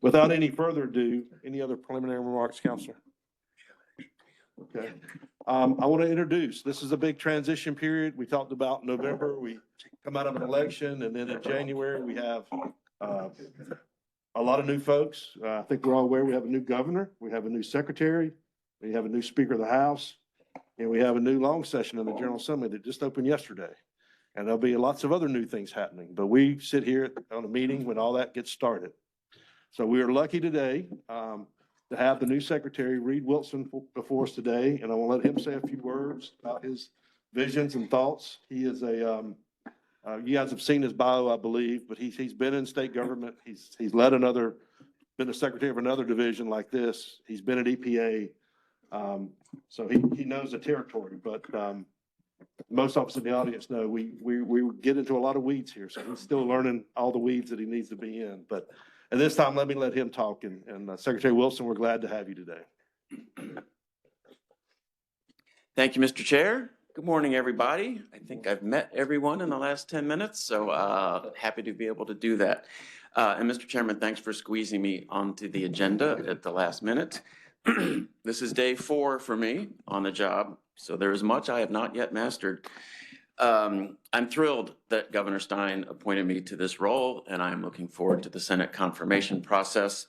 Without any further ado, any other preliminary remarks, Counselor? Okay. I want to introduce, this is a big transition period. We talked about November, we come out of an election, and then in January, we have a lot of new folks. I think we're all aware we have a new governor, we have a new secretary, we have a new Speaker of the House, and we have a new long session in the General Assembly that just opened yesterday. And there'll be lots of other new things happening, but we sit here on a meeting when all that gets started. So we are lucky today to have the new secretary, Reed Wilson, before us today, and I want to let him say a few words about his visions and thoughts. He is you guys have seen his bio, I believe, but he's been in state government. He's led been a secretary of another division like this. He's been at EPA. So he knows the territory, but most of us in the audience know we get into a lot of weeds here. So he's still learning all the weeds that he needs to be in. But at this time, let him talk. And Secretary Wilson, we're glad to have you today. Thank you, Mr. Chair. Good morning, everybody. I think I've met everyone in the last 10 minutes, so happy to be able to do that. And Mr. Chairman, thanks for squeezing me onto the agenda at the last minute. This is day 4 for me on the job, so there is much I have not yet mastered. I'm thrilled that Governor Stein appointed me to this role, and I'm looking forward to the Senate confirmation process.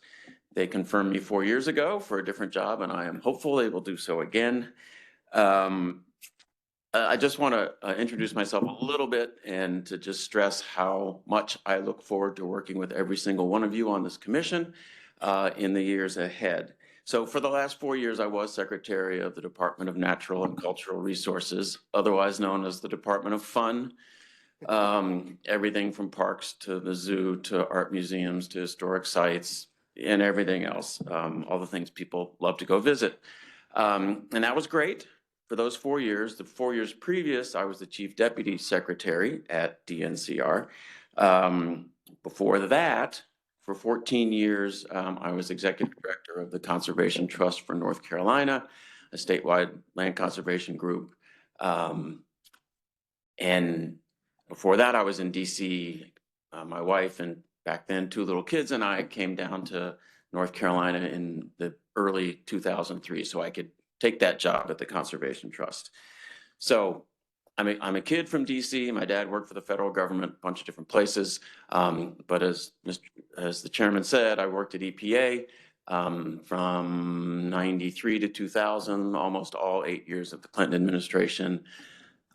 They confirmed me 4 years ago for a different job, and I am hopeful they will do so again. I just want to introduce myself a little bit and to just stress how much I look forward to working with every single one of you on this commission in the years ahead. So for the last 4 years, I was Secretary of the Department of Natural and Cultural Resources, otherwise known as the Department of Fun. Everything from parks to the zoo to art museums to historic sites and everything else, all the things people love to go visit. And that was great for those 4 years. The 4 years previous, I was the Chief Deputy Secretary at DNCR. Before that, for 14 years, I was Executive Director of the Conservation Trust for North Carolina, a statewide land conservation group. And before that, I was in DC. My wife and back then 2 little kids and I came down to North Carolina in the early 2003, so I could take that job at the Conservation Trust. So I'm a kid from DC. My dad worked for the federal government, a bunch of different places. But as the chairman said, I worked at EPA from 93 to 2000, almost all 8 years of the Clinton administration.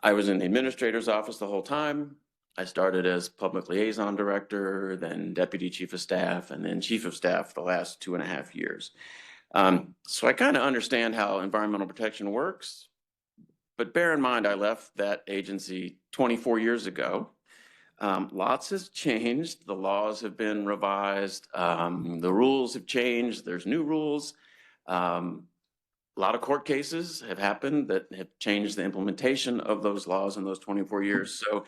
I was in the administrator's office the whole time. I started as public liaison director, then deputy chief of staff, and then chief of staff the last 2.5 years. So I kind of understand how environmental protection works, but bear in mind, I left that agency 24 years ago. Lots has changed. The laws have been revised. The rules have changed. There's new rules. A lot of court cases have happened that have changed the implementation of those laws in those 24 years. So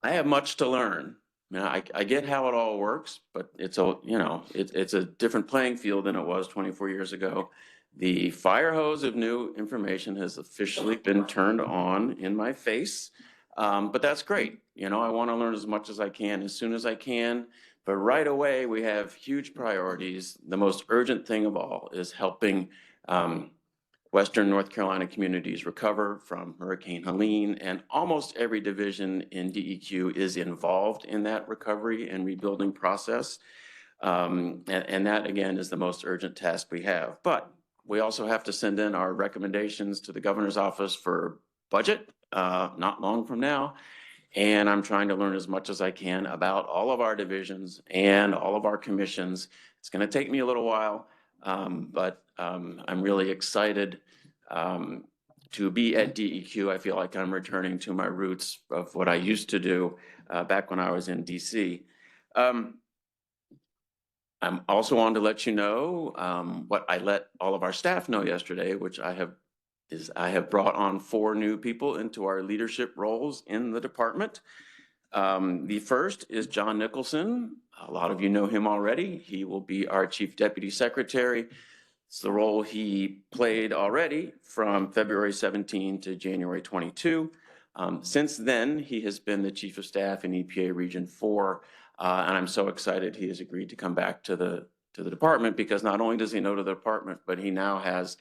I have much to learn. Now, I get how it all works, but it's a different playing field than it was 24 years ago. The fire hose of new information has officially been turned on in my face, but that's great. I want to learn as much as I can, as soon as I can, but right away we have huge priorities. The most urgent thing of all is helping Western North Carolina communities recover from Hurricane Helene, and almost every division in DEQ is involved in that recovery and rebuilding process. And that, again, is the most urgent task we have. But we also have to send in our recommendations to the governor's office for budget not long from now. And I'm trying to learn as much as I can about all of our divisions and all of our commissions. It's going to take me a little while, but I'm really excited to be at DEQ. I feel like I'm returning to my roots of what I used to do back when I was in DC. I'm also on to let you know what I let all of our staff know yesterday, which I have brought on 4 new people into our leadership roles in the department. The first is John Nicholson. A lot of you know him already. He will be our Chief Deputy Secretary. It's the role he played already from February 17 to January 22. Since then, he has been the Chief of Staff in EPA Region 4. And I'm so excited he has agreed to come back to the department, because not only does he know to the department, but he now has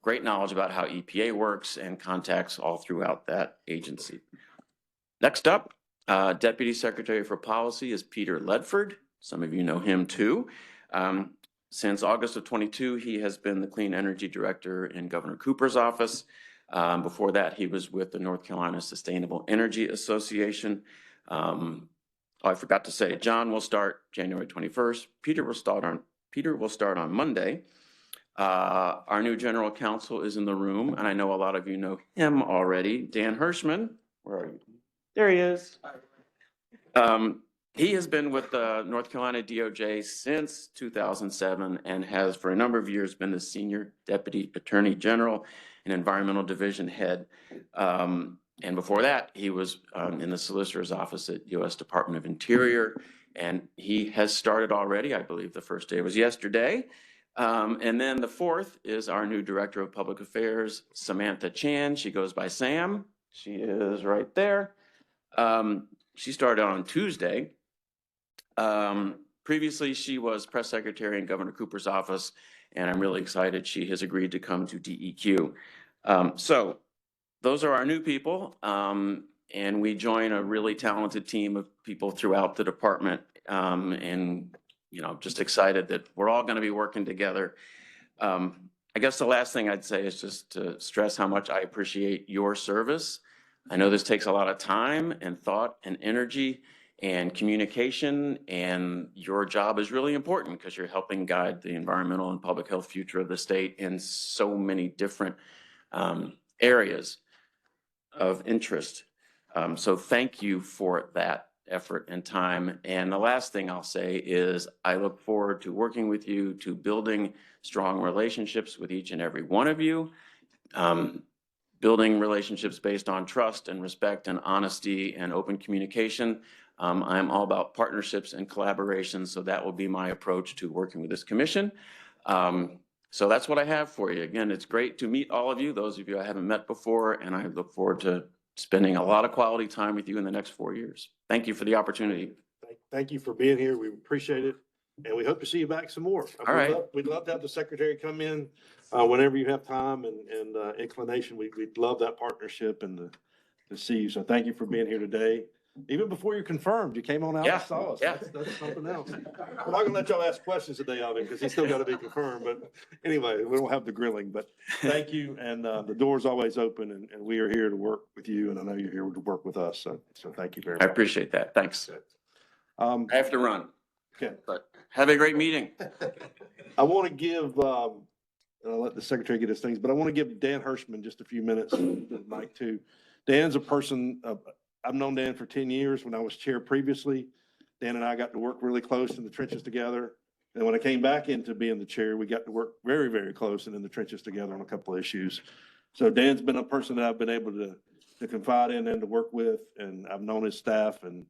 great knowledge about how EPA works and contacts all throughout that agency. Next up, Deputy Secretary for Policy is Peter Ledford. Some of you know him too. Since August of 22, he has been the Clean Energy Director in Governor Cooper's office. Before that, he was with the North Carolina Sustainable Energy Association. I forgot to say, John will start January 21st. Peter will start on Monday. Our new general counsel is in the room, and I know a lot of you know him already. Dan Hirschman, where are you? There he is. He has been with the North Carolina DOJ since 2007 and has for a number of years been the Senior Deputy Attorney General and Environmental Division Head. And before that, he was in the Solicitor's Office at U.S. Department of Interior. And he has started already. I believe the first day was yesterday. And then the fourth is our new Director of Public Affairs, Samantha Chan. She goes by Sam. She is right there. She started on Tuesday. Previously, she was press secretary in Governor Cooper's office, and I'm really excited she has agreed to come to DEQ. So those are our new people, and we join a really talented team of people throughout the department, and just excited that we're all going to be working together. I guess the last thing I'd say is just to stress how much I appreciate your service. I know this takes a lot of time and thought and energy and communication, and your job is really important because you're helping guide the environmental and public health future of the state in so many different areas of interest. So thank you for that effort and time. And the last thing I'll say is I look forward to working with you, to building strong relationships with each and every one of you, building relationships based on trust and respect and honesty and open communication. I'm all about partnerships and collaboration, so that will be my approach to working with this commission. So that's what I have for you. Again, it's great to meet all of you, those of you I haven't met before, and I look forward to spending a lot of quality time with you in the next 4 years. Thank you for the opportunity. Thank you for being here. We appreciate it. And we hope to see you back some more. All right. We'd love to have the secretary come in whenever you have time and inclination. We'd love that partnership and to see you. So thank you for being here today. Even before you're confirmed, you came on out and saw us. Yeah. That's something else. We're not gonna let y'all ask questions today of him because he's still got to be confirmed. But anyway, we don't have the grilling, but thank you. And the door's always open and we are here to work with you. And I know you're here to work with us. So thank you very I much. appreciate that. Thanks. I have to run, Okay. but have a great meeting. I want to give, and I'll let the secretary get his things, but I want to give Dan Hirschman just a few minutes, Mike too. Dan's a person, I've known Dan for 10 years when I was chair previously. Dan and I got to work really close in the trenches together. And when I came back into being the chair, we got to work very, very close and in the trenches together on a couple of issues. So Dan's been a person that I've been able to confide in and to work with, and I've known his staff and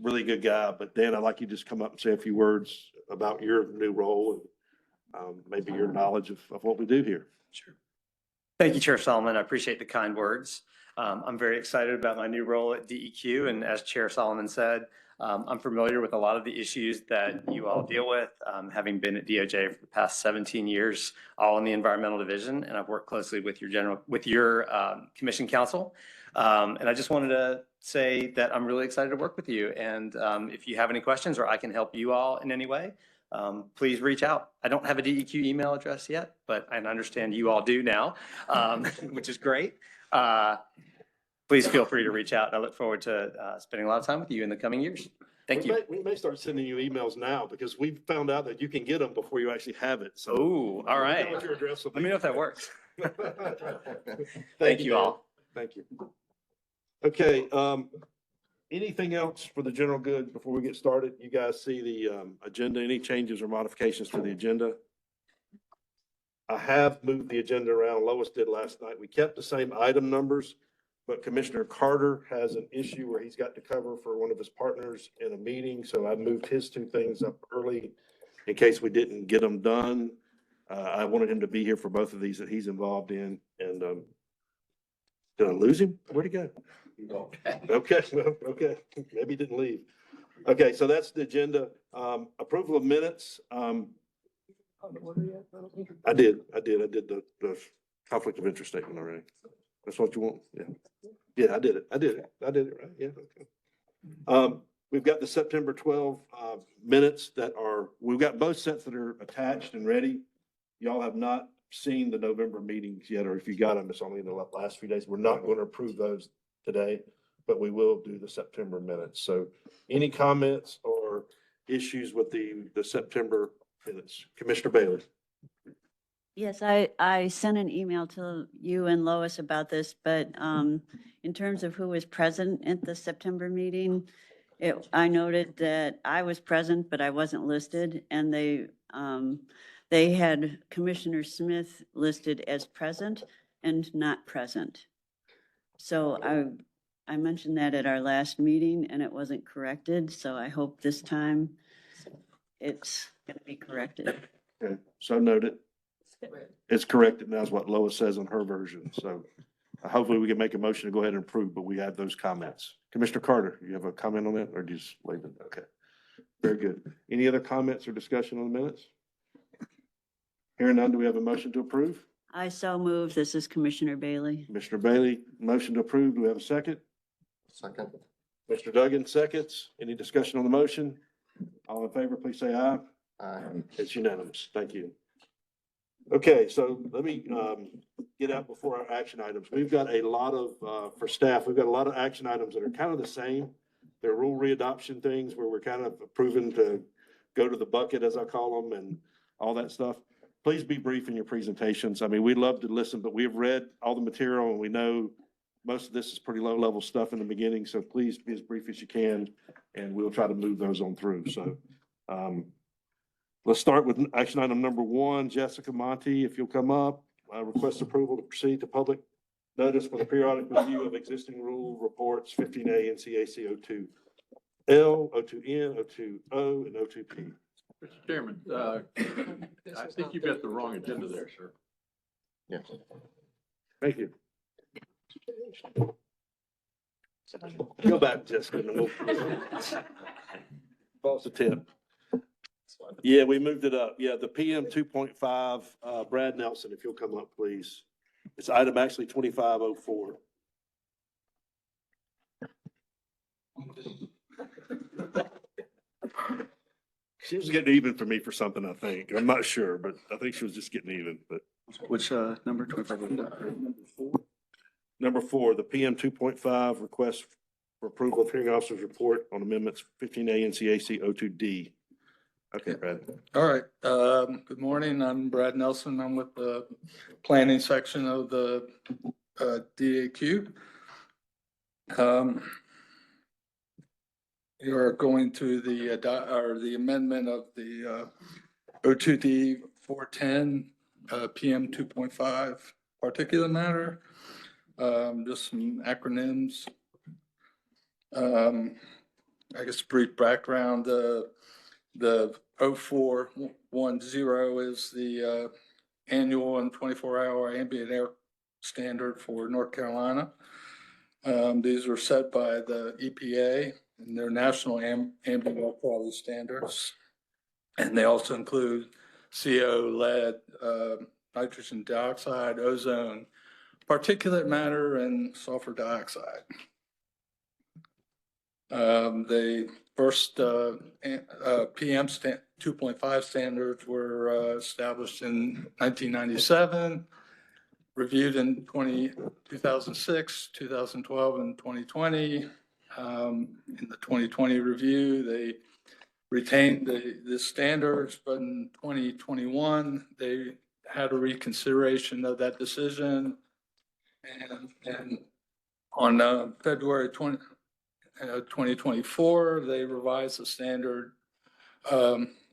really good guy. But Dan, I'd like you to just come up and say a few words about your new role and maybe your knowledge of what we do here. Sure. Thank you, Chair Solomon. I appreciate the kind words. I'm very excited about my new role at DEQ. And as Chair Solomon said, I'm familiar with a lot of the issues that you all deal with, having been at DOJ for the past 17 years, all in the environmental division. And I've worked closely with your commission council. And I just wanted to say that I'm really excited to work with you. And if you have any questions or I can help you all in any way, please reach out. I don't have a DEQ email address yet, but I understand you all do now, which is great. Please feel free to reach out. I look forward to spending a lot of time with you in the coming years. Thank you. We may start sending you emails now because we've found out that you can get them before you actually have it. So Oh, all right. what your address will be. Let me know if that works. Thank you all. Thank you. Okay, anything else for the general good before we get started? You guys see the agenda, any changes or modifications to the agenda? I have moved the agenda around. Lois did last night. We kept the same item numbers, but Commissioner Carter has an issue where he's got to cover for one of his partners in a meeting. So I moved his two things up early in case we didn't get them done. I wanted him to be here for both of these that he's involved in. And did I lose him? Where'd he go? Okay, well, okay. Maybe he didn't leave. Okay, so that's the agenda. Approval of minutes. I did the conflict of interest statement already. That's what you want? Yeah. Yeah, I did it, right? Yeah, okay. We've got the September 12 minutes that are, we've got both sets that are attached and ready. Y'all have not seen the November meetings yet, or if you got them, it's only in the last few days. We're not going to approve those today, but we will do the September minutes. So any comments or issues with the September minutes? Commissioner Bailey? Yes, I sent an email to you and Lois about this, but in terms of who was present at the September meeting, I noted that I was present, but I wasn't listed, and they had Commissioner Smith listed as present and not present. So I mentioned that at our last meeting, and it wasn't corrected, so I hope this time it's going to be corrected. Okay, so noted. It's corrected now is what Lois says on her version. So hopefully we can make a motion to go ahead and approve, but we have those comments. Commissioner Carter, you have a comment on that or do you just leave it? Okay. Very good. Any other comments or discussion on the minutes? Hearing none, do we have a motion to approve? I so move. This is Commissioner Bailey. Commissioner Bailey, motion to approve. Do we have a second? Second. Mr. Duggan seconds. Any discussion on the motion? All in favor, please say aye. Aye. It's unanimous. Thank you. Okay, so let me get out before our action items. We've got a lot of, for staff, we've got a lot of action items that are kind of the same. They're rule readoption things where we're kind of approving to go to the bucket, as I call them, and all that stuff. Please be brief in your presentations. I mean, we'd love to listen, but we have read all the material and we know most of this is pretty low level stuff in the beginning. So please be as brief as you can and we'll try to move those on through. So, let's start with action item number 1. Jessica Monty, if you'll come up, request approval to proceed to public notice for the periodic review of existing rule reports 15A NCAC 02L, 02N, 02O, and 02P. Mr. Chairman, I think you've got the wrong agenda there, sir. Yes. Thank you. Go back, Jessica. And we'll False a tip. Yeah, we moved it up. Yeah, the PM 2.5, Brad Nelson, if you'll come up, please. It's item actually 2504. She was getting even for me for something, I think. I'm not sure, but I think she was just getting even, but. Which, number 25? Number 4, the PM 2.5 request for approval of hearing officer's report on amendments 15A NCAC 02D. Okay, Brad. All right, good morning. I'm Brad Nelson. I'm with the planning section of the DAQ. We are going to the amendment of the O2D 410 PM 2.5 particulate matter. Just some acronyms. I guess brief background. The 0410 is the annual and 24-hour ambient air standard for North Carolina. These were set by the EPA and their national ambient air quality standards. And they also include CO, lead, nitrogen dioxide, ozone, particulate matter, and sulfur dioxide. The first PM 2.5 standards were established in 1997, reviewed in 2006, 2012, and 2020. In the 2020 review, they retained the standards, but in 2021, they had a reconsideration of that decision. And on February 2024, they revised the standard,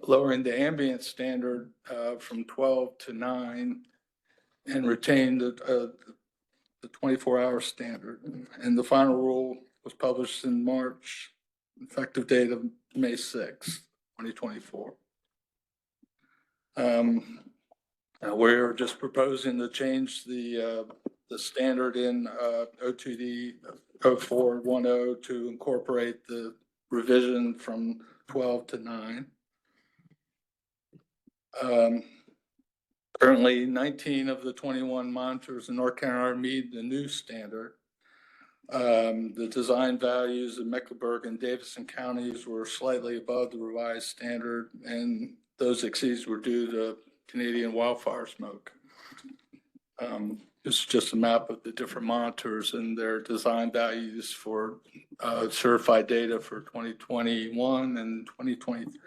lowering the ambient standard from 12 to 9 and retained the 24-hour standard. And the final rule was published in March, effective date of May 6, 2024. We're just proposing to change the standard in O2D 0410 to incorporate the revision from 12 to 9. Currently, 19 of the 21 monitors in North Carolina meet the new standard. The design values in Mecklenburg and Davidson counties were slightly above the revised standard, and those exceeds were due to Canadian wildfire smoke. It's just a map of the different monitors and their design values for certified data for 2021 and 2023.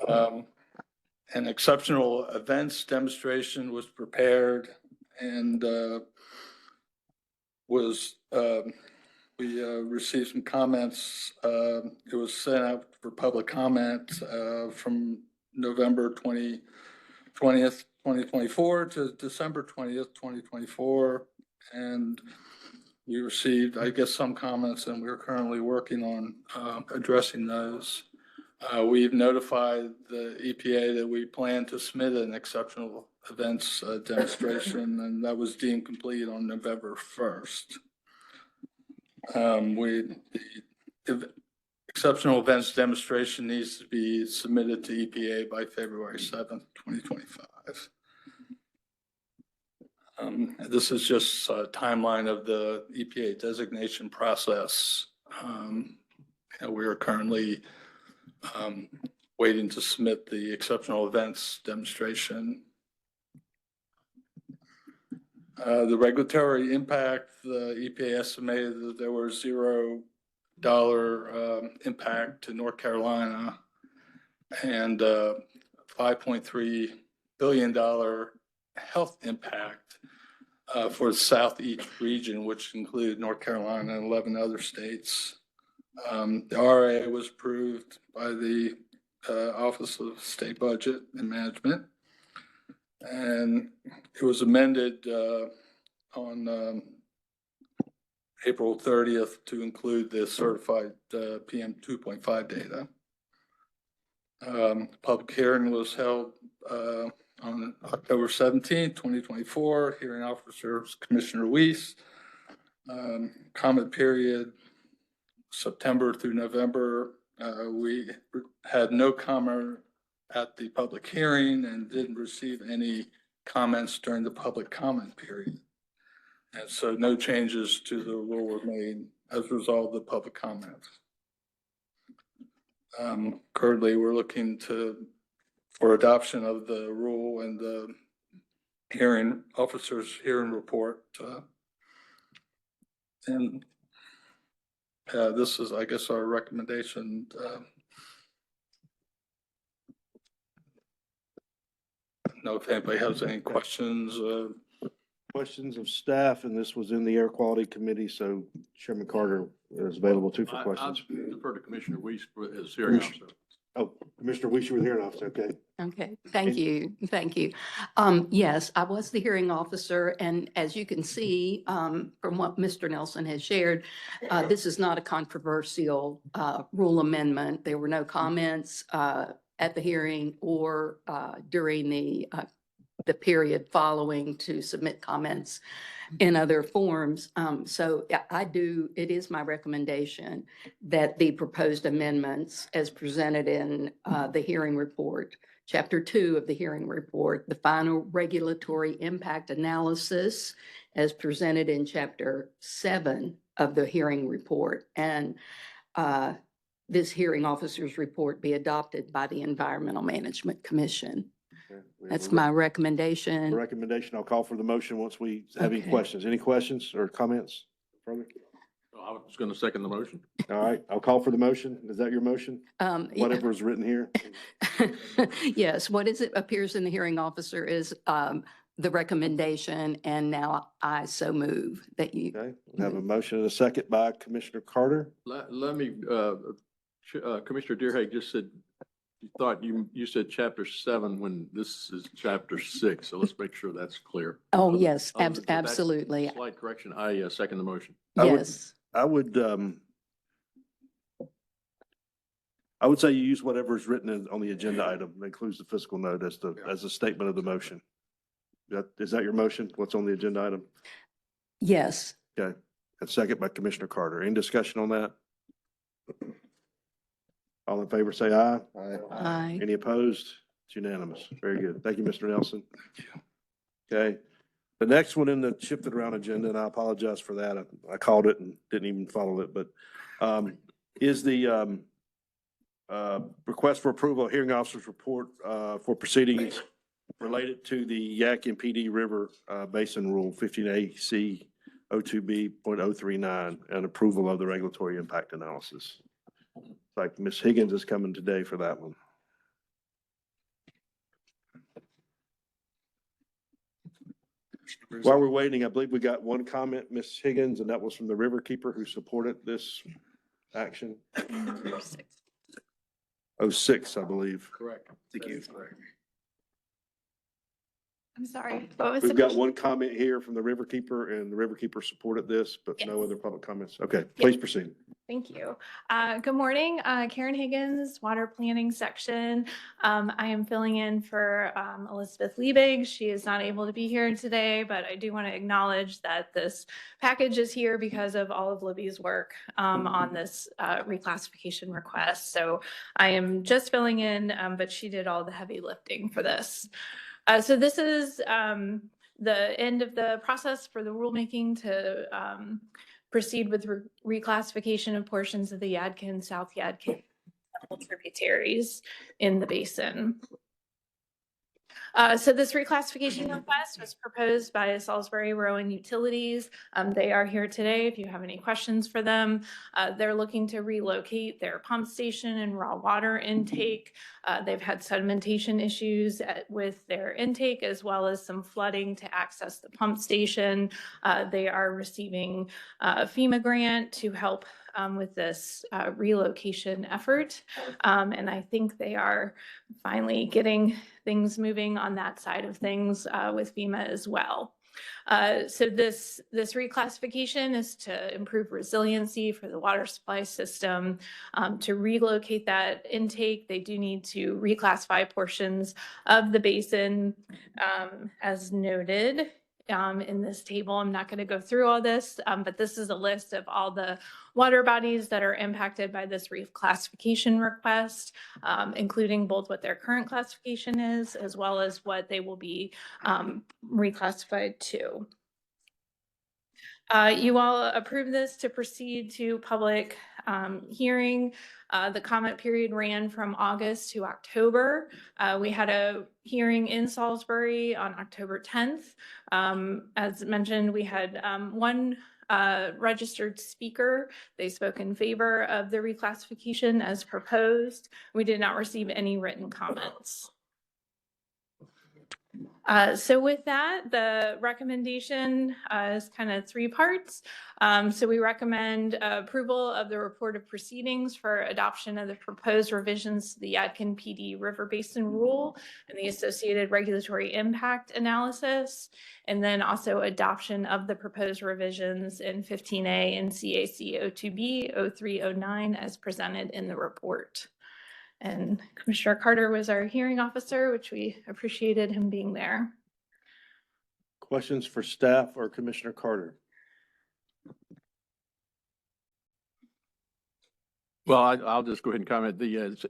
An exceptional events demonstration was prepared and we received some comments. It was sent out for public comment from November 20th, 2024 to December 20th, 2024. And we received, I guess, some comments, and we're currently working on addressing those. We've notified the EPA that we plan to submit an exceptional events demonstration, and that was deemed complete on November 1st. The exceptional events demonstration needs to be submitted to EPA by February 7th, 2025. This is just a timeline of the EPA designation process. We are currently waiting to submit the exceptional events demonstration. The regulatory impact, the EPA estimated that there was $0 impact to North Carolina and $5.3 billion health impact for the Southeast region, which included North Carolina and 11 other states. The RA was approved by the Office of State Budget and Management, and it was amended on April 30th to include the certified PM 2.5 data. Public hearing was held on October 17th, 2024. Hearing officer was Commissioner Weiss. Comment period September through November. We had no comment at the public hearing and didn't receive any comments during the public comment period. And so no changes to the rule were made as a result of the public comments. Currently, we're looking for adoption of the rule and the hearing officer's hearing report. And this is, I guess, our recommendation. Know if anybody has any questions. Questions of staff, and this was in the Air Quality Committee, so Chairman Carter is available too for questions. I'll defer to Commissioner Weiss as hearing officer. Oh, Commissioner Weiss, you were the hearing officer, okay. Okay, thank you, thank you. Yes, I was the hearing officer, and as you can see, from what Mr. Nelson has shared, this is not a controversial rule amendment. There were no comments at the hearing or during the period following to submit comments in other forms. So it is my recommendation that the proposed amendments as presented in the hearing report, Chapter 2 of the hearing report, the final regulatory impact analysis as presented in Chapter 7 of the hearing report, and this hearing officer's report be adopted by the Environmental Management Commission. Okay, we have That's a my recommendation. recommendation. I'll call for the motion once we have any Okay. questions. Any questions or comments? Further? I was going to second the motion. All right, I'll call for the motion. Is that your motion? Yeah. Whatever is written here? Yes, what is it appears in the hearing officer is the recommendation, and now I so move that you, Okay, we have a motion and a second by Commissioner Carter. Let me, Commissioner Deerhake just said, you thought you said Chapter 7 when this is Chapter 6. So let's make sure that's clear. oh, yes, That's absolutely, Slight correction. I second the motion. I would- yes. I would say you use whatever is written on the agenda item, that includes the fiscal note as a statement of the motion. Is that your motion? What's on the agenda item? Yes, Okay. and second by Commissioner Carter. Any discussion on that? All in favor, say aye. Aye. Any opposed? It's unanimous. Very good. Thank you, Mr. Nelson. Okay. The next one in the shifted around agenda, and I apologize for that. I called it and didn't even follow it, but is the request for approval of hearing officer's report for proceedings related to the Yadkin River Basin Rule 15AC 02B.039 and approval of the regulatory impact analysis. Like Ms. Higgins is coming today for that one. While we're waiting, I believe we got one comment, Ms. Higgins, and that was from the Riverkeeper who supported this action. 06, I believe. Correct. Thank you. I'm sorry, what was We've the got question? one comment here from the Riverkeeper, and the Riverkeeper supported this, but no other public comments. Okay, please proceed. Thank you. Good morning, Karen Higgins, Water Planning Section. I am filling in for Elizabeth Liebig. She is not able to be here today, but I do want to acknowledge that this package is here because of all of Libby's work on this reclassification request. So I am just filling in, but she did all the heavy lifting for this. So this is the end of the process for the rulemaking to proceed with reclassification of portions of the Yadkin, South Yadkin tributaries in the basin. So this reclassification request was proposed by Salisbury Rowan Utilities. They are here today if you have any questions for them. They're looking to relocate their pump station and raw water intake. They've had sedimentation issues with their intake as well as some flooding to access the pump station. They are receiving a FEMA grant to help with this relocation effort. And I think they are finally getting things moving on that side of things with FEMA as well. So this reclassification is to improve resiliency for the water supply system. To relocate that intake, they do need to reclassify portions of the basin as noted in this table. I'm not going to go through all this, but this is a list of all the water bodies that are impacted by this reclassification request, including both what their current classification is, as well as what they will be reclassified to. You all approved this to proceed to public hearing. The comment period ran from August to October. We had a hearing in Salisbury on October 10th. As mentioned, we had one registered speaker. They spoke in favor of the reclassification as proposed. We did not receive any written comments. So with that, the recommendation is kind of three parts. So we recommend approval of the report of proceedings for adoption of the proposed revisions to the Yadkin PD River Basin Rule and the associated regulatory impact analysis, and then also adoption of the proposed revisions in 15A and CAC 02B 0309 as presented in the report. And Commissioner Carter was our hearing officer, which we appreciated him being there. Questions for staff or Commissioner Carter? Well, I'll just go ahead and comment.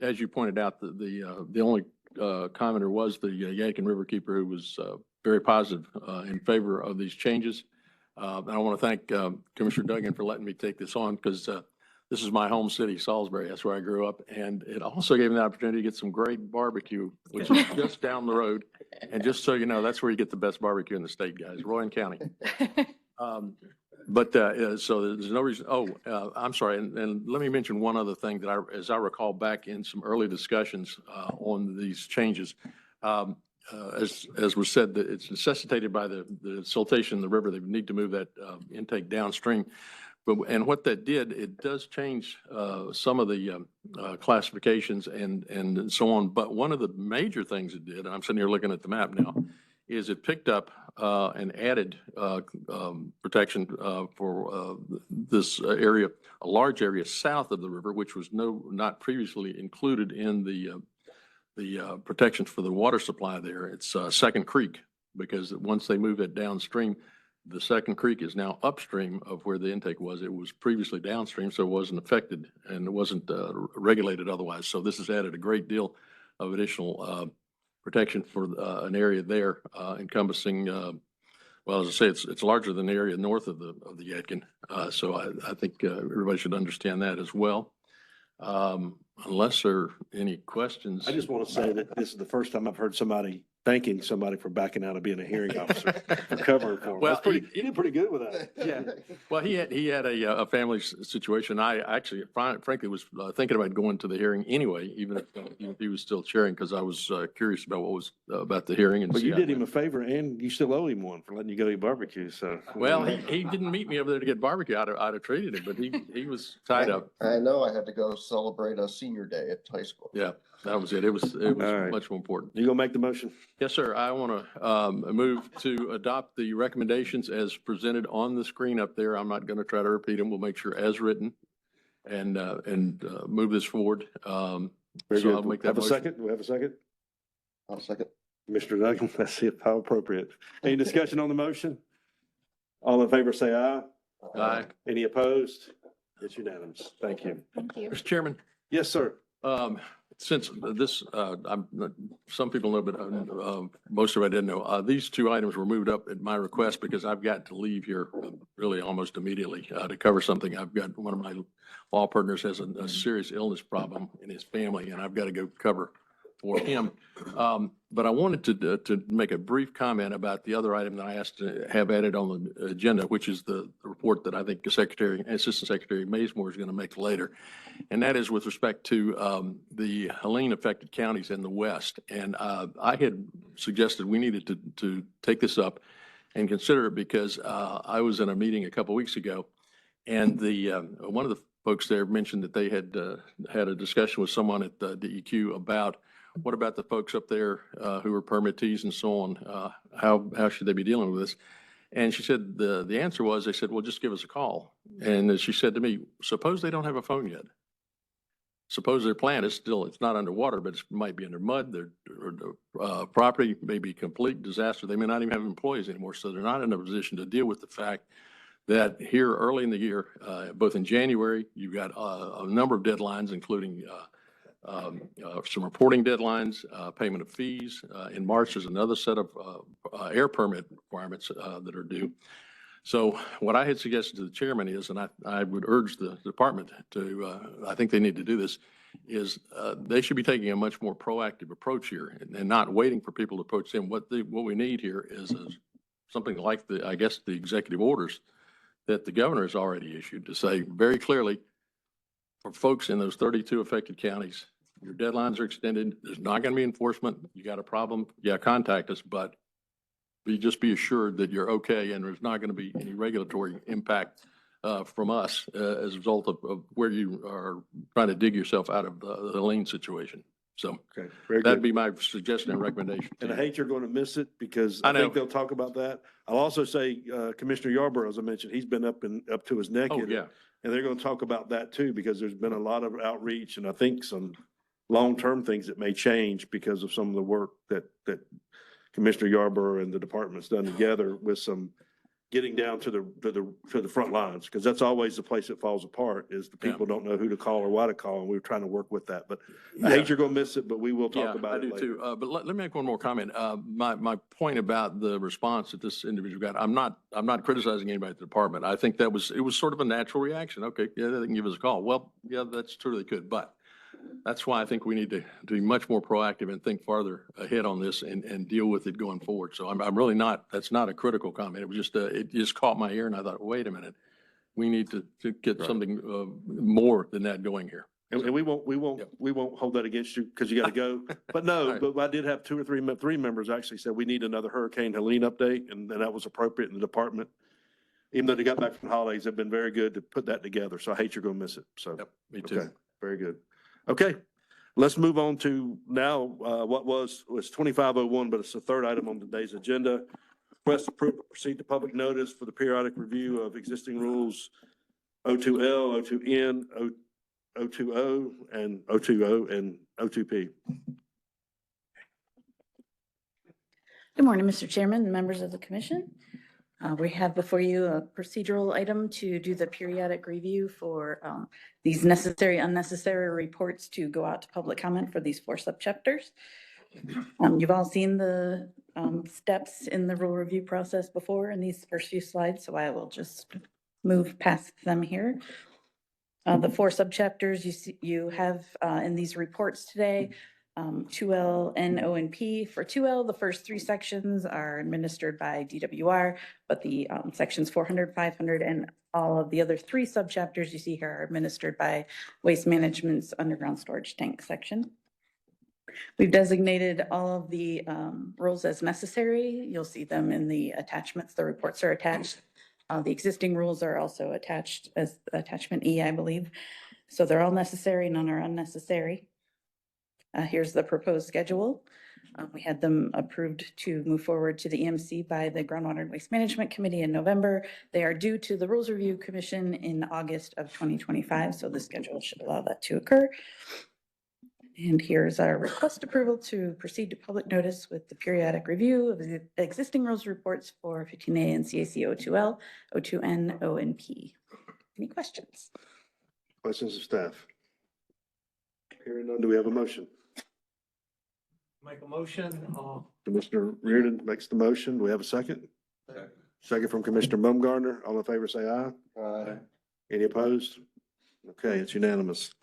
As you pointed out, the only commenter was the Yadkin Riverkeeper, who was very positive in favor of these changes. And I want to thank Commissioner Duggan for letting me take this on, because this is my home city, Salisbury. That's where I grew up. And it also gave me the opportunity to get some great barbecue, which is just down the road. And just so you know, that's where you get the best barbecue in the state, guys, Rowan County. So there's no reason. I'm sorry. And let me mention one other thing that as I recall back in some early discussions on these changes, as was said, that it's necessitated by the siltation in the river. They need to move that intake downstream. And what that did, it does change some of the classifications and so on. But one of the major things it did, and I'm sitting here looking at the map now, is it picked up and added protection for this area, a large area south of the river, which was not previously included in the protections for the water supply there. It's Second Creek, because once they move it downstream, the second creek is now upstream of where the intake was. It was previously downstream, so it wasn't affected and it wasn't regulated otherwise. So this has added a great deal of additional protection for an area there encompassing, well, as I say, it's larger than the area north of the Yadkin. So I think everybody should understand that as well. Unless there are any questions. I just want to say that this is the first time I've heard somebody thanking somebody for backing out of being a hearing officer, for covering for him. Well, That's pretty, he did pretty good with that. Yeah. Well, he had a family situation. I actually frankly was thinking about going to the hearing anyway, even if he was still chairing, because I was curious about what was about the hearing. And But see you how did it him a went. favor and you still owe him one for letting you go eat barbecue, so. Well, he didn't meet me over there to get barbecue. I'd have treated him, but he was tied up. I know I had to go celebrate a senior day at high school. Yeah, that was it. It was All right. much more important. You gonna make the motion? Yes, sir. I want to move to adopt the recommendations as presented on the screen up there. I'm not going to try to repeat them. We'll make sure as written and move this forward. Very So good. I'll make that Have a motion. second? Do we have a second? I'll second. Mr. Duncan, let's see how appropriate. Any discussion on the motion? All in favor, say aye. Aye. Any opposed? It's unanimous. Thank you. Thank you. Mr. Chairman, Yes, sir. since this, some people know, but most of it I didn't know. These two items were moved up at my request because I've got to leave here really almost immediately to cover something. I've got one of my law partners has a serious illness problem in his family, and I've got to go cover for him. But I wanted to make a brief comment about the other item that I asked to have added on the agenda, which is the report that I think Assistant Secretary Mazemore is going to make later. And that is with respect to the Helene affected counties in the West. And I had suggested we needed to take this up and consider it because I was in a meeting a couple weeks ago, and one of the folks there mentioned that they had had a discussion with someone at DEQ about what about the folks up there who are permittees and so on? How should they be dealing with this? And she said the answer was, they said, well, just give us a call. And she said to me, suppose they don't have a phone yet. Suppose their plant is still, it's not underwater, but it might be under mud. Their property may be complete disaster. They may not even have employees anymore. So they're not in a position to deal with the fact that here early in the year, both in January, you've got a number of deadlines, including some reporting deadlines, payment of fees. In March, there's another set of air permit requirements that are due. So what I had suggested to the chairman is, and I would urge the department to, I think they need to do this, is they should be taking a much more proactive approach here and not waiting for people to approach them. What we need here is something like I guess the executive orders that the governor has already issued to say very clearly, for folks in those 32 affected counties, your deadlines are extended. There's not going to be enforcement. You got a problem, yeah, contact us, but just be assured that you're okay and there's not going to be any regulatory impact from us as a result of where you are trying to dig yourself out of the Helene situation. So Okay, very that'd good. be my suggestion and recommendation. to And I you. hate you're going to miss it because I I think know. they'll talk about that. I'll also say Commissioner Yarborough, as I mentioned, he's been up to his neck Oh, in it. yeah. And they're going to talk about that too, because there's been a lot of outreach and I think some long-term things that may change because of some of the work that Commissioner Yarborough and the department's done together with some getting down to the front lines, because that's always the place that falls apart is the Yeah. people don't know who to call or why to call, and we're trying to work with that. But I hate you're going to miss it, but we will Yeah, talk about I it do later. too. But let me make one more comment. My point about the response that this individual got, I'm not criticizing anybody at the department. I think it was sort of a natural reaction. Okay, yeah, they can give us a call. Well, yeah, that's true, they could, but that's why I think we need to be much more proactive and think farther ahead on this and deal with it going forward. So I'm really not, that's not a critical comment. It was just, it just caught my ear and I thought, wait a minute, we need to get Right. something more than that going here. And we won't hold that against you because you got to go. But no, Right. but I did have three members actually said we need another Hurricane Helene update, and that was appropriate in the department. Even though they got back from holidays, they've been very good to put that together. So I hate you're going to miss it. So, Yep, me too. okay, very good. Okay, let's move on to now, what was 2501, but it's the third item on today's agenda. Request approval to proceed to public notice for the periodic review of existing rules O2L, O2N, O20 and O20 and O2P. Good morning, Mr. Chairman and members of the commission. We have before you a procedural item to do the periodic review for these necessary, unnecessary reports to go out to public comment for these 4 subchapters. You've all seen the steps in the rule review process before in these first few slides, so I will just move past them here. The 4 subchapters you have in these reports today, 2L, N, O, and P. For 2L, the first 3 sections are administered by DWR, but the sections 400, 500, and all of the other 3 subchapters you see here are administered by Waste Management's underground storage tank section. We've designated all of the rules as necessary. You'll see them in the attachments. The reports are attached. The existing rules are also attached as attachment E, I believe. So they're all necessary, none are unnecessary. Here's the proposed schedule. We had them approved to move forward to the EMC by the Groundwater and Waste Management Committee in November. They are due to the Rules Review Commission in August of 2025, so the schedule should allow that to occur. And here's our request approval to proceed to public notice with the periodic review of the existing rules reports for 15A and CAC O2L, O2N, O, and P. Any questions? Questions of staff? Hearing none, do we have a motion? Make a motion. Commissioner Reardon makes the motion. Do we have a second? Second from Commissioner Baumgartner. All in favor, say aye. Aye. Any opposed? Okay, it's unanimous.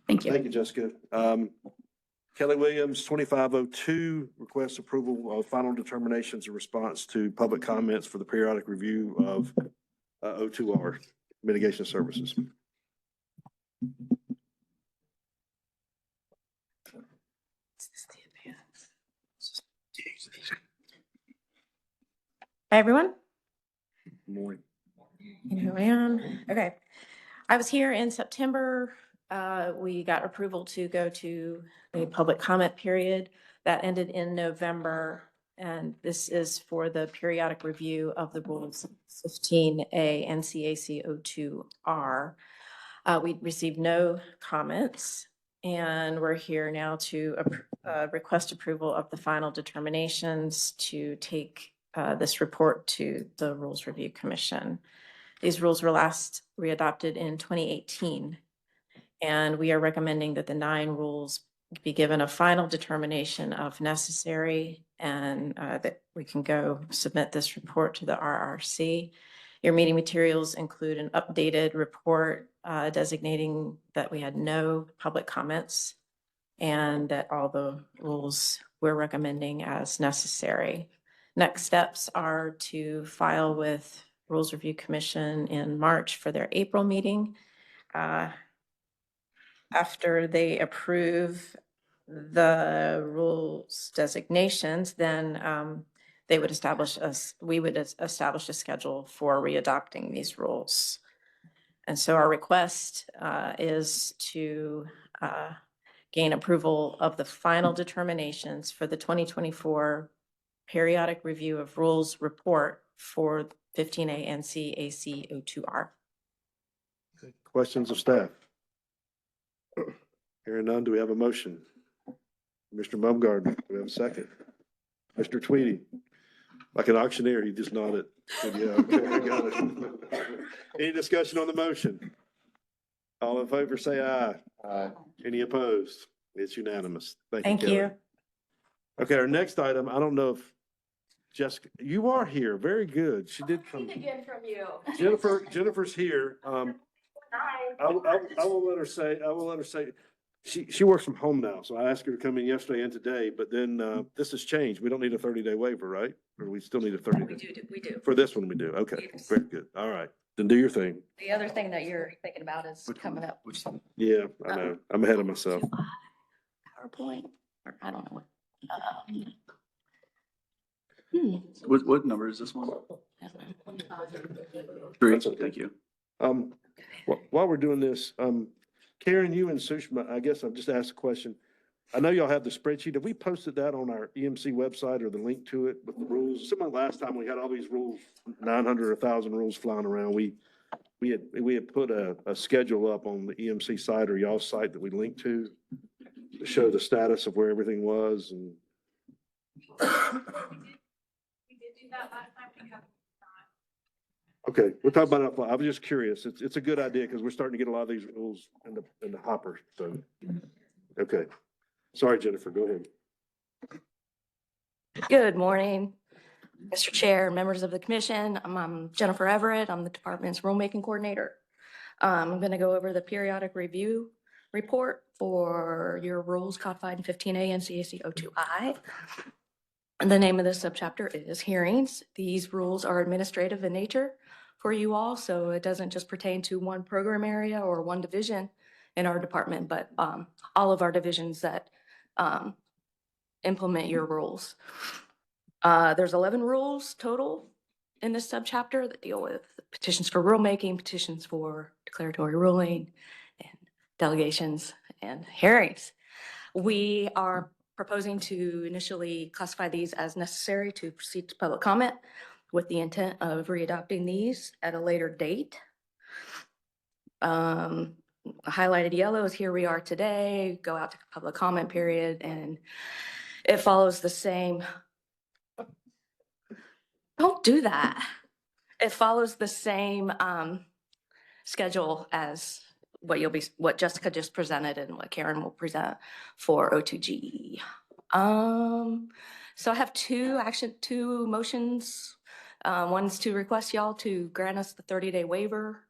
Thank you. Thank you, Jessica. Kelly Williams, 2502, requests approval of final determinations in response to public comments for the periodic review of O2R mitigation services. Hi, everyone. Morning. You know who I am. Okay. I was here in September. We got approval to go to a public comment period that ended in November. And this is for the periodic review of the rules 15A and CAC O2R. We received no comments, and we're here now to request approval of the final determinations to take this report to the Rules Review Commission. These rules were last readopted in 2018, and we are recommending that the 9 rules be given a final determination of necessary, and that we can go submit this report to the RRC. Your meeting materials include an updated report designating that we had no public comments and that all the rules we're recommending as necessary. Next steps are to file with Rules Review Commission in March for their April meeting. After they approve the rules designations, then we would establish a schedule for readopting these rules. And so our request is to gain approval of the final determinations for the 2024 periodic review of rules report for 15A and CAC O2R. Questions of staff? Hearing none, do we have a motion? Mr. Baumgartner, do we have a second? Mr. Tweedy, like an auctioneer, he just nodded. Said, yeah, okay, I got it. Any discussion on the motion? All in favor, say aye. Aye. Any opposed? It's unanimous. Thank Kelly. you. Okay, our next item, I don't know if Jessica, you are here. Very good. She did come. Again from you. Jennifer's here. I will let her say, she works from home now, so I asked her to come in yesterday and today, but then this has changed. We don't need a 30-day waiver, right? Or we still need a 30? We do. For this one, we do. Okay, Yes. very good. All right, then do your thing. The other thing that you're thinking about is coming up. Yeah, I know. I'm ahead of myself. PowerPoint, or I don't know what. What number is this one? That's okay. Thank you. While we're doing this, Karen, you and Sushma, I guess I've just asked a question. I know y'all have the spreadsheet. Have we posted that on our EMC website or the link to it with the rules? Similar last time we had all these rules, 900 or 1,000 rules flying around. We had put a schedule up on the EMC site or y'all's site that we linked to show the status of where everything was and. We did do that last time. We have not Okay, we'll talk about it offline. I was just curious. It's a good idea because we're starting to get a lot of these rules in the hopper, so. Okay. Sorry, Jennifer, go ahead. Good morning, Mr. Chair, members of the commission. I'm Jennifer Everett. I'm the department's rulemaking coordinator. I'm going to go over the periodic review report for your rules codified in 15A NCAC 02I. And the name of this subchapter is hearings. These rules are administrative in nature for you all, so it doesn't just pertain to one program area or one division in our department, but all of our divisions that implement your rules. There's 11 rules total in this subchapter that deal with petitions for rulemaking, petitions for declaratory ruling, and delegations and hearings. We are proposing to initially classify these as necessary to proceed to public comment with the intent of readopting these at a later date. Highlighted yellow is here we are today, go out to public comment period, and it follows the same. Don't do that. It follows the same schedule as what Jessica just presented and what Karen will present for O2G. So I have two motions. One's to request y'all to grant us the 30-day waiver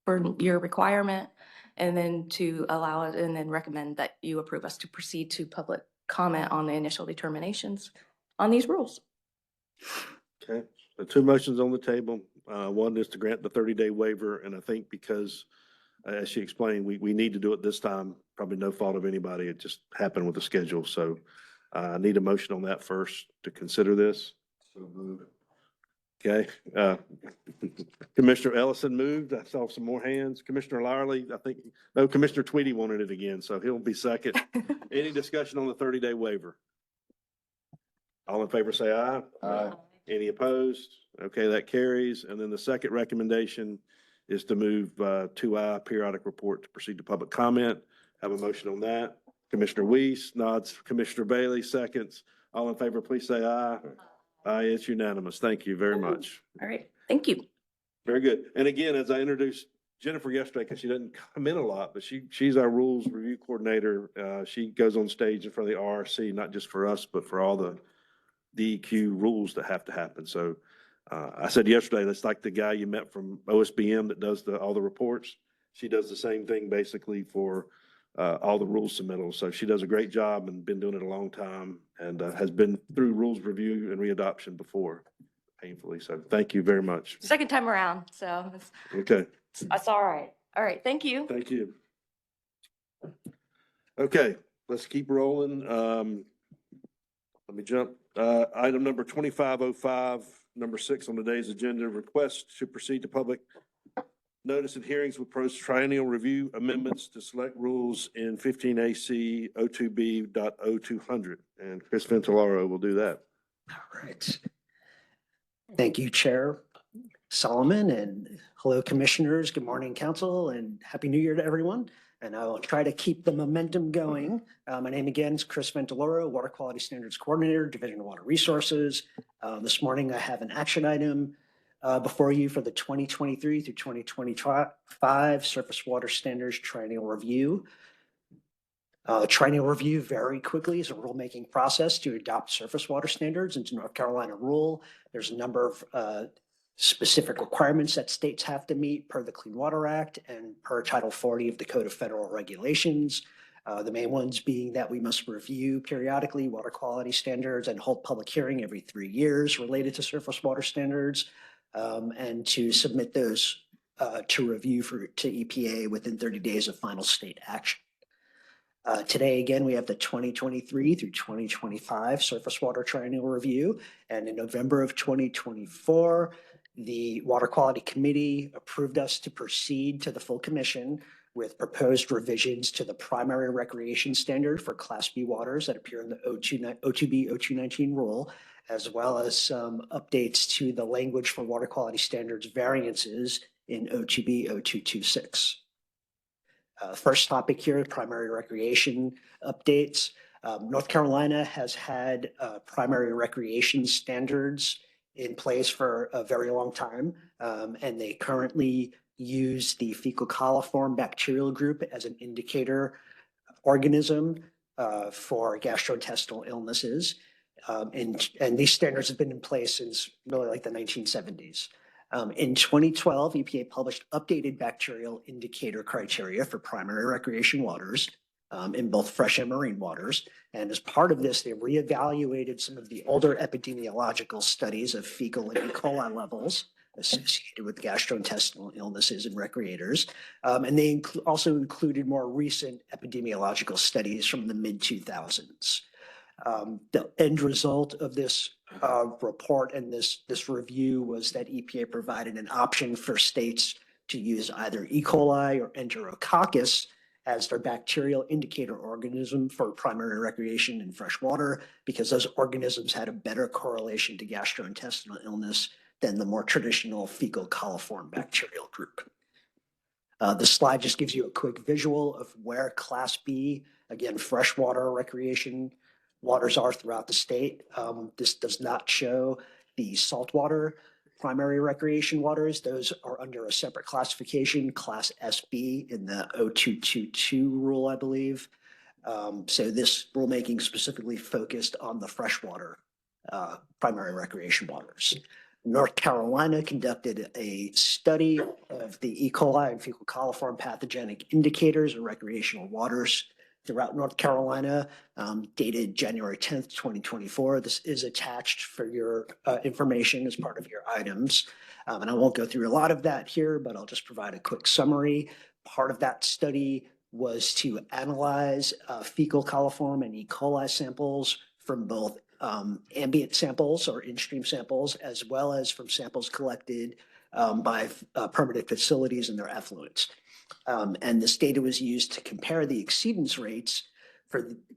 for your requirement, and then to allow it, and then recommend that you approve us to proceed to public comment on the initial determinations on these rules. Okay, the two motions on the table. One is to grant the 30-day waiver, and I think because, as she explained, we need to do it this time, probably no fault of anybody. It just happened with the schedule. So I need a motion on that first to consider this. So move. Okay, Commissioner Ellison moved. I saw some more hands. Commissioner Lowerly, I think, no, Commissioner Tweedy wanted it again, so he'll be second. Any discussion on the 30-day waiver? All in favor, say aye. Aye. Any opposed? Okay, that carries. And then the second recommendation is to move 2I periodic report to proceed to public comment. Have a motion on that. Commissioner Weiss nods. Commissioner Bailey seconds. All in favor, please say aye. Aye, it's unanimous. Thank you very much. All right, thank you. Very good. And again, as I introduced Jennifer yesterday, because she doesn't come in a lot, but she's our rules review coordinator. She goes on stage in front of the RRC, not just for us, but for all the DEQ rules that have to happen. So I said yesterday, that's like the guy you met from OSBM that does all the reports. She does the same thing basically for all the rules submittals. So she does a great job and been doing it a long time, and has been through rules review and readoption before painfully. So thank you very much. Second time around, so Okay, that's all right. All right, thank you. thank you. Okay, let's keep rolling. Let me jump. Item number 2505, number 6 on today's agenda, request to proceed to public notice and hearings with proposed triennial review amendments to select rules in 15 AC 02B.0200. And Chris Ventilaro will do that. All right. Thank you, Chair Solomon, and hello, Commissioners. Good morning, Council, and Happy New Year to everyone. And I will try to keep the momentum going. My name again is Chris Ventilaro, Water Quality Standards Coordinator, Division of Water Resources. This morning I have an action item before you for the 2023 through 2025 Surface Water Standards Triennial Review. Triennial review very quickly is a rulemaking process to adopt surface water standards into North Carolina rule. There's a number of specific requirements that states have to meet per the Clean Water Act and per Title 40 of the Code of Federal Regulations. The main ones being that we must review periodically water quality standards and hold public hearing every 3 years related to surface water standards, and to submit those to review to EPA within 30 days of final state action. Today, again, we have the 2023 through 2025 Surface Water Triennial Review. And in November of 2024, the Water Quality Committee approved us to proceed to the full commission with proposed revisions to the primary recreation standard for Class B waters that appear in the O2B 0219 rule, as well as some updates to the language for water quality standards variances in O2B 0226. First topic here, primary recreation updates. North Carolina has had primary recreation standards in place for a very long time. And they currently use the fecal coliform bacterial group as an indicator organism for gastrointestinal illnesses. And these standards have been in place since really like the 1970s. In 2012, EPA published updated bacterial indicator criteria for primary recreation waters in both fresh and marine waters. And as part of this, they reevaluated some of the older epidemiological studies of fecal and E. coli levels associated with gastrointestinal illnesses in recreators. And they also included more recent epidemiological studies from the mid-2000s. The end result of this report and this review was that EPA provided an option for states to use either E. coli or Enterococcus as their bacterial indicator organism for primary recreation in fresh water, because those organisms had a better correlation to gastrointestinal illness than the more traditional fecal coliform bacterial group. The slide just gives you a quick visual of where Class B, again, freshwater recreation waters are throughout the state. This does not show the saltwater primary recreation waters. Those are under a separate classification, Class SB in the 0222 rule, I believe. So this rulemaking specifically focused on the freshwater primary recreation waters. North Carolina conducted a study of the E. coli and fecal coliform pathogenic indicators of recreational waters throughout North Carolina, dated January 10th, 2024. This is attached for your information as part of your items. And I won't go through a lot of that here, but I'll just provide a quick summary. Part of that study was to analyze fecal coliform and E. coli samples from both ambient samples or in-stream samples, as well as from samples collected by permitted facilities and their effluents. And this data was used to compare the exceedance rates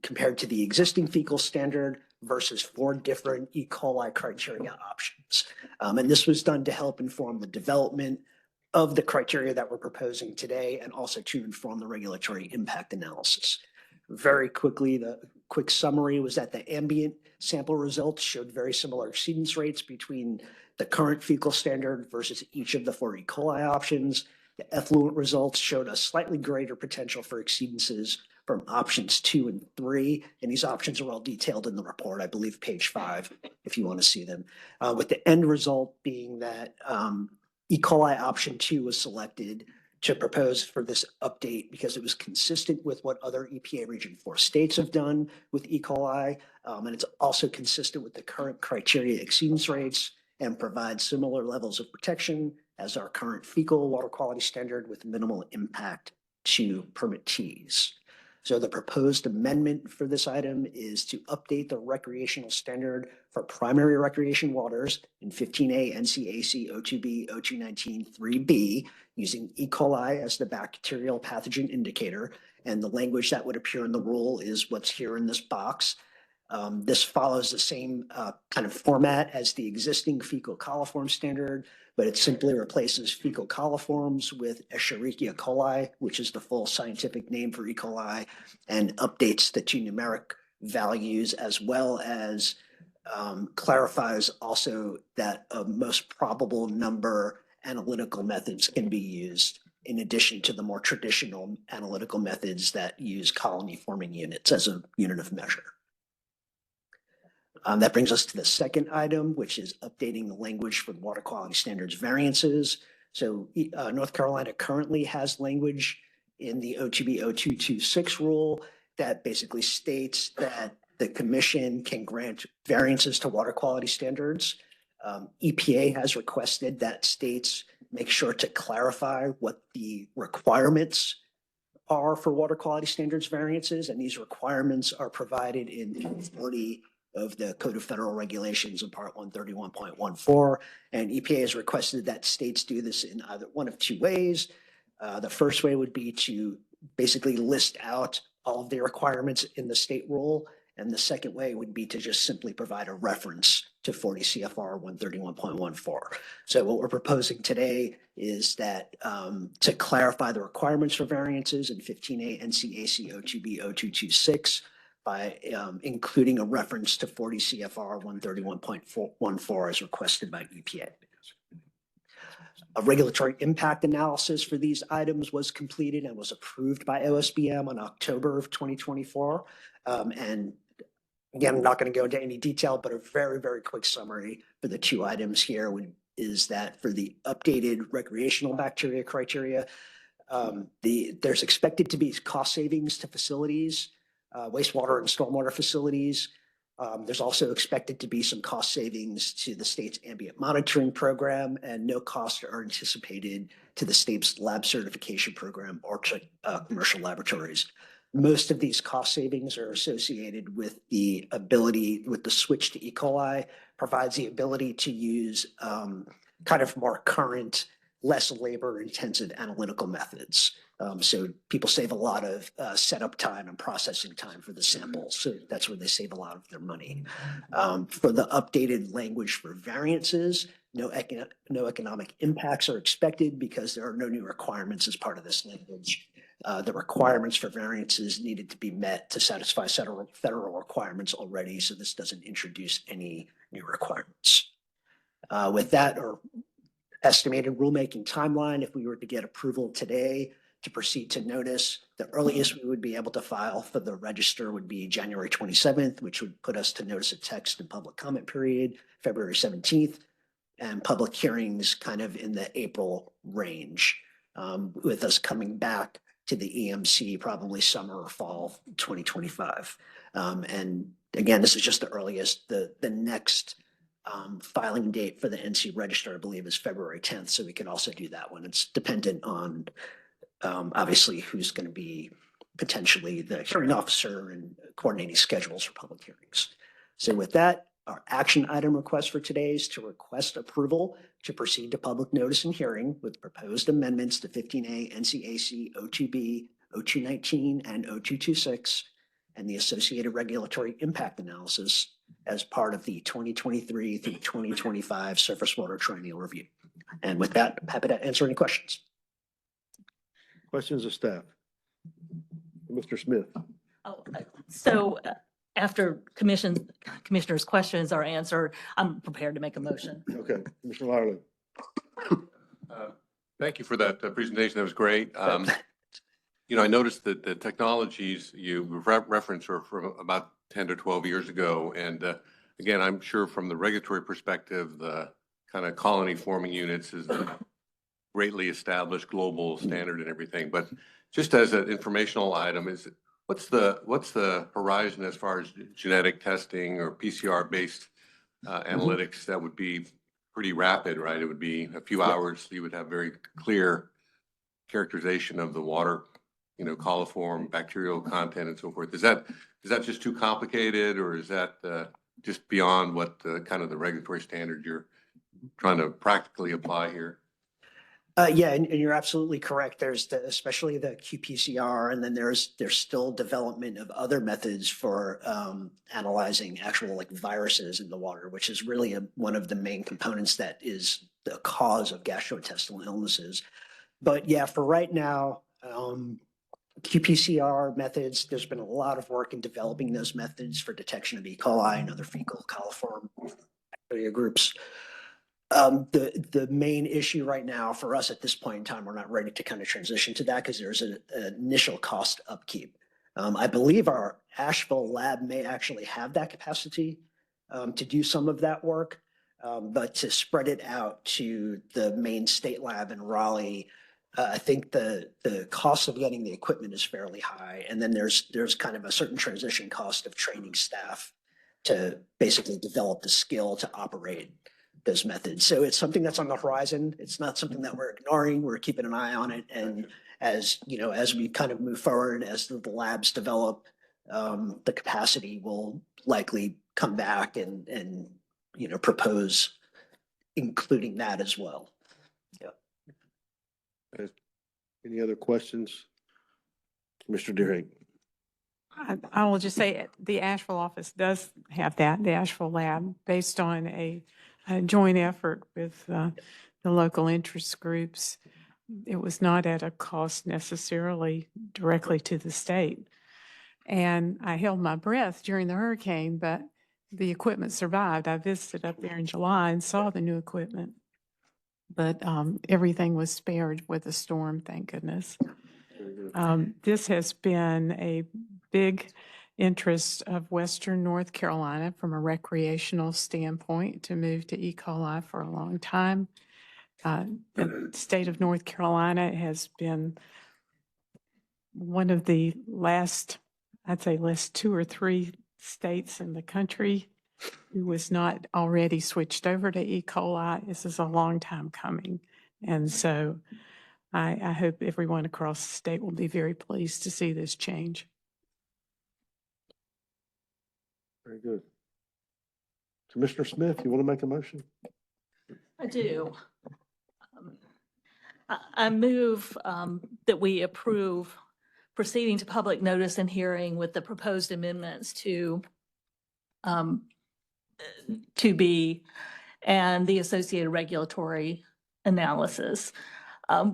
compared to the existing fecal standard versus 4 different E. coli criteria options. And this was done to help inform the development of the criteria that we're proposing today, and also to inform the regulatory impact analysis. Very quickly, the quick summary was that the ambient sample results showed very similar exceedance rates between the current fecal standard versus each of the 4 E. coli options. The effluent results showed a slightly greater potential for exceedances from options 2 and 3. And these options are all detailed in the report, I believe page 5, if you want to see them. With the end result being that E. coli option 2 was selected to propose for this update because it was consistent with what other EPA Region 4 states have done with E. coli. And it's also consistent with the current criteria exceedance rates and provides similar levels of protection as our current fecal water quality standard with minimal impact to permittees. So the proposed amendment for this item is to update the recreational standard for primary recreation waters in 15A NCAC 02B 0219 3B using E. coli as the bacterial pathogen indicator. And the language that would appear in the rule is what's here in this box. This follows the same kind of format as the existing fecal coliform standard, but it simply replaces fecal coliforms with Escherichia coli, which is the full scientific name for E. coli, and updates the 2 numeric values, as well as clarifies also that a most probable number analytical methods can be used in addition to the more traditional analytical methods that use colony forming units as a unit of measure. That brings us to the second item, which is updating the language for the water quality standards variances. So North Carolina currently has language in the OTB 0226 rule that basically states that the commission can grant variances to water quality standards. EPA has requested that states make sure to clarify what the requirements are for water quality standards variances, and these requirements are provided in 40 of the Code of Federal Regulations in Part 131.14, and EPA has requested that states do this in either one of 2 ways. The first way would be to basically list out all of the requirements in the state rule, and the second way would be to just simply provide a reference to 40 CFR 131.14. So what we're proposing today is that to clarify the requirements for variances in 15A NCAC 02B 0226, by including a reference to 40 CFR 131.14 as requested by EPA. A regulatory impact analysis for these items was completed and was approved by OSBM on October of 2024. And again, I'm not going to go into any detail, but a very, very quick summary for the two items here is that for the updated recreational bacteria criteria, there's expected to be cost savings to facilities, wastewater and stormwater facilities. There's also expected to be some cost savings to the state's ambient monitoring program, and no costs are anticipated to the state's lab certification program or to commercial laboratories. Most of these cost savings are associated with the switch to E. coli, provides the ability to use kind of more current, less labor-intensive analytical methods. So people save a lot of setup time and processing time for the samples. So that's where they save a lot of their money. For the updated language for variances, no economic impacts are expected because there are no new requirements as part of this language. The requirements for variances needed to be met to satisfy federal requirements already, so this doesn't introduce any new requirements. With that, or estimated rulemaking timeline, if we were to get approval today to proceed to notice, the earliest we would be able to file for the register would be January 27th, which would put us to notice of text and public comment period, February 17th, and public hearings kind of in the April range, with us coming back to the EMC probably summer or fall 2025. And again, this is just the earliest. The next filing date for the NC Register, I believe, is February 10th, so we can also do that one. It's dependent on obviously who's going to be potentially the hearing officer and coordinating schedules for public hearings. So with that, our action item request for today is to request approval to proceed to public notice and hearing with proposed amendments to 15A NCAC 02B, 0219, and 0226, and the associated regulatory impact analysis as part of the 2023 through 2025 Surface Water Triennial Review. And with that, I'm happy to answer any questions. Questions of staff? Mr. Smith? So after commissioners' questions are answered, I'm prepared to make a motion. Okay, Commissioner Lyerly. Thank you for that presentation. That was great. You know, I noticed that the technologies you referenced were from about 10 to 12 years ago. And again, I'm sure from the regulatory perspective, the kind of colony forming units is a greatly established global standard and everything. But just as an informational item, what's the horizon as far as genetic testing or PCR-based analytics that would be pretty rapid, right? It would be a few hours. You would have very clear characterization of the water, you know, coliform, bacterial content and so forth. Is that just too complicated, or is that just beyond what kind of the regulatory standard you're trying to practically apply here? Yeah, and you're absolutely correct. There's especially the qPCR, and then there's still development of other methods for analyzing actual like viruses in the water, which is really one of the main components that is the cause of gastrointestinal illnesses. But yeah, for right now, qPCR methods, there's been a lot of work in developing those methods for detection of E. coli and other fecal coliform bacteria groups. The main issue right now for us at this point in time, we're not ready to kind of transition to that because there's an initial cost upkeep. I believe our Asheville lab may actually have that capacity to do some of that work, but to spread it out to the main state lab in Raleigh, I think the cost of getting the equipment is fairly high. And then there's kind of a certain transition cost of training staff to basically develop the skill to operate those methods. So it's something that's on the horizon. It's not something that we're ignoring. We're keeping an eye on it. And as you know, as we kind of move forward, as the labs develop, the capacity will likely come back and you know, propose including that as well. Yeah. Any other questions? Mr. Deering. I will just say the Asheville office does have that, the Asheville lab, based on a joint effort with the local interest groups. It was not at a cost necessarily directly to the state. And I held my breath during the hurricane, but the equipment survived. I visited up there in July and saw the new equipment. But everything was spared with the storm, thank goodness. This has been a big interest of Western North Carolina from a recreational standpoint to move to E. coli for a long time. The state of North Carolina has been one of the last, I'd say last 2 or 3 states in the country who was not already switched over to E. coli. This is a long time coming. And so I hope everyone across the state will be very pleased to see this change. Very good. Commissioner Smith, you want to make a motion? I do. I move that we approve proceeding to public notice and hearing with the proposed amendments to B and the associated regulatory analysis,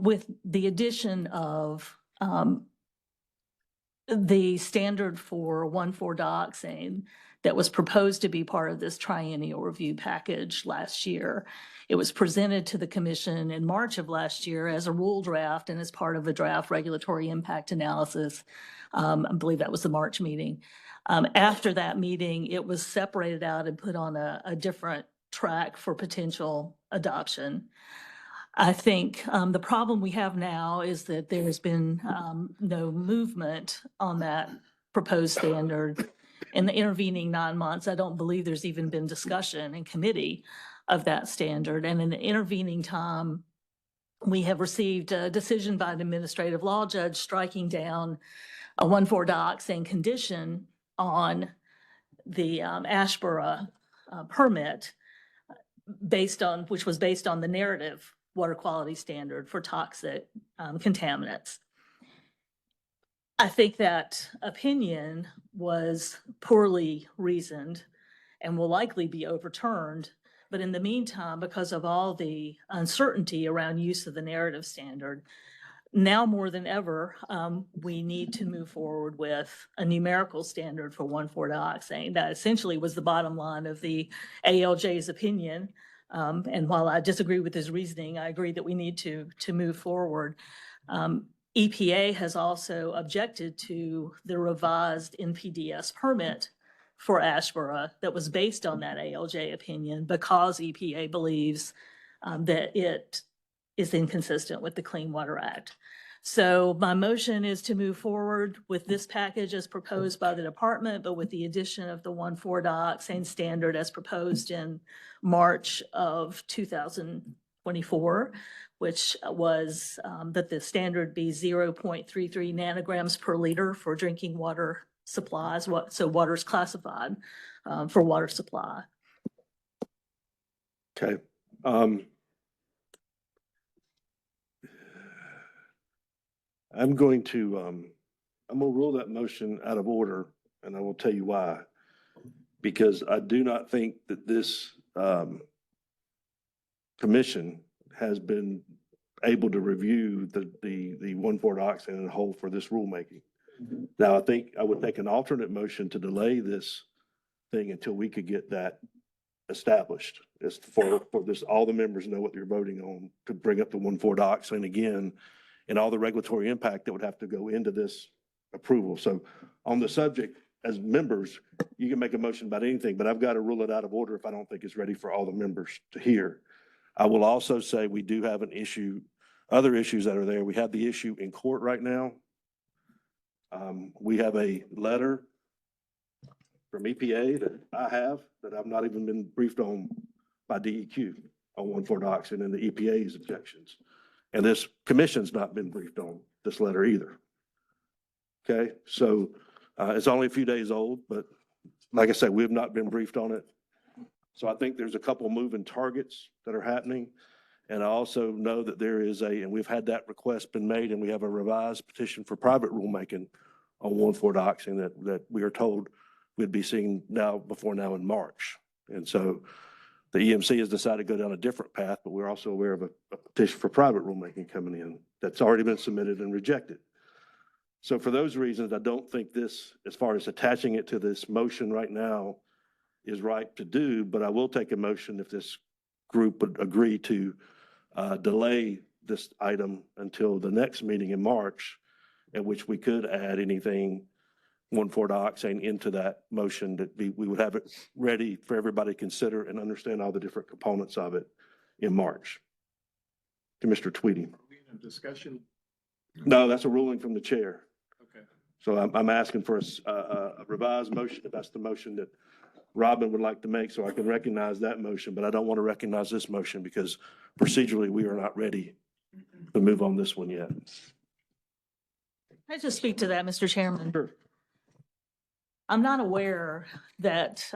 with the addition of the standard for 1,4-dioxane that was proposed to be part of this triennial review package last year. It was presented to the commission in March of last year as a rule draft and as part of a draft regulatory impact analysis. I believe that was the March meeting. After that meeting, it was separated out and put on a different track for potential adoption. I think the problem we have now is that there has been no movement on that proposed standard in the intervening 9 months. I don't believe there's even been discussion in committee of that standard. And in the intervening time, we have received a decision by an administrative law judge striking down a 1,4-dioxane condition on the Ashboro permit which was based on the narrative water quality standard for toxic contaminants. I think that opinion was poorly reasoned and will likely be overturned. But in the meantime, because of all the uncertainty around use of the narrative standard, now more than ever, we need to move forward with a numerical standard for 1,4-dioxane. That essentially was the bottom line of the ALJ's opinion. And while I disagree with his reasoning, I agree that we need to move forward. EPA has also objected to the revised NPDES permit for Ashboro that was based on that ALJ opinion because EPA believes that it is inconsistent with the Clean Water Act. So my motion is to move forward with this package as proposed by the department, but with the addition of the 1,4-dioxane standard as proposed in March of 2024, which was that the standard be 0.33 nanograms per liter for drinking water supplies. So water is classified for water supply. Okay. I'm going to rule that motion out of order, and I will tell you why. Because I do not think that this commission has been able to review the 1,4-dioxane in whole for this rulemaking. Now, I think I would take an alternate motion to delay this thing until we could get that established. It's for this, all the members know what they're voting on, to bring up the 1,4-dioxane again and all the regulatory impact that would have to go into this approval. So on the subject, as members, you can make a motion about anything, but I've got to rule it out of order if I don't think it's ready for all the members to hear. I will also say we do have an issue, other issues that are there. We have the issue in court right now. We have a letter from EPA that I have that I've not even been briefed on by DEQ on 1,4-dioxane and the EPA's objections. And this commission's not been briefed on this letter either. Okay, so it's only a few days old, but like I said, we have not been briefed on it. So I think there's a couple moving targets that are happening. And I also know that there is and we've had that request been made, and we have a revised petition for private rulemaking on 1,4-dioxane that we are told we'd be seeing before now in March. And so the EMC has decided to go down a different path, but we're also aware of a petition for private rulemaking coming in that's already been submitted and rejected. So for those reasons, I don't think this, as far as attaching it to this motion right now, is right to do, but I will take a motion if this group would agree to delay this item until the next meeting in March, at which we could add anything 1,4-dioxane into that motion that we would have it ready for everybody to consider and understand all the different components of it in March. Commissioner Tweedy. Discussion? No, that's a ruling from the chair. Okay. So I'm asking for a revised motion, if that's the motion that Robin would like to make, so I can recognize that motion, but I don't want to recognize this motion because procedurally, we are not ready to move on this one yet. I just speak to that, Mr. Chairman. Sure. I'm not aware that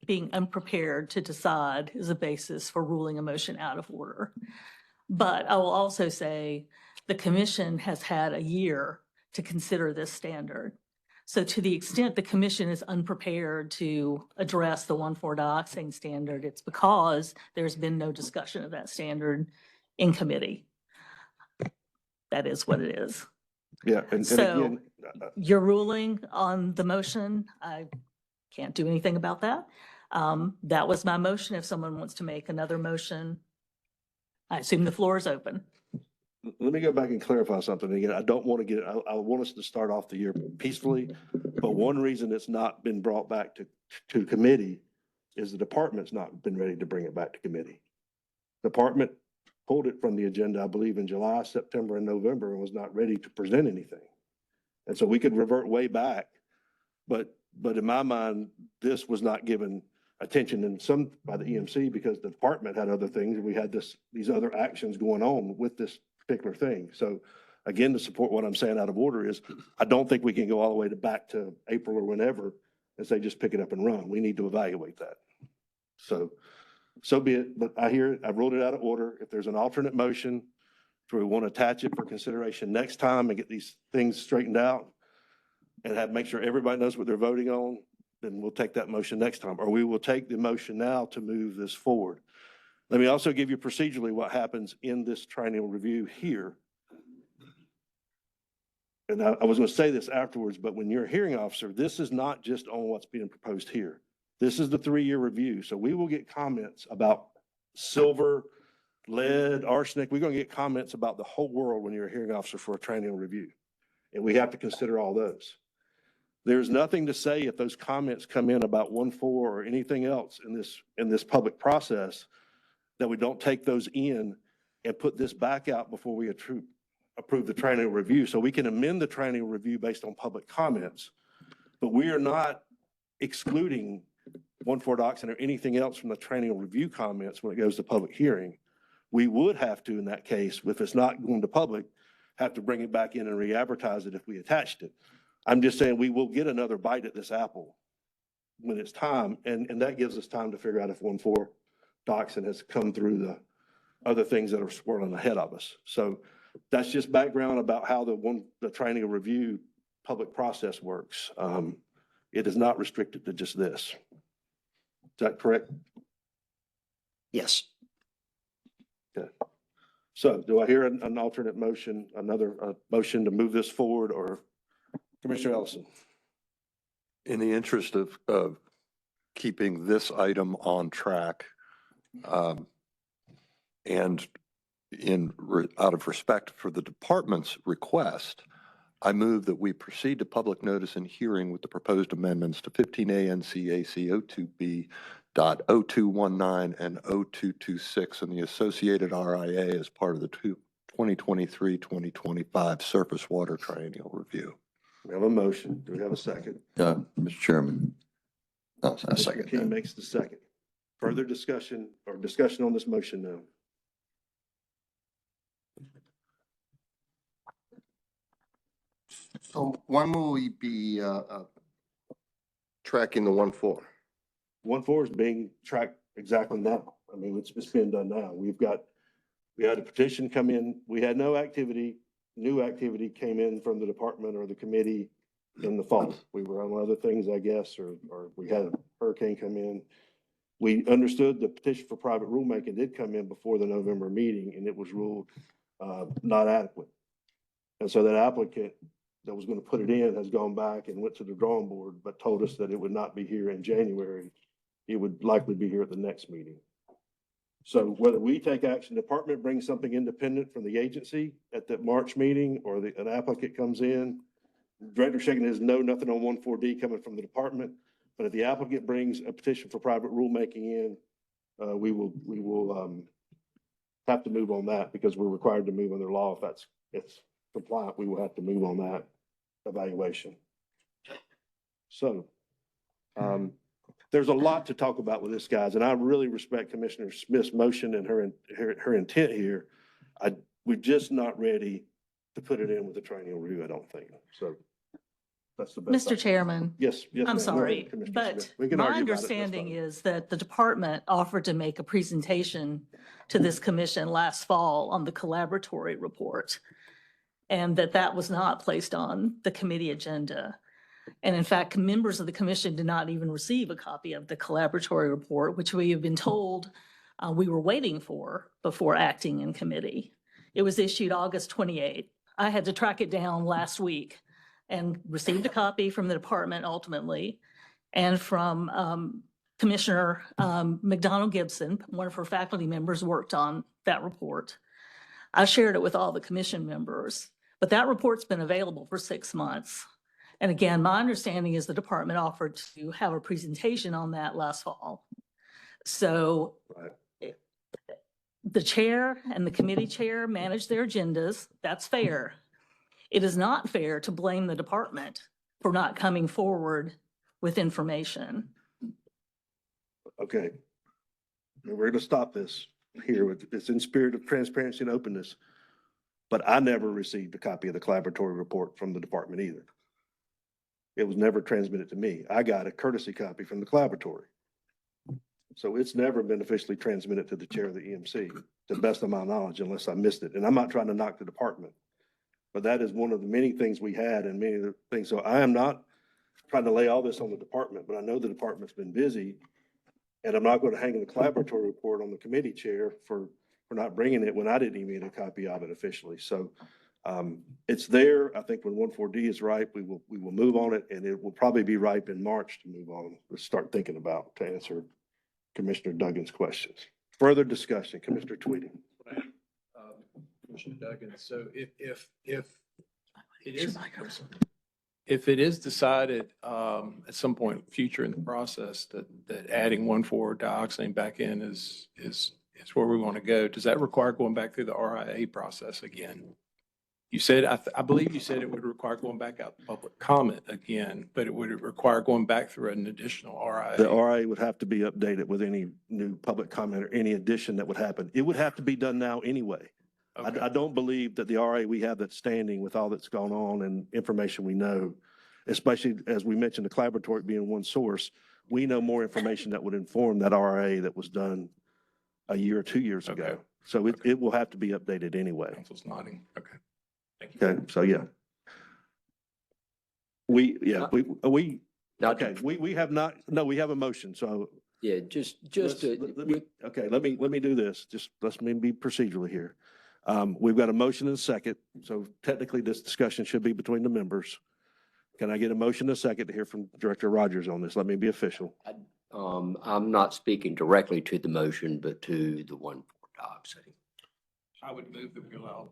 being unprepared to decide is a basis for ruling a motion out of order. But I will also say the commission has had a year to consider this standard. So to the extent the commission is unprepared to address the 1,4-dioxane standard, it's because there's been no discussion of that standard in committee. That is what it is. Yeah, and So again, your ruling on the motion, I can't do anything about that. That was my motion. If someone wants to make another motion, I assume the floor is open. let me go back and clarify something again. I don't want to get, I want us to start off the year peacefully, but one reason it's not been brought back to committee is the department's not been ready to bring it back to committee. Department pulled it from the agenda, I believe, in July, September, and November, and was not ready to present anything. And so we could revert way back, but in my mind, this was not given attention in some by the EMC because the department had other things, and we had these other actions going on with this particular thing. So again, to support what I'm saying out of order is, I don't think we can go all the way back to April or whenever and say, just pick it up and run. We need to evaluate that. So be it, but I hear it, I've ruled it out of order. If there's an alternate motion, do we want to attach it for consideration next time and get these things straightened out and make sure everybody knows what they're voting on, then we'll take that motion next time, or we will take the motion now to move this forward. Let me also give you procedurally what happens in this triennial review here. And I was going to say this afterwards, but when you're a hearing officer, this is not just on what's being proposed here. This is the 3-year review. So we will get comments about silver, lead, arsenic. We're going to get comments about the whole world when you're a hearing officer for a triennial review. And we have to consider all those. There's nothing to say if those comments come in about 1.4 or anything else in this public process that we don't take those in and put this back out before we approve the triennial review. So we can amend the triennial review based on public comments, but we are not excluding 1,4-dioxane or anything else from the triennial review comments when it goes to public hearing. We would have to, in that case, if it's not going to public, have to bring it back in and re-advertise it if we attached it. I'm just saying we will get another bite at this apple when it's time, and that gives us time to figure out if 1,4-dioxane has come through the other things that are swirling ahead of us. So that's just background about how the triennial review public process works. It is not restricted to just this. Is that correct? Yes. Okay. So do I hear an alternate motion, another motion to move this forward, or Commissioner Ellison? In the interest of keeping this item on track, and out of respect for the department's request, I move that we proceed to public notice and hearing with the proposed amendments to 15 ANCAC 02B.0219 and 0226 and the associated RIA as part of the 2023-2025 surface water triennial review. We have a motion. Do we have a second? Mr. Chairman. No, a Mr. second. King makes the second. Further discussion on this motion now? So when will we be tracking the 1.4? 1.4 is being tracked exactly now. I mean, it's being done now. We had a petition come in. We had no activity. New activity came in from the department or the committee in the fall. We were on other things, I guess, or we had a hurricane come in. We understood the petition for private rulemaking did come in before the November meeting, and it was ruled not adequate. And so that applicant that was going to put it in has gone back and went to the drawing board, but told us that it would not be here in January. It would likely be here at the next meeting. So whether we take action, department brings something independent from the agency at the March meeting, or an applicant comes in, Director shaking his no, nothing on 14D coming from the department. But if the applicant brings a petition for private rulemaking in, we will have to move on that because we're required to move under law. If it's compliant, we will have to move on that evaluation. So, there's a lot to talk about with this, guys, and I really respect Commissioner Smith's motion and her intent here. We're just not ready to put it in with the triennial review, I don't think. So that's the best. Mr. Chairman. Yes, yes. I'm ma'am. Go sorry, ahead, Commissioner but Smith. We can my argue about it, that's understanding fine. is that the department offered to make a presentation to this commission last fall on the collaboratory report, and that was not placed on the committee agenda. And in fact, members of the commission did not even receive a copy of the collaboratory report, which we have been told we were waiting for before acting in committee. It was issued August 28th. I had to track it down last week and received a copy from the department ultimately, and from Commissioner McDonald Gibson, one of her faculty members, worked on that report. I shared it with all the commission members, but that report's been available for 6 months. And again, my understanding is the department offered to have a presentation on that last fall. So the chair and the committee chair manage their agendas. That's fair. It is not fair to blame the department for not coming forward with information. Okay. We're going to stop this here. It's in spirit of transparency and openness. But I never received a copy of the collaboratory report from the department either. It was never transmitted to me. I got a courtesy copy from the collaboratory. So it's never been officially transmitted to the chair of the EMC, to the best of my knowledge, unless I missed it. And I'm not trying to knock the department, but that is one of the many things we had and many of the things. So I am not trying to lay all this on the department, but I know the department's been busy. And I'm not going to hang the collaboratory report on the committee chair for not bringing it when I didn't even get a copy of it officially. So it's there. I think when 14D is ripe, we will move on it, and it will probably be ripe in March to move on. Let's start thinking about to answer Commissioner Duggan's questions. Further discussion, Commissioner Tweedy. Commissioner Duggan, so if it is decided at some point future in the process that adding 1,4-dioxane back in is where we want to go, does that require going back through the RIA process again? You said, I believe you said it would require going back out to public comment again, but it would require going back through an additional RIA. The RIA would have to be updated with any new public comment or any addition that would happen. It would have to be done now anyway. Okay. I don't believe that the RIA we have that's standing with all that's gone on and information we know, especially as we mentioned, the collaboratory being one source, we know more information that would inform that RIA that was done a year or 2 years ago. Okay. So it will have to be updated anyway. Council's nodding. Okay. Thank you. Okay, so yeah. We have not, no, we have a motion, so. Yeah, just Let me do this. Let's be procedurally here. We've got a motion and a second, so technically this discussion should be between the members. Can I get a motion and a second to hear from Director Rogers on this? Let me be official. I'm not speaking directly to the motion, but to the 1,4-dioxane. I would move that we allow.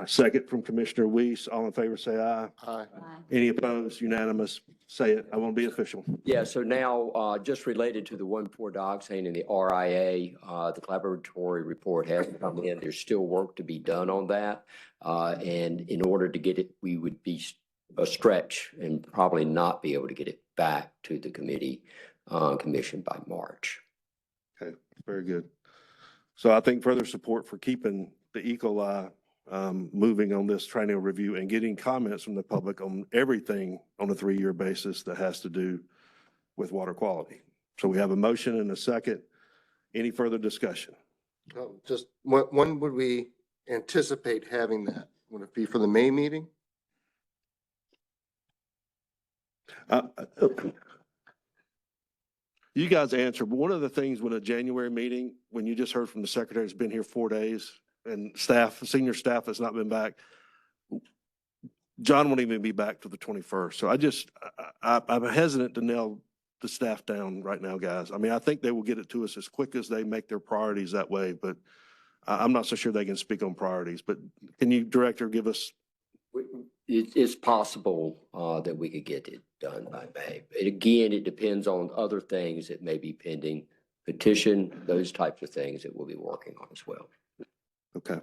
Second from Commissioner Weiss. All in favor, say aye. Aye. Any opposed? Unanimous? Say it. I want to be official. Yeah, so now, just related to the 1,4-dioxane and the RIA, the collaboratory report has come in. There's still work to be done on that. And in order to get it, we would be a stretch and probably not be able to get it back to the commission by March. Okay, very good. So I think further support for keeping the E. coli moving on this triennial review and getting comments from the public on everything on a 3-year basis that has to do with water quality. So we have a motion and a second. Any further discussion? Just when would we anticipate having that? Would it be for the May meeting? You guys answer, but one of the things when a January meeting, when you just heard from the secretary who's been here 4 days and staff, senior staff has not been back, John won't even be back to the 21st. So I'm hesitant to nail the staff down right now, guys. I mean, I think they will get it to us as quick as they make their priorities that way, but I'm not so sure they can speak on priorities. But can you, Director, give us? It's possible that we could get it done by May. But again, it depends on other things that may be pending, petition, those types of things that we'll be working on as well. Okay.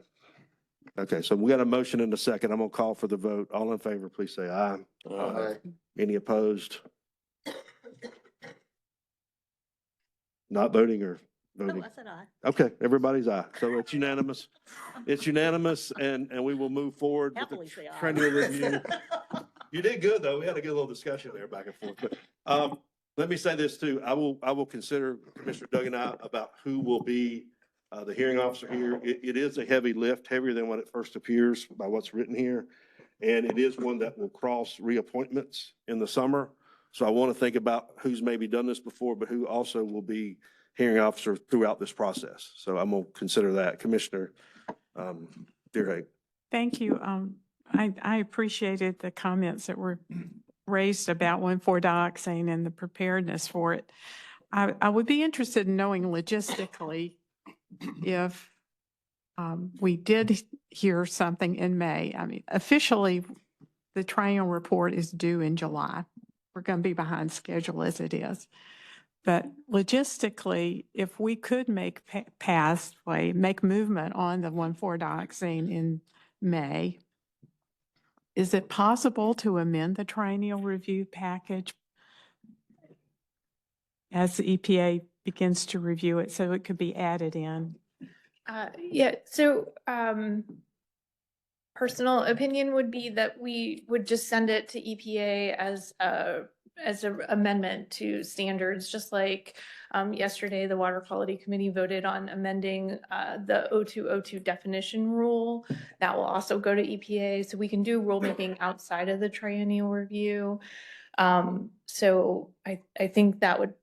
Okay, so we got a motion and a second. I'm gonna call for the vote. All in favor, please say aye. Aye. Any opposed? Not voting or voting? I said aye. Okay, everybody's aye. So it's unanimous. It's unanimous and we will move forward with Happily the say aye. triennial review. You did good, though. We had a good little discussion there back and forth. But let me say this too. I will consider Commissioner Doug and I about who will be the hearing officer here. It is a heavy lift, heavier than when it first appears by what's written here. And it is one that will cross reappointments in the summer. So I want to think about who's maybe done this before, but who also will be hearing officer throughout this process. So I'm going to consider that. Commissioner Deerhake. Thank you. I appreciated the comments that were raised about 1,4-dioxane and the preparedness for it. I would be interested in knowing logistically if we did hear something in May. I mean, officially, the triennial report is due in July. We're going to be behind schedule as it is. But logistically, if we could make make movement on the 1,4-dioxane in May, is it possible to amend the triennial review package as the EPA begins to review it so it could be added in? Yeah, so personal opinion would be that we would just send it to EPA as an amendment to standards, just like yesterday, the Water Quality Committee voted on amending the O2 definition rule. That will also go to EPA, so we can do rulemaking outside of the triennial review. So I think that would,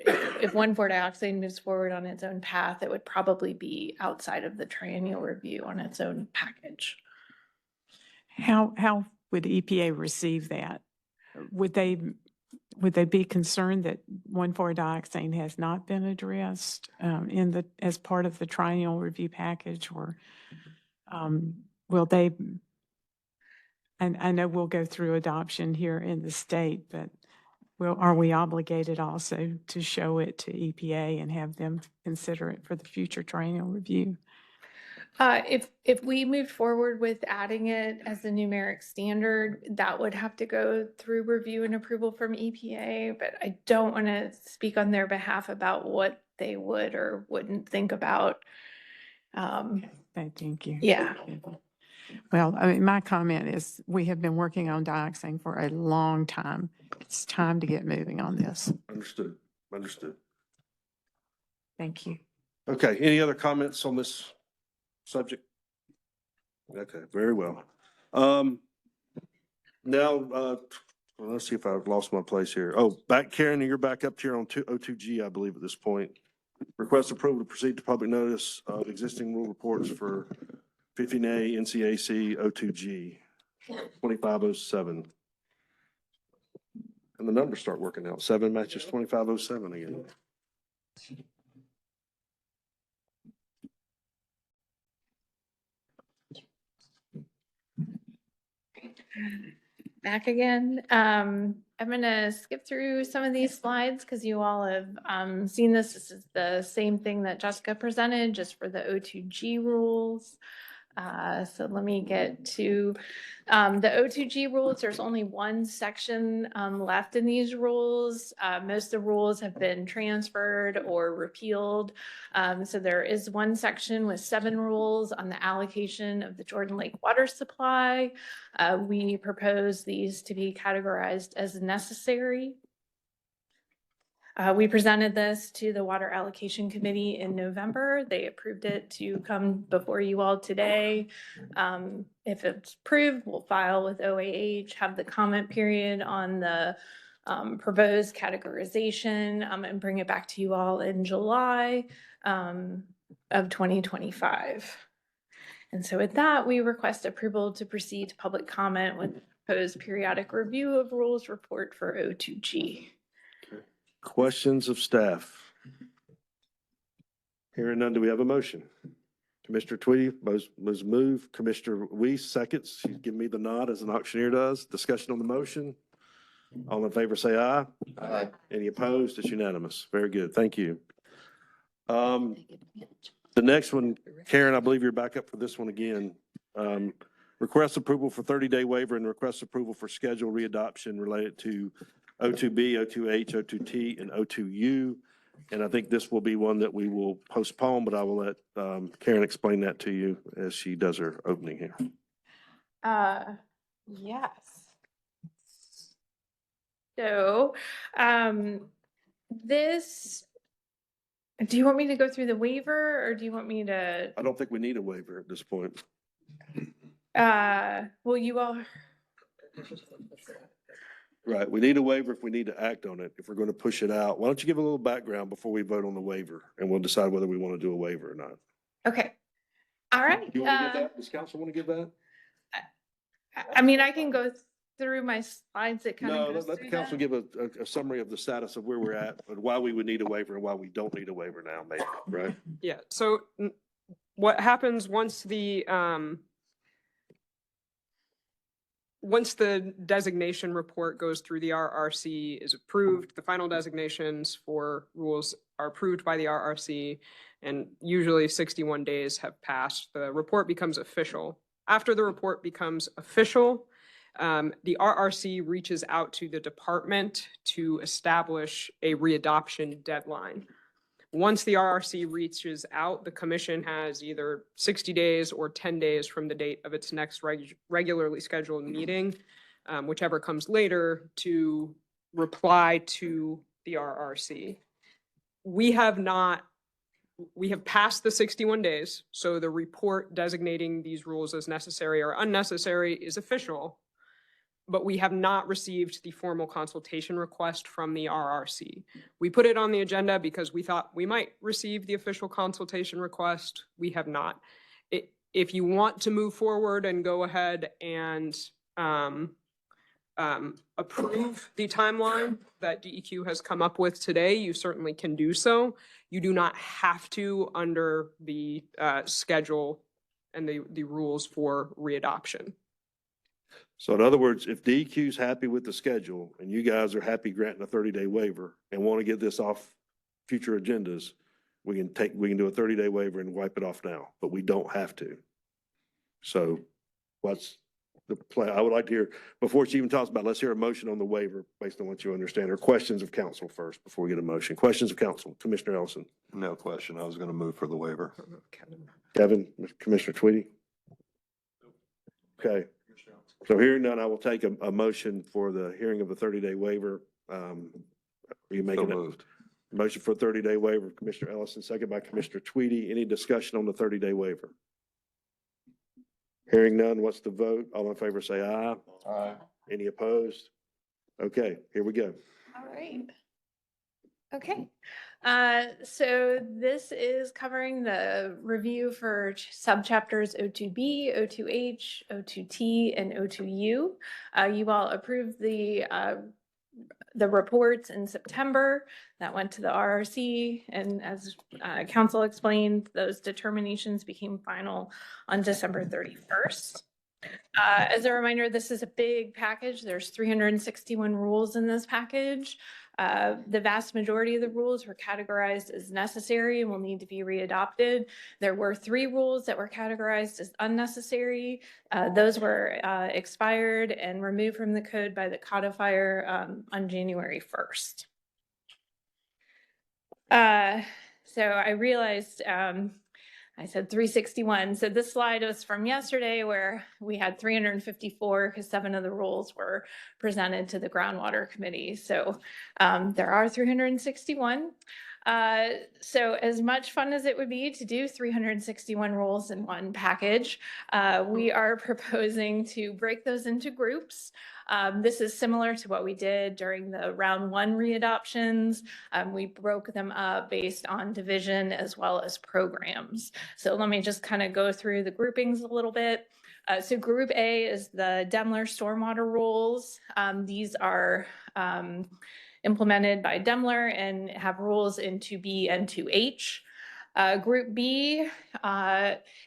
if 1,4-dioxane moves forward on its own path, it would probably be outside of the triennial review on its own package. How would EPA receive that? Would they be concerned that 1,4-dioxane has not been addressed as part of the triennial review package, or will they? And I know we'll go through adoption here in the state, but are we obligated also to show it to EPA and have them consider it for the future triennial review? If we moved forward with adding it as a numeric standard, that would have to go through review and approval from EPA, but I don't want to speak on their behalf about what they would or wouldn't think about. Thank you. Yeah. Well, I mean, my comment is we have been working on dioxane for a long time. It's time to get moving on this. Understood. Understood. Thank you. Okay, any other comments on this subject? Okay, very well. Now, let's see if I've lost my place here. Oh, Karen, you're back up here on O2G, I believe, at this point. Request approval to proceed to public notice of existing rule reports for 15A NCAC O2G 2507. And the numbers start working out. 7 matches 2507 again. Back again. I'm going to skip through some of these slides because you all have seen this. This is the same thing that Jessica presented, just for the O2G rules. So let me get to the O2G rules. There's only one section left in these rules. Most of the rules have been transferred or repealed. So there is one section with 7 rules on the allocation of the Jordan Lake water supply. We propose these to be categorized as necessary. We presented this to the Water Allocation Committee in November. They approved it to come before you all today. If it's approved, we'll file with OAH, have the comment period on the proposed categorization, and bring it back to you all in July of 2025. And so with that, we request approval to proceed to public comment with proposed periodic review of rules report for O2G. Questions of staff? Hearing none, do we have a motion? Commissioner Tweedy, was moved. Commissioner Weiss seconds. She's giving me the nod as an auctioneer does. Discussion on the motion. All in favor, say aye. Aye. Any opposed? It's unanimous. Very good. Thank you. The next one, Karen, I believe you're back up for this one again. Request approval for 30-day waiver and request approval for schedule readoption related to O2B, O2H, O2T, and O2U. And I think this will be one that we will postpone, but I will let Karen explain that to you as she does her opening here. Yes. So, this, do you want me to go through the waiver or do you want me to, I don't think we need a waiver at this point. well, you all, Right, we need a waiver if we need to act on it, if we're going to push it out. Why don't you give a little background before we vote on the waiver, and we'll decide whether we want to do a waiver or not. okay. All right. Do you want to give that? Does council want to give that? I mean, I can go through my slides that kind No, of goes let the through council that. give a summary of the status of where we're at, and why we would need a waiver and why we don't need a waiver now, maybe, right? Yeah, so what happens once the designation report goes through the RRC is approved, the final designations for rules are approved by the RRC, and usually 61 days have passed. The report becomes official. After the report becomes official, the RRC reaches out to the department to establish a readoption deadline. Once the RRC reaches out, the commission has either 60 days or 10 days from the date of its next regularly scheduled meeting, whichever comes later, to reply to the RRC. We have passed the 61 days, so the report designating these rules as necessary or unnecessary is official, but we have not received the formal consultation request from the RRC. We put it on the agenda because we thought we might receive the official consultation request. We have not. If you want to move forward and go ahead and approve the timeline that DEQ has come up with today, you certainly can do so. You do not have to under the schedule and the rules for readoption. So in other words, if DEQ's happy with the schedule and you guys are happy granting a 30-day waiver and want to get this off future agendas, we can do a 30-day waiver and wipe it off now, but we don't have to. So what's the plan? I would like to hear, before she even talks about it, let's hear a motion on the waiver based on what you understand, or questions of council first before we get a motion. Questions of council. Commissioner Ellison. No question. I was going to move for the waiver. Kevin, Commissioner Tweedy. Okay. So hearing none, I will take a motion for the hearing of a 30-day waiver. Are you making moved. a motion for a 30-day waiver? Commissioner Ellison, second by Commissioner Tweedy. Any discussion on the 30-day waiver? Hearing none, what's the vote? All in favor, say aye. Aye. Any opposed? Okay, here we go. All right. Okay. So this is covering the review for subchapters O2B, O2H, O2T, and O2U. You all approved the reports in September that went to the RRC, and as council explained, those determinations became final on December 31st. As a reminder, this is a big package. There's 361 rules in this package. The vast majority of the rules were categorized as necessary and will need to be readopted. There were 3 rules that were categorized as unnecessary. Those were expired and removed from the code by the codifier on January 1st. So I realized I said 361. So this slide was from yesterday where we had 354 because 7 of the rules were presented to the groundwater committee. So there are 361. So as much fun as it would be to do 361 rules in one package, we are proposing to break those into groups. This is similar to what we did during the round one readoptions. We broke them up based on division as well as programs. So let me just kind of go through the groupings a little bit. So Group A is the Demler stormwater rules. These are implemented by Demler and have rules in 2B and 2H. Group B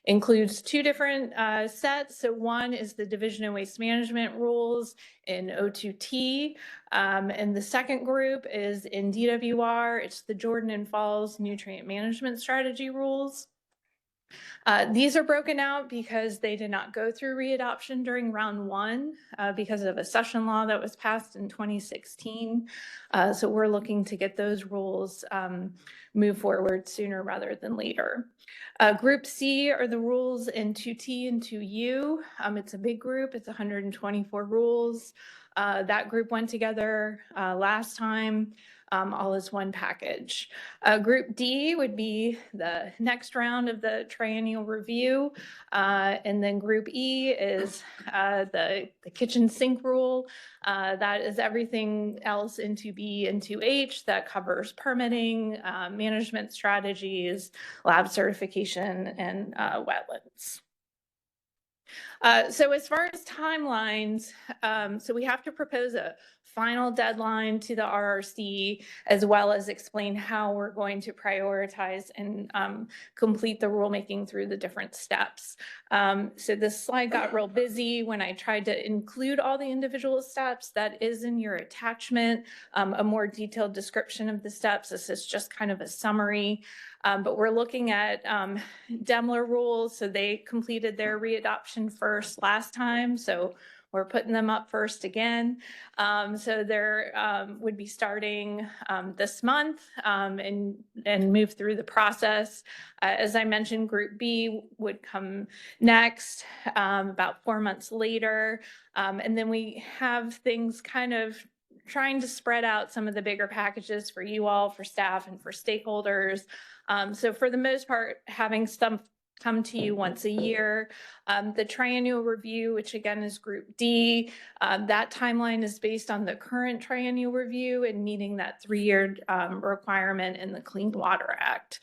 includes two different sets. So one is the Division of Waste Management rules in O2T. And the second group is in DWR. It's the Jordan and Falls Nutrient Management Strategy rules. These are broken out because they did not go through readoption during round one because of a session law that was passed in 2016. So we're looking to get those rules move forward sooner rather than later. Group C are the rules in 2T and 2U. It's a big group. It's 124 rules. That group went together last time. All as one package. Group D would be the next round of the triennial review. And then Group E is the kitchen sink rule. That is everything else in 2B and 2H that covers permitting, management strategies, lab certification, and wetlands. So as far as timelines, so we have to propose a final deadline to the RRC, as well as explain how we're going to prioritize and complete the rulemaking through the different steps. So this slide got real busy when I tried to include all the individual steps. That is in your attachment, a more detailed description of the steps. This is just kind of a summary. But we're looking at Demler rules. So they completed their readoption first last time. So we're putting them up first again. So they're would be starting this month and move through the process. As I mentioned, Group B would come next about 4 months later. And then we have things kind of trying to spread out some of the bigger packages for you all, for staff, and for stakeholders. So for the most part, having some come to you once a year. The triennial review, which again is Group D, that timeline is based on the current triennial review and meeting that 3-year requirement in the Clean Water Act.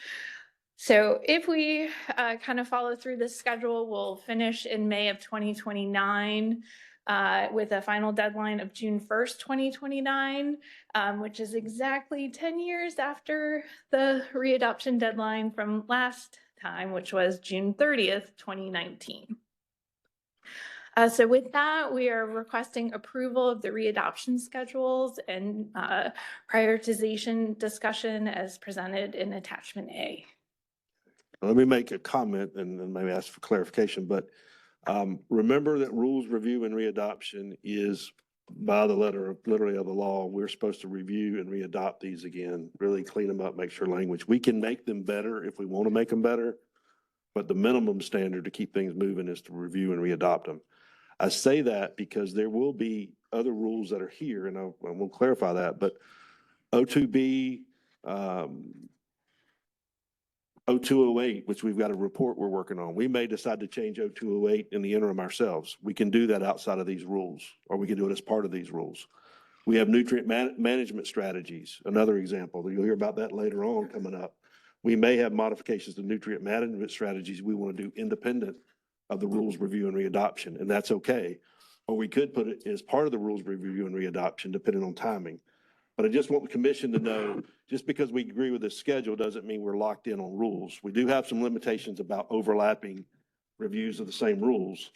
So if we kind of follow through this schedule, we'll finish in May of 2029 with a final deadline of June 1st, 2029, which is exactly 10 years after the readoption deadline from last time, which was June 30th, 2019. So with that, we are requesting approval of the readoption schedules and prioritization discussion as presented in attachment A. Let me make a comment and then maybe ask for clarification, but remember that rules review and readoption is by the letter, literally of the law. We're supposed to review and readopt these again, really clean them up, make sure language. We can make them better if we want to make them better, but the minimum standard to keep things moving is to review and readopt them. I say that because there will be other rules that are here, and I won't clarify that, but O2B, 0208, which we've got a report we're working on. We may decide to change 0208 in the interim ourselves. We can do that outside of these rules, or we can do it as part of these rules. We have nutrient management strategies, another example. You'll hear about that later on coming up. We may have modifications to nutrient management strategies we want to do independent of the rules review and readoption, and that's okay. Or we could put it as part of the rules review and readoption, depending on timing. But I just want the commission to know, just because we agree with this schedule doesn't mean we're locked in on rules. We do have some limitations about overlapping reviews of the same rules,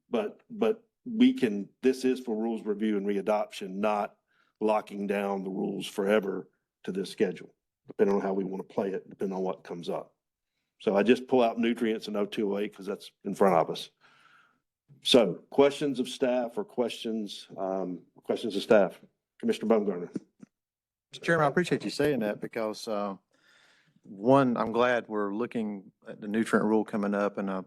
but we can, this is for rules review and readoption, not locking down the rules forever to this schedule, depending on how we want to play it, depending on what comes up. So I just pull out nutrients in 0208 because that's in front of us. So questions of staff or questions of staff? Commissioner Baumgartner. Mr. Chairman, I appreciate you saying that because one, I'm glad we're looking at the nutrient rule coming up, and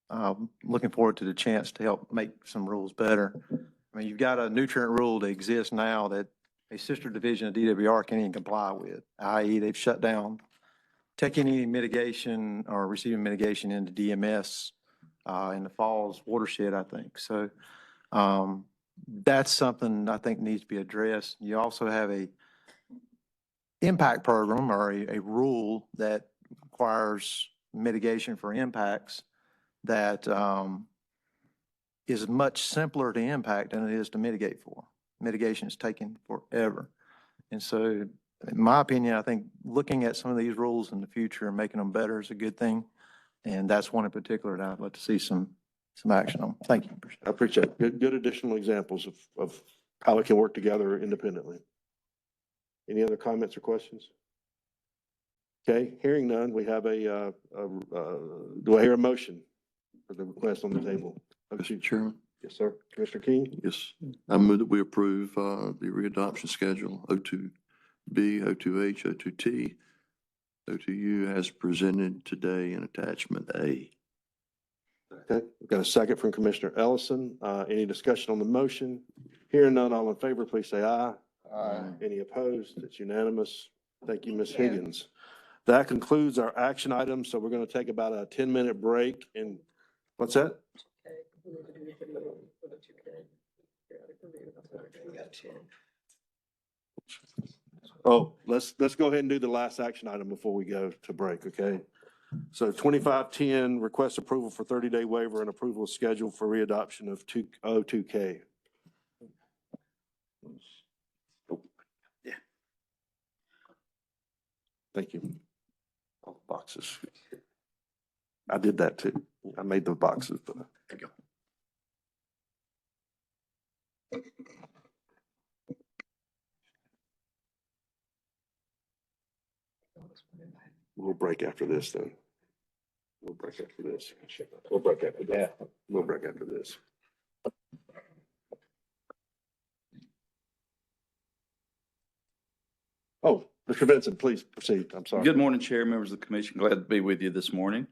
I'm looking forward to the chance to help make some rules better. I mean, you've got a nutrient rule that exists now that a sister division of DWR can't even comply with, i.e. they've shut down taking any mitigation or receiving mitigation into DMS in the Falls watershed, I think. So that's something I think needs to be addressed. You also have a impact program or a rule that requires mitigation for impacts that is much simpler to impact than it is to mitigate for. Mitigation is taking forever. And so, in my opinion, I think looking at some of these rules in the future and making them better is a good thing. And that's one in particular that I'd like to see some action on. Thank you. I appreciate it. Good additional examples of how it can work together independently. Any other comments or questions? Okay, hearing none, we have do I hear a motion for the request on the table? Mr. Chairman? Yes, sir. Commissioner King? Yes. I move that we approve the readoption schedule O2B, O2H, O2T, O2U as presented today in attachment A. Okay, we've got a second from Commissioner Ellison. Any discussion on the motion? Hearing none, all in favor, please say aye. Aye. Any opposed? It's unanimous. Thank you, Ms. Higgins. That concludes our action items. So we're going to take about a 10-minute break. And what's that? Oh, let's go ahead and do the last action item before we go to break, okay? So 2510, request approval for 30-day waiver and approval of schedule for readoption of O2K. Yeah. Thank you. All the boxes. I did that too. I made the boxes, but there you go. We'll break after this then. We'll break after this. We'll break after that. We'll break after this. Oh, Mr. Benson, please proceed. I'm sorry. Good morning, Chair, members of the commission. Glad to be with you this morning.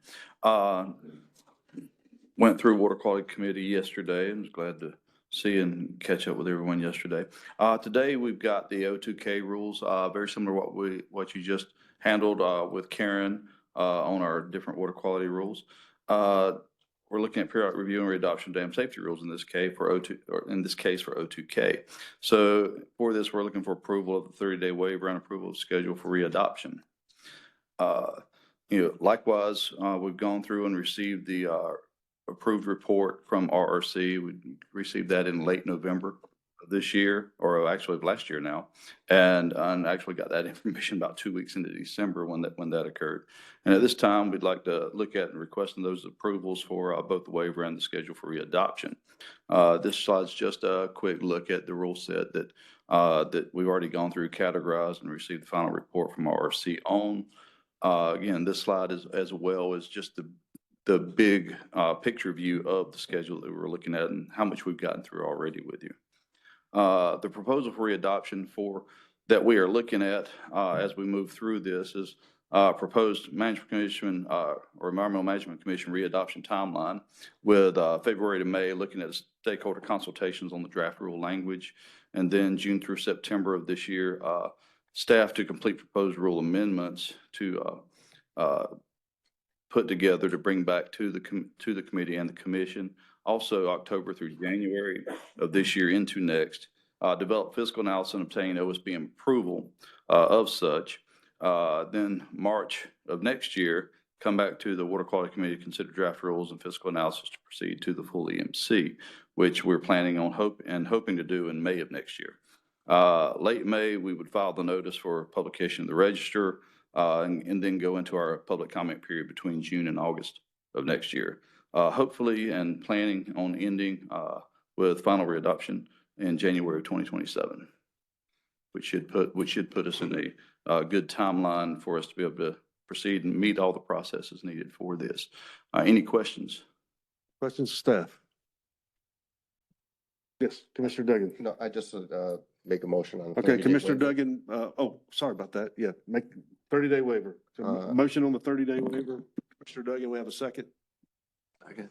Went through Water Quality Committee yesterday and was glad to see and catch up with everyone yesterday. Today we've got the O2K rules, very similar to what you just handled with Karen on our different water quality rules. We're looking at periodic review and readoption dam safety rules in this case for O2K. So for this, we're looking for approval of the 30-day waiver and approval of schedule for readoption. Likewise, we've gone through and received the approved report from RRC. We received that in late November of this year, or actually of last year now, and actually got that information about 2 weeks into December when that occurred. And at this time, we'd like to look at and requesting those approvals for both the waiver and the schedule for readoption. This slide's just a quick look at the rule set that we've already gone through, categorized, and received the final report from RRC on. Again, this slide is as well as just the big picture view of the schedule that we're looking at and how much we've gotten through already with you. The proposal for readoption that we are looking at as we move through this is proposed Management Commission or Environmental Management Commission readoption timeline with February to May looking at stakeholder consultations on the draft rule language, and then June through September of this year, staff to complete proposed rule amendments to put together to bring back to the committee and the commission. Also, October through January of this year into next, develop physical analysis and obtain OSB approval of such. Then March of next year, come back to the Water Quality Committee to consider draft rules and physical analysis to proceed to the full EMC, which we're planning on hoping to do in May of next year. Late May, we would file the notice for publication in the Register and then go into our public comment period between June and August of next year. Hopefully and planning on ending with final readoption in January of 2027, which should put us in a good timeline for us to be able to proceed and meet all the processes needed for this. Any questions? Questions, staff? Yes, Commissioner Duggan. No, I just make a motion on. Okay, 30-day Commissioner waiver. Duggan, sorry about that. Yeah, make 30-day waiver. So motion on the 30-day waiver. Commissioner Duggan, we have a second. Second.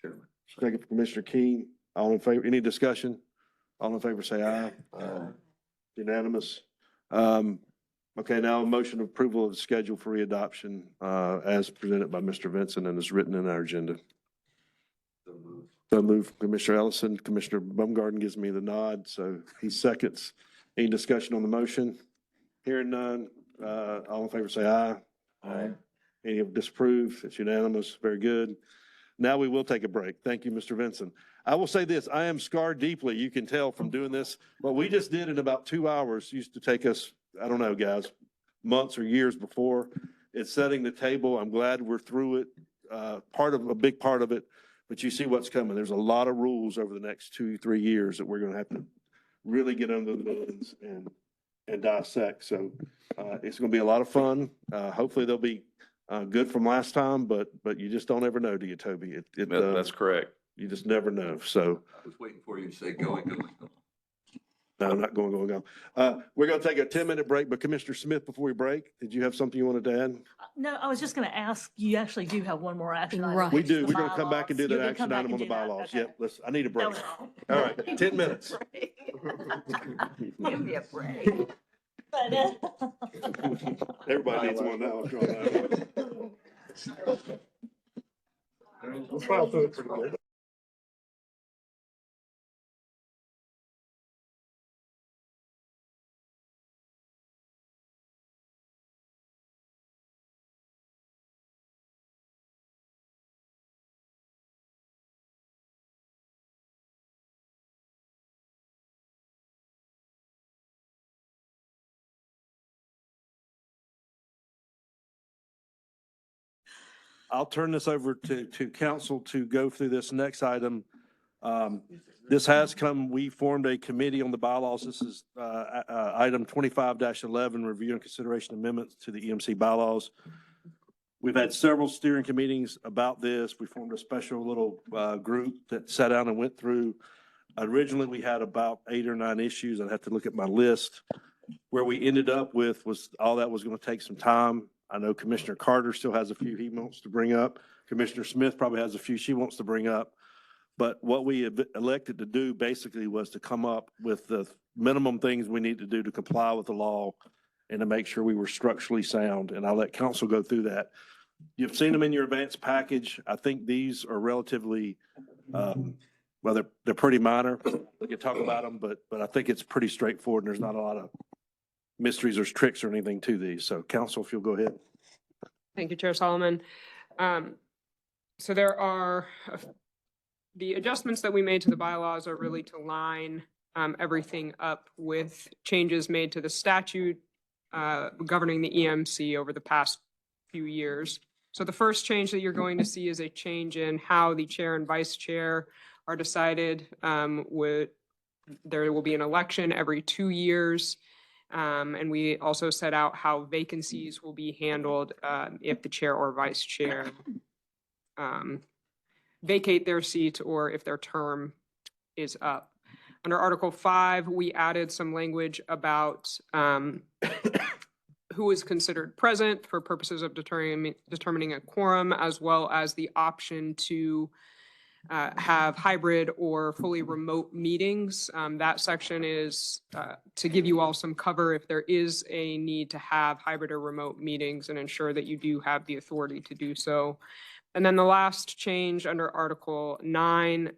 Chairman. Second for Commissioner King. All in favor, any discussion? All in favor, say aye. Unanimous. Okay, now a motion of approval of the schedule for readoption, as presented by Mr. Vincent and is written in our agenda. So move Commissioner Ellison. Commissioner Baumgarten gives me the nod, so he seconds. Any discussion on the motion? Hearing none, all in favor say aye. Aye. Any disapprove? It's unanimous. Very good. Now we will take a break. Thank you, Mr. Vincent. I will say this, I am scarred deeply. You can tell from doing this. What we just did in about 2 hours used to take us, I don't know, guys, months or years before. It's setting the table. I'm glad we're through it. A big part of it, but you see what's coming. There's a lot of rules over the next 2-3 years that we're going to have to really get under the buttons and dissect. So it's going to be a lot of fun. Hopefully they'll be good from last time, but you just don't ever know, do you, Toby? That's correct. You just never know. So I was waiting for you to say going. no, I'm not going. We're going to take a 10-minute break, but Commissioner Smith, before we break, did you have something you wanted to add? No, I was just going to ask, you actually do have one more action item. Right. We which do. is the We're going to come back and do bylaws. that You're gonna come action back item on and the do that? bylaws. Okay. Yep, I need a That break. was all. All right, 10 minutes. Give me a break. But, Everybody needs one now. I'll turn this over to council to go through this next item. This has come, we formed a committee on the bylaws. This is item 25-11, review and consideration amendments to the EMC bylaws. We've had several steering committees about this. We formed a special little group that sat down and went through. Originally, we had about 8 or 9 issues. I'd have to look at my list. Where we ended up with was all that was going to take some time. I know Commissioner Carter still has a few he wants to bring up. Commissioner Smith probably has a few she wants to bring up. But what we elected to do basically was to come up with the minimum things we need to do to comply with the law and to make sure we were structurally sound. And I'll let council go through that. You've seen them in your advanced package. I think these are relatively, well, they're pretty minor. We can talk about them, but I think it's pretty straightforward and there's not a lot of mysteries or tricks or anything to these. So council, if you'll go ahead. Thank you, Chair Solomon. So there are, the adjustments that we made to the bylaws are really to line everything up with changes made to the statute governing the EMC over the past few years. So the first change that you're going to see is a change in how the chair and vice chair are decided. There will be an election every 2 years. And we also set out how vacancies will be handled if the chair or vice chair vacate their seat or if their term is up. Under Article 5, we added some language about who is considered present for purposes of determining a quorum, as well as the option to have hybrid or fully remote meetings. That section is to give you all some cover if there is a need to have hybrid or remote meetings and ensure that you do have the authority to do so. And then the last change under Article 9,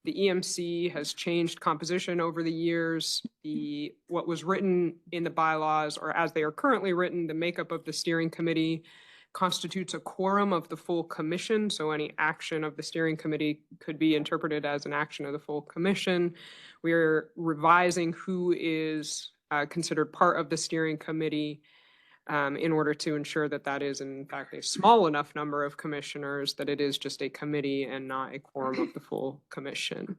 the EMC has changed composition over the years. What was written in the bylaws, or as they are currently written, the makeup of the steering committee constitutes a quorum of the full commission. So any action of the steering committee could be interpreted as an action of the full commission. We're revising who is considered part of the steering committee in order to ensure that that is in fact a small enough number of commissioners that it is just a committee and not a quorum of the full commission.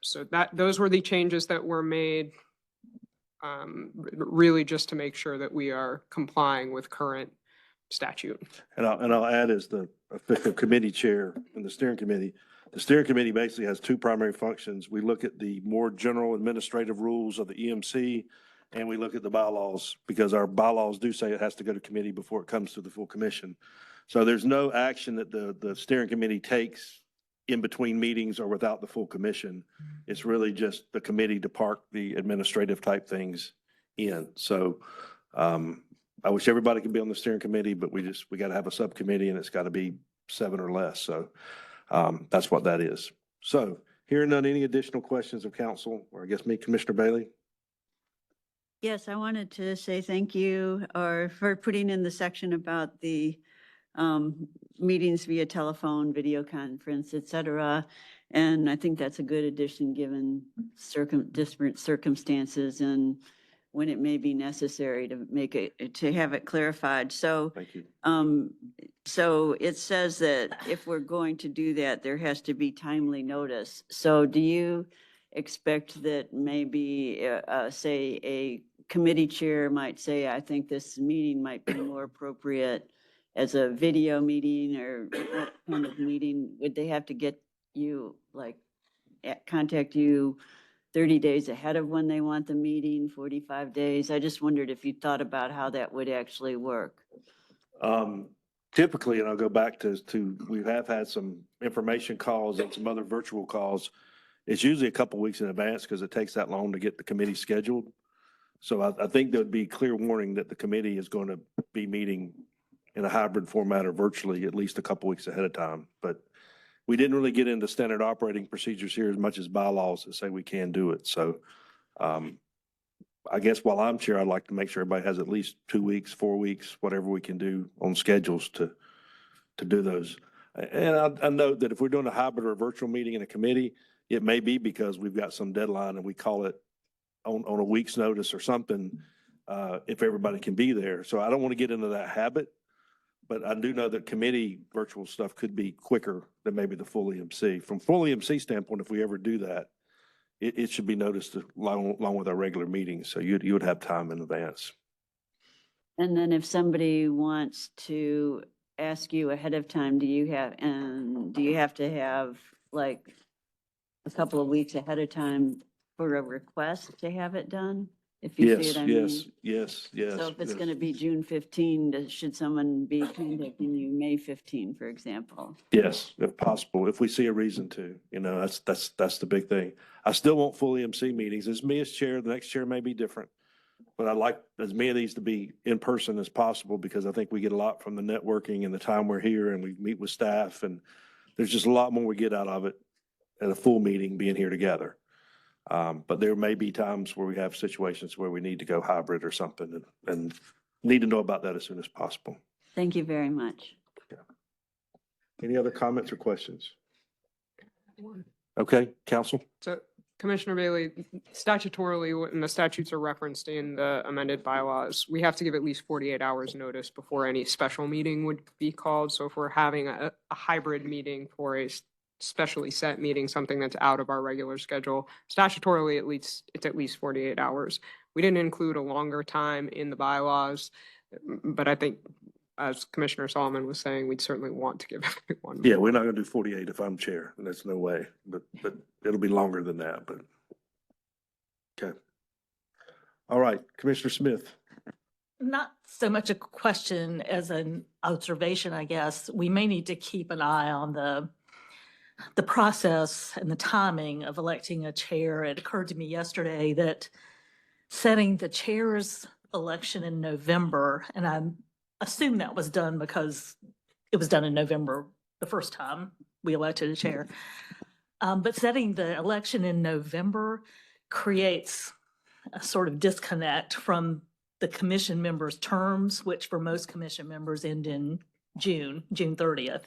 So those were the changes that were made, really just to make sure that we are complying with current statute. And I'll add as the official committee chair in the steering committee. The steering committee basically has 2 primary functions. We look at the more general administrative rules of the EMC, and we look at the bylaws, because our bylaws do say it has to go to committee before it comes to the full commission. So there's no action that the steering committee takes in between meetings or without the full commission. It's really just the committee to park the administrative type things in. So I wish everybody could be on the steering committee, but we got to have a subcommittee and it's got to be 7 or less. So that's what that is. So hearing none, any additional questions of council, or I guess me, Commissioner Bailey? Yes, I wanted to say thank you for putting in the section about the meetings via telephone, video conference, et cetera. And I think that's a good addition given different circumstances and when it may be necessary to have it clarified. So, Thank you. so it says that if we're going to do that, there has to be timely notice. So do you expect that maybe, say, a committee chair might say, I think this meeting might be more appropriate as a video meeting, or what kind of meeting? Would they have to get you, like, contact you 30 days ahead of when they want the meeting, 45 days? I just wondered if you thought about how that would actually work. Typically, and I'll go back to we have had some information calls and some other virtual calls. It's usually a couple weeks in advance because it takes that long to get the committee scheduled. So I think there'd be clear warning that the committee is going to be meeting in a hybrid format or virtually at least a couple weeks ahead of time. But we didn't really get into standard operating procedures here as much as bylaws that say we can do it. So I guess while I'm chair, I'd like to make sure everybody has at least 2 weeks, 4 weeks, whatever we can do on schedules to do those. And I note that if we're doing a hybrid or a virtual meeting in a committee, it may be because we've got some deadline and we call it on a week's notice or something, if everybody can be there. So I don't want to get into that habit, but I do know that committee virtual stuff could be quicker than maybe the full EMC. From full EMC standpoint, if we ever do that, it should be noticed along with our regular meetings. So you would have time in advance. And then if somebody wants to ask you ahead of time, do you have to have like a couple of weeks ahead of time for a request to have it done? If you see Yes, what I mean? yes. So if it's yes. going to be June 15, should someone be contacting you May 15, for example? Yes, if possible, if we see a reason to, that's the big thing. I still want full EMC meetings. As me as chair, the next chair may be different. But I'd like as many of these to be in person as possible because I think we get a lot from the networking and the time we're here and we meet with staff, and there's just a lot more we get out of it at a full meeting being here together. But there may be times where we have situations where we need to go hybrid or something and need to know about that as soon as possible. Thank you very much. Any other comments or questions? Okay, council? So Commissioner Bailey, statutorily, when the statutes are referenced in the amended bylaws, we have to give at least 48 hours notice before any special meeting would be called. So if we're having a hybrid meeting for a specially set meeting, something that's out of our regular schedule, statutorily, it's at least 48 hours. We didn't include a longer time in the bylaws, but I think, as Commissioner Solomon was saying, we'd certainly want to give everyone. Yeah, we're not gonna do 48 if I'm chair. There's no way, but it'll be longer than that, but. Okay. All right, Commissioner Smith. Not so much a question as an observation, I guess. We may need to keep an eye on the process and the timing of electing a chair. It occurred to me yesterday that setting the chair's election in November, and I assume that was done because it was done in November the first time we elected a chair. But setting the election in November creates a sort of disconnect from the commission members' terms, which for most commission members end in June 30th.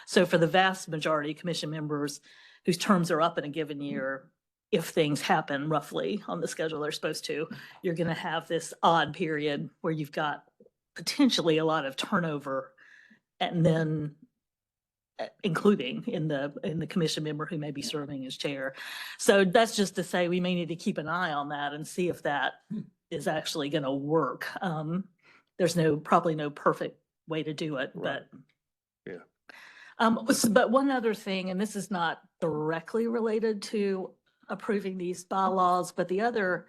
So for the vast majority of commission members whose terms are up in a given year, if things happen roughly on the schedule they're supposed to, you're going to have this odd period where you've got potentially a lot of turnover, and then including in the commission member who may be serving as chair. So that's just to say we may need to keep an eye on that and see if that is actually going to work. There's probably no perfect way to do it, but yeah. But one other thing, and this is not directly related to approving these bylaws, but the other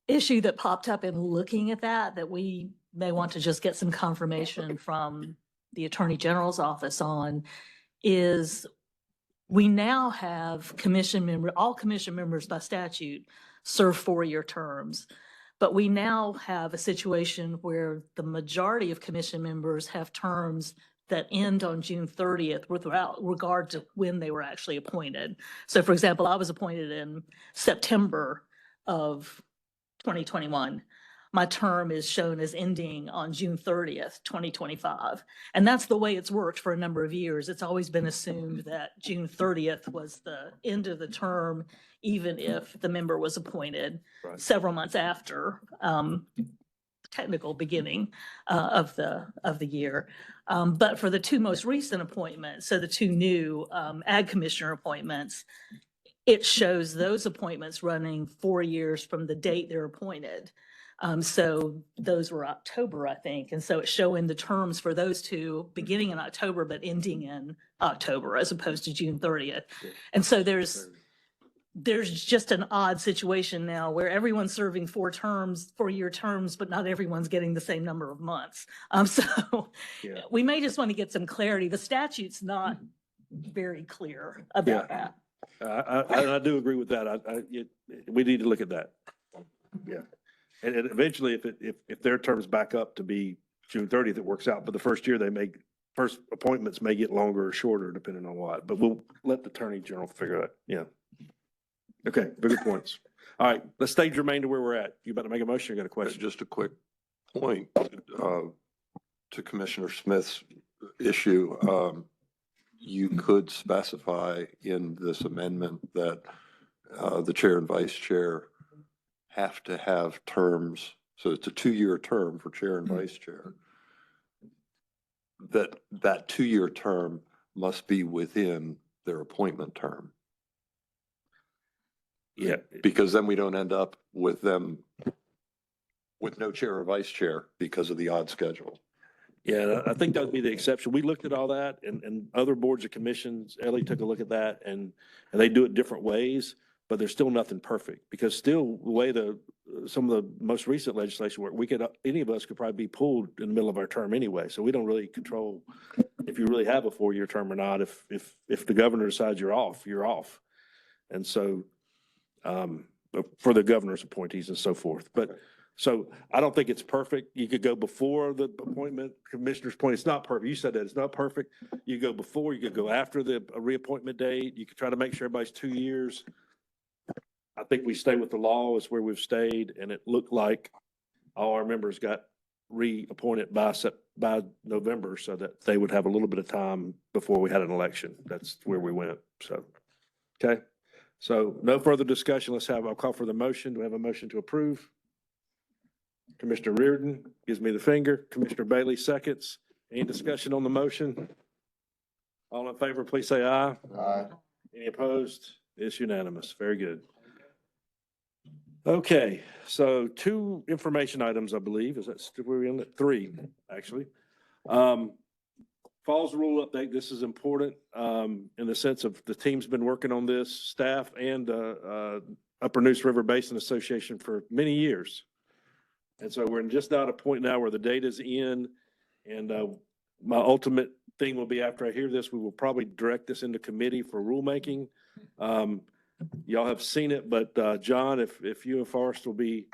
issue that popped up in looking at that we may want to just get some confirmation from the Attorney General's office on is We now have all commission members by statute serve 4-year terms. But we now have a situation where the majority of commission members have terms that end on June 30th without regard to when they were actually appointed. So for example, I was appointed in September of 2021. My term is shown as ending on June 30th, 2025. And that's the way it's worked for a number of years. It's always been assumed that June 30th was the end of the term, even if the member was appointed several months after technical beginning of the year. But for the two most recent appointments, so the two new ag commissioner appointments, it shows those appointments running 4 years from the date they're appointed. So those were October, I think. And so it's showing the terms for those two beginning in October, but ending in October as opposed to June 30th. And so there's just an odd situation now where everyone's serving 4-year terms, but not everyone's getting the same number of months. So we may just want to get some clarity. The statute's not very clear about that. I do agree with that. We need to look at that. Yeah. And eventually, if their terms back up to be June 30th, it works out. But the first year, first appointments may get longer or shorter depending on what. But we'll let the Attorney General figure that. Yeah. Okay, bigger points. All right, let's stay germane to where we're at. You about to make a motion or got a question? Just a quick point to Commissioner Smith's issue. You could specify in this amendment that the chair and vice chair have to have terms. So it's a 2-year term for chair and vice chair. That 2-year term must be within their appointment term. Yeah. Because then we don't end up with them with no chair or vice chair because of the odd schedule. Yeah, I think that would be the exception. We looked at all that and other boards and commissions, Ellie took a look at that and they do it different ways, but there's still nothing perfect because still the way some of the most recent legislation work, any of us could probably be pulled in the middle of our term anyway. So we don't really control if you really have a 4-year term or not. If the governor decides you're off, you're off. And so for the governor's appointees and so forth. But so I don't think it's perfect. You could go before the appointment, commissioner's point. It's not perfect. You said that it's not perfect. You go before, you could go after the reappointment date. You could try to make sure everybody's 2 years. I think we stay with the law is where we've stayed. And it looked like all our members got reappointed by November so that they would have a little bit of time before we had an election. That's where we went. So, okay. So no further discussion. I'll call for the motion. Do we have a motion to approve? Commissioner Reardon gives me the finger. Commissioner Bailey seconds. Any discussion on the motion? All in favor, please say aye. Aye. Any opposed? It's unanimous. Very good. Okay, so 2 information items, I believe. Is that where we're in it? 3, actually. Falls rule update. This is important in the sense of the team's been working on this, staff and Upper Neuse River Basin Association for many years. And so we're just now at a point now where the data's in and my ultimate thing will be after I hear this, we will probably direct this into committee for rulemaking. Y'all have seen it, but John, if you and Forrest will be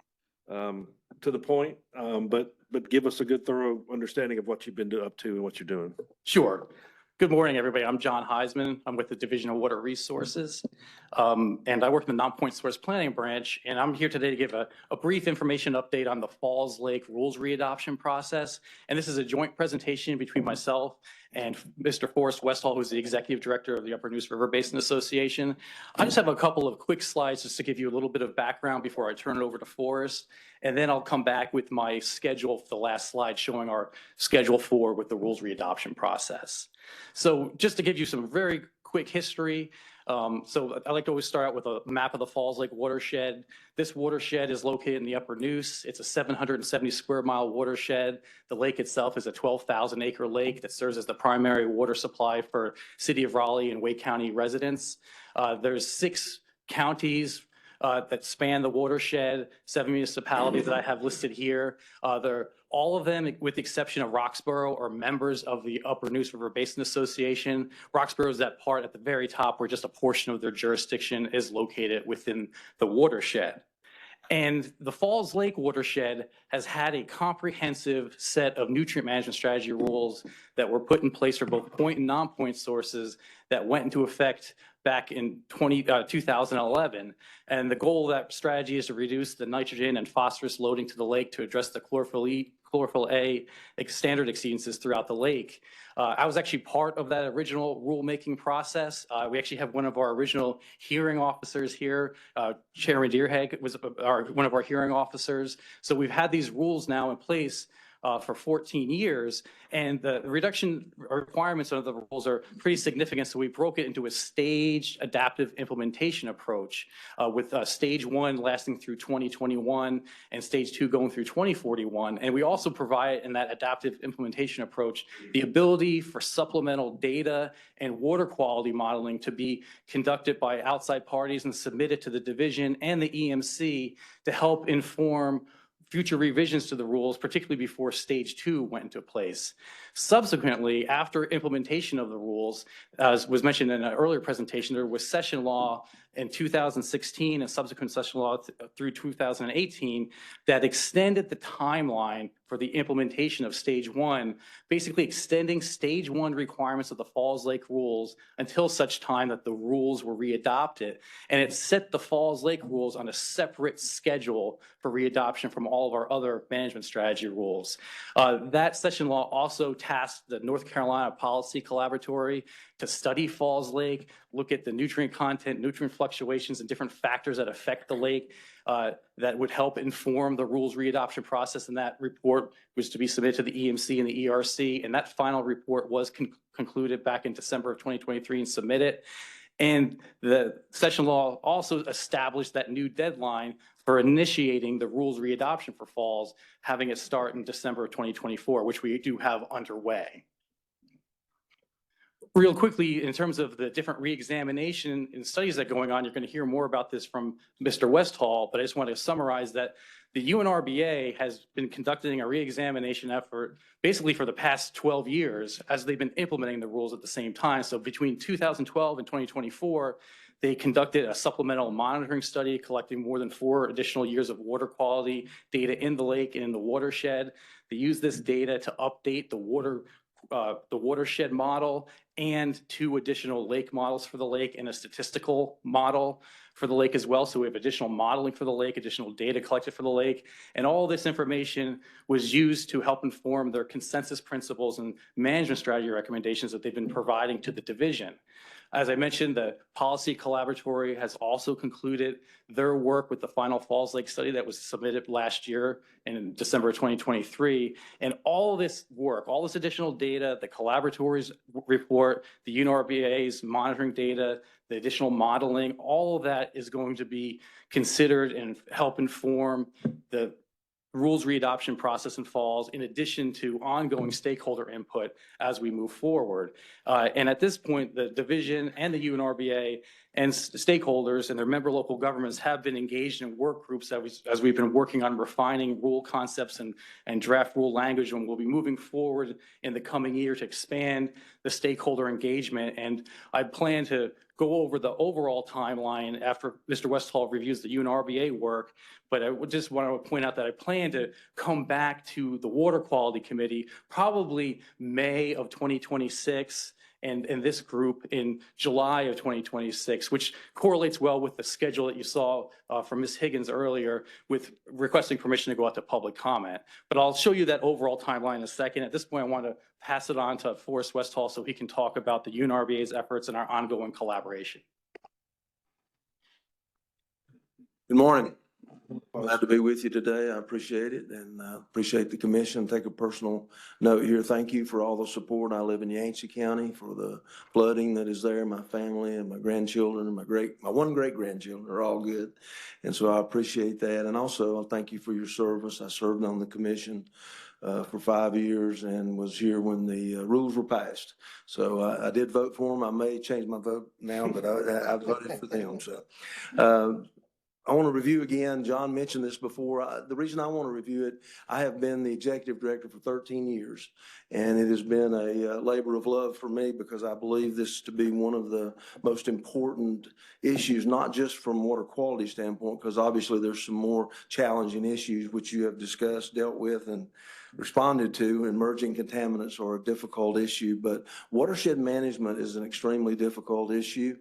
to the point, but give us a good thorough understanding of what you've been up to and what you're doing. Sure. Good morning, everybody. I'm John Heisman. I'm with the Division of Water Resources. And I work in the non-point source planning branch. And I'm here today to give a brief information update on the Falls Lake rules readoption process. And this is a joint presentation between myself and Mr. Forrest Westall, who's the Executive Director of the Upper Neuse River Basin Association. I just have a couple of quick slides just to give you a little bit of background before I turn it over to Forrest. And then I'll come back with my schedule for the last slide showing our schedule forward with the rules readoption process. So just to give you some very quick history. So I like to always start out with a map of the Falls Lake watershed. This watershed is located in the Upper Neuse. It's a 770 square mile watershed. The lake itself is a 12,000 acre lake that serves as the primary water supply for City of Raleigh and Wake County residents. There's 6 counties that span the watershed, 7 municipalities that I have listed here. All of them, with the exception of Roxborough, are members of the Upper Neuse River Basin Association. Roxborough is that part at the very top where just a portion of their jurisdiction is located within the watershed. And the Falls Lake watershed has had a comprehensive set of nutrient management strategy rules that were put in place for both point and non-point sources that went into effect back in 2011. And the goal of that strategy is to reduce the nitrogen and phosphorus loading to the lake to address the chlorophyll A standard exceedances throughout the lake. I was actually part of that original rulemaking process. We actually have one of our original hearing officers here. Chairman Deerheg was one of our hearing officers. So we've had these rules now in place for 14 years, and the reduction requirements of the rules are pretty significant. So we broke it into a staged adaptive implementation approach with stage 1 lasting through 2021 and stage 2 going through 2041. And we also provide in that adaptive implementation approach the ability for supplemental data and water quality modeling to be conducted by outside parties and submitted to the division and the EMC to help inform future revisions to the rules, particularly before stage 2 went into place. Subsequently, after implementation of the rules, as was mentioned in an earlier presentation, there was session law in 2016 and subsequent session law through 2018 that extended the timeline for the implementation of stage 1, basically extending stage 1 requirements of the Falls Lake rules until such time that the rules were readopted. And it set the Falls Lake rules on a separate schedule for readoption from all of our other management strategy rules. That session law also tasked the North Carolina Policy Collaboratory to study Falls Lake, look at the nutrient content, nutrient fluctuations, and different factors that affect the lake that would help inform the rules readoption process. And that report was to be submitted to the EMC and the ERC. And that final report was concluded back in December of 2023 and submitted. And the session law also established that new deadline for initiating the rules readoption for Falls, having it start in December of 2024, which we do have underway. Real quickly, in terms of the different reexamination and studies that are going on, you're going to hear more about this from Mr. Westphal, but I just want to summarize that the UNRBA has been conducting a reexamination effort basically for the past 12 years as they've been implementing the rules at the same time. So between 2012 and 2024, they conducted a supplemental monitoring study collecting more than 4 additional years of water quality data in the lake and in the watershed. They used this data to update the watershed model and 2 additional lake models for the lake and a statistical model for the lake as well. So we have additional modeling for the lake, additional data collected for the lake. And all this information was used to help inform their consensus principles and management strategy recommendations that they've been providing to the division. As I mentioned, the Policy Collaboratory has also concluded their work with the final Falls Lake study that was submitted last year in December of 2023. And all this work, all this additional data, the Collaboratory's report, the UNRBA's monitoring data, the additional modeling, all of that is going to be considered and help inform the rules readoption process in Falls, in addition to ongoing stakeholder input as we move forward. And at this point, the division and the UNRBA and stakeholders and their member local governments have been engaged in work groups as we've been working on refining rule concepts and draft rule language, and we'll be moving forward in the coming year to expand the stakeholder engagement. And I plan to go over the overall timeline after Mr. Westphal reviews the UNRBA work. But I would just want to point out that I plan to come back to the Water Quality Committee probably May of 2026 and this group in July of 2026, which correlates well with the schedule that you saw from Ms. Higgins earlier with requesting permission to go out to public comment. But I'll show you that overall timeline in a second. At this point, I want to pass it on to Forrest Westphal so he can talk about the UNRBA's efforts and our ongoing collaboration. Good morning. Glad to be with you today. I appreciate it and appreciate the commission. Take a personal note here. Thank you for all the support. I live in Yancey County for the flooding that is there. My family and my grandchildren and my one great grandchildren are all good. And so I appreciate that. And also thank you for your service. I served on the commission for 5 years and was here when the rules were passed. So I did vote for them. I may change my vote now, but I voted for them. So I want to review again, John mentioned this before. The reason I want to review it, I have been the executive director for 13 years. And it has been a labor of love for me because I believe this to be one of the most important issues, not just from water quality standpoint, because obviously there's some more challenging issues which you have discussed, dealt with, and responded to. Emerging contaminants are a difficult issue, but watershed management is an extremely difficult issue.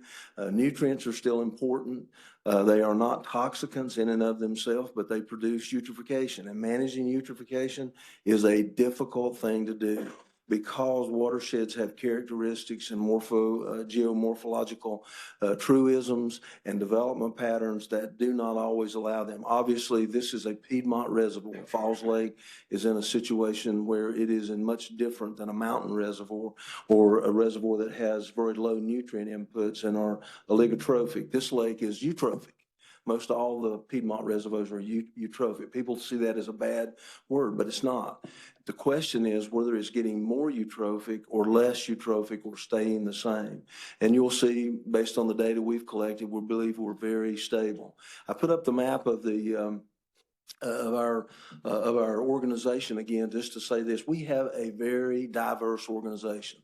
Nutrients are still important. They are not toxicants in and of themselves, but they produce eutrophication. And managing eutrophication is a difficult thing to do because watersheds have characteristics and geomorphological truisms and development patterns that do not always allow them. Obviously, this is a Piedmont reservoir. Falls Lake is in a situation where it is in much different than a mountain reservoir or a reservoir that has very low nutrient inputs and are oligotrophic. This lake is eutrophic. Most all the Piedmont reservoirs are eutrophic. People see that as a bad word, but it's not. The question is whether it's getting more eutrophic or less eutrophic or staying the same. And you'll see, based on the data we've collected, we believe we're very stable. I put up the map of the of our organization again, just to say this: we have a very diverse organization.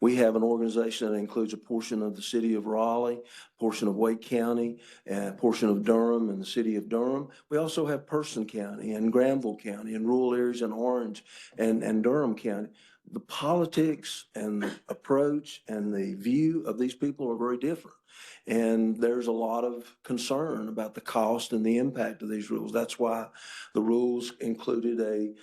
We have an organization that includes a portion of the city of Raleigh, a portion of Wake County, and a portion of Durham and the city of Durham. We also have Person County and Granville County and rural areas in Orange and Durham County. The politics and the approach and the view of these people are very different. And there's a lot of concern about the cost and the impact of these rules. That's why the rules included a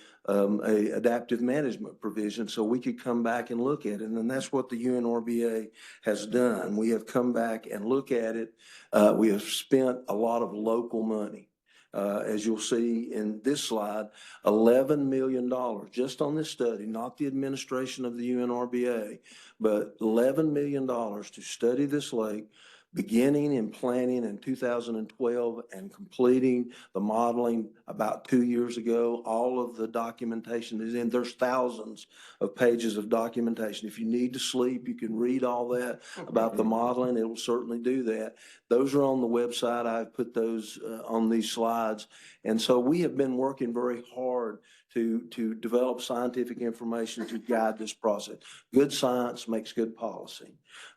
adaptive management provision so we could come back and look at it. And that's what the UNRBA has done. We have come back and look at it. We have spent a lot of local money. As you'll see in this slide, $11 million just on this study, not the administration of the UNRBA, but $11 million to study this lake, beginning and planning in 2012 and completing the modeling about 2 years ago. All of the documentation is in. There's thousands of pages of documentation. If you need to sleep, you can read all that about the modeling. It will certainly do that. Those are on the website. I've put those on these slides. And so we have been working very hard to develop scientific information to guide this process. Good science makes good policy.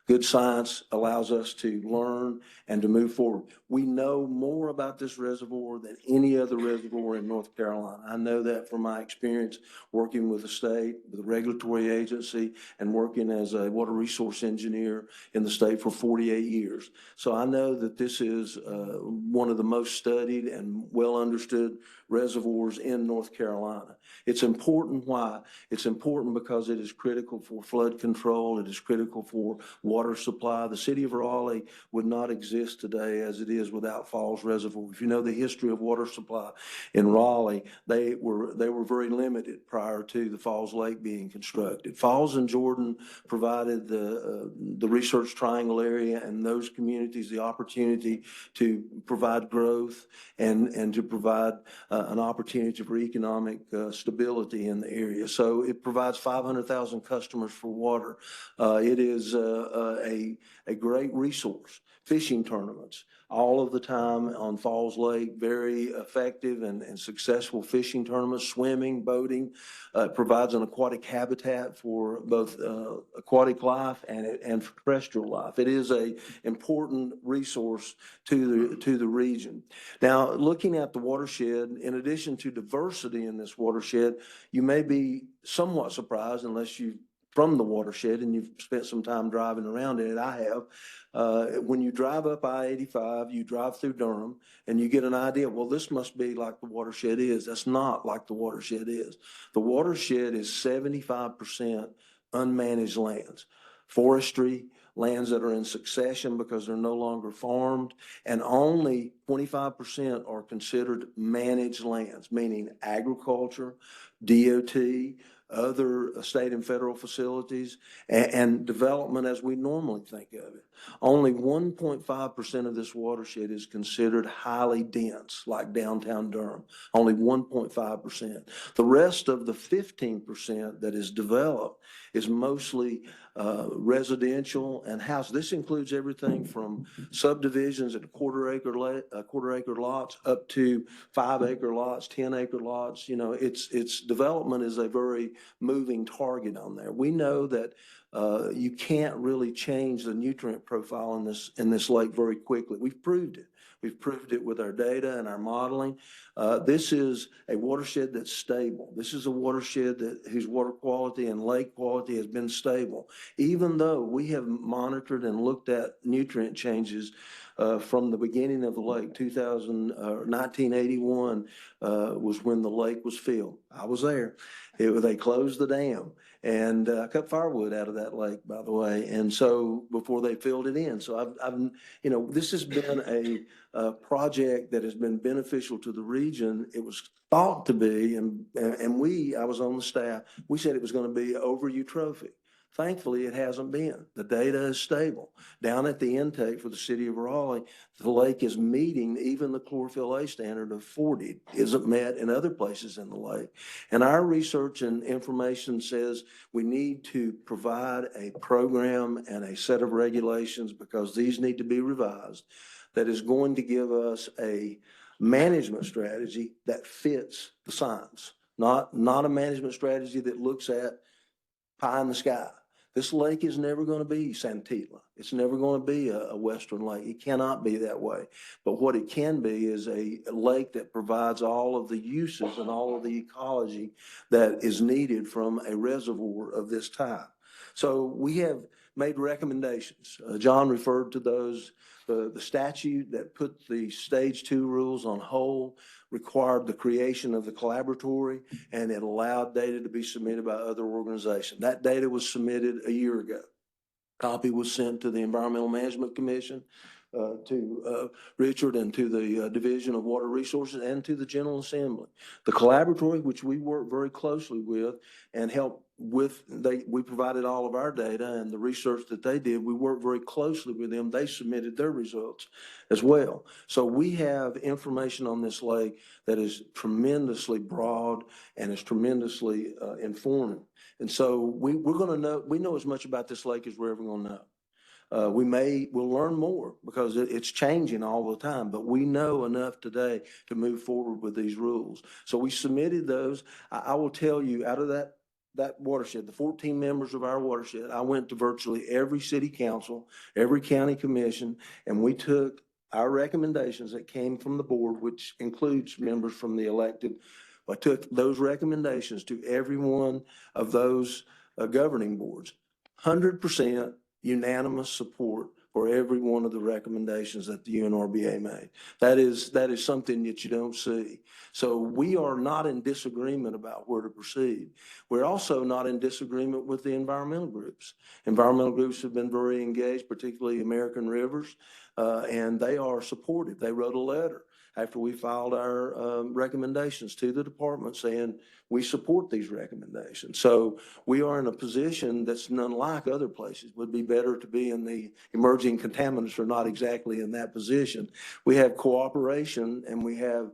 Good science allows us to learn and to move forward. We know more about this reservoir than any other reservoir in North Carolina. I know that from my experience working with the state, with the regulatory agency, and working as a water resource engineer in the state for 48 years. So I know that this is one of the most studied and well understood reservoirs in North Carolina. It's important. Why? It's important because it is critical for flood control. It is critical for water supply. The city of Raleigh would not exist today as it is without Falls Reservoir. If you know the history of water supply in Raleigh, they were very limited prior to the Falls Lake being constructed. Falls and Jordan provided the Research Triangle area and those communities the opportunity to provide growth and to provide an opportunity for economic stability in the area. So it provides 500,000 customers for water. It is a great resource. Fishing tournaments all of the time on Falls Lake, very effective and successful fishing tournaments, swimming, boating. Provides an aquatic habitat for both aquatic life and for terrestrial life. It is a important resource to the region. Now, looking at the watershed, in addition to diversity in this watershed, you may be somewhat surprised unless you from the watershed and you've spent some time driving around in it. I have. When you drive up I-85, you drive through Durham and you get an idea, well, this must be like the watershed is. That's not like the watershed is. The watershed is 75% unmanaged lands, forestry, lands that are in succession because they're no longer farmed, and only 25% are considered managed lands, meaning agriculture, DOT, other state and federal facilities, and development as we normally think of it. Only 1.5% of this watershed is considered highly dense, like downtown Durham. Only 1.5%. The rest of the 15% that is developed is mostly residential and house. This includes everything from subdivisions at quarter acre lots up to 5 acre lots, 10 acre lots. You know, it's development is a very moving target on there. We know that you can't really change the nutrient profile in this lake very quickly. We've proved it. We've proved it with our data and our modeling. This is a watershed that's stable. This is a watershed whose water quality and lake quality has been stable, even though we have monitored and looked at nutrient changes from the beginning of the lake. 1981 was when the lake was filled. I was there. They closed the dam, and I cut firewood out of that lake, by the way. And so before they filled it in, so I've you know, this has been a project that has been beneficial to the region. It was thought to be, and I was on the staff. We said it was going to be over eutrophic. Thankfully, it hasn't been. The data is stable. Down at the intake for the city of Raleigh, the lake is meeting even the chlorophyll A standard of 40. It isn't met in other places in the lake. And our research and information says we need to provide a program and a set of regulations, because these need to be revised, that is going to give us a management strategy that fits the science, not a management strategy that looks at pie in the sky. This lake is never going to be Santilla. It's never going to be a western lake. It cannot be that way. But what it can be is a lake that provides all of the uses and all of the ecology that is needed from a reservoir of this type. So we have made recommendations. John referred to those. The statute that put the stage 2 rules on hold required the creation of the collaboratory, and it allowed data to be submitted by other organizations. That data was submitted a year ago. Copy was sent to the Environmental Management Commission, to Richard, and to the Division of Water Resources, and to the General Assembly. The collaboratory, which we work very closely with and help with, we provided all of our data and the research that they did. We worked very closely with them. They submitted their results as well. So we have information on this lake that is tremendously broad and is tremendously informative. And so we're going to know, we know as much about this lake as we're ever going to know. We'll learn more because it's changing all the time, but we know enough today to move forward with these rules. So we submitted those. I will tell you, out of that watershed, the 14 members of our watershed, I went to virtually every city council, every county commission, and we took our recommendations that came from the board, which includes members from the elected. I took those recommendations to every one of those governing boards. 100% unanimous support for every one of the recommendations that the UNRBA made. That is something that you don't see. So we are not in disagreement about where to proceed. We're also not in disagreement with the environmental groups. Environmental groups have been very engaged, particularly American Rivers, and they are supportive. They wrote a letter after we filed our recommendations to the department saying we support these recommendations. So we are in a position that's none like other places. It would be better to be in the emerging contaminants or not exactly in that position. We have cooperation and we have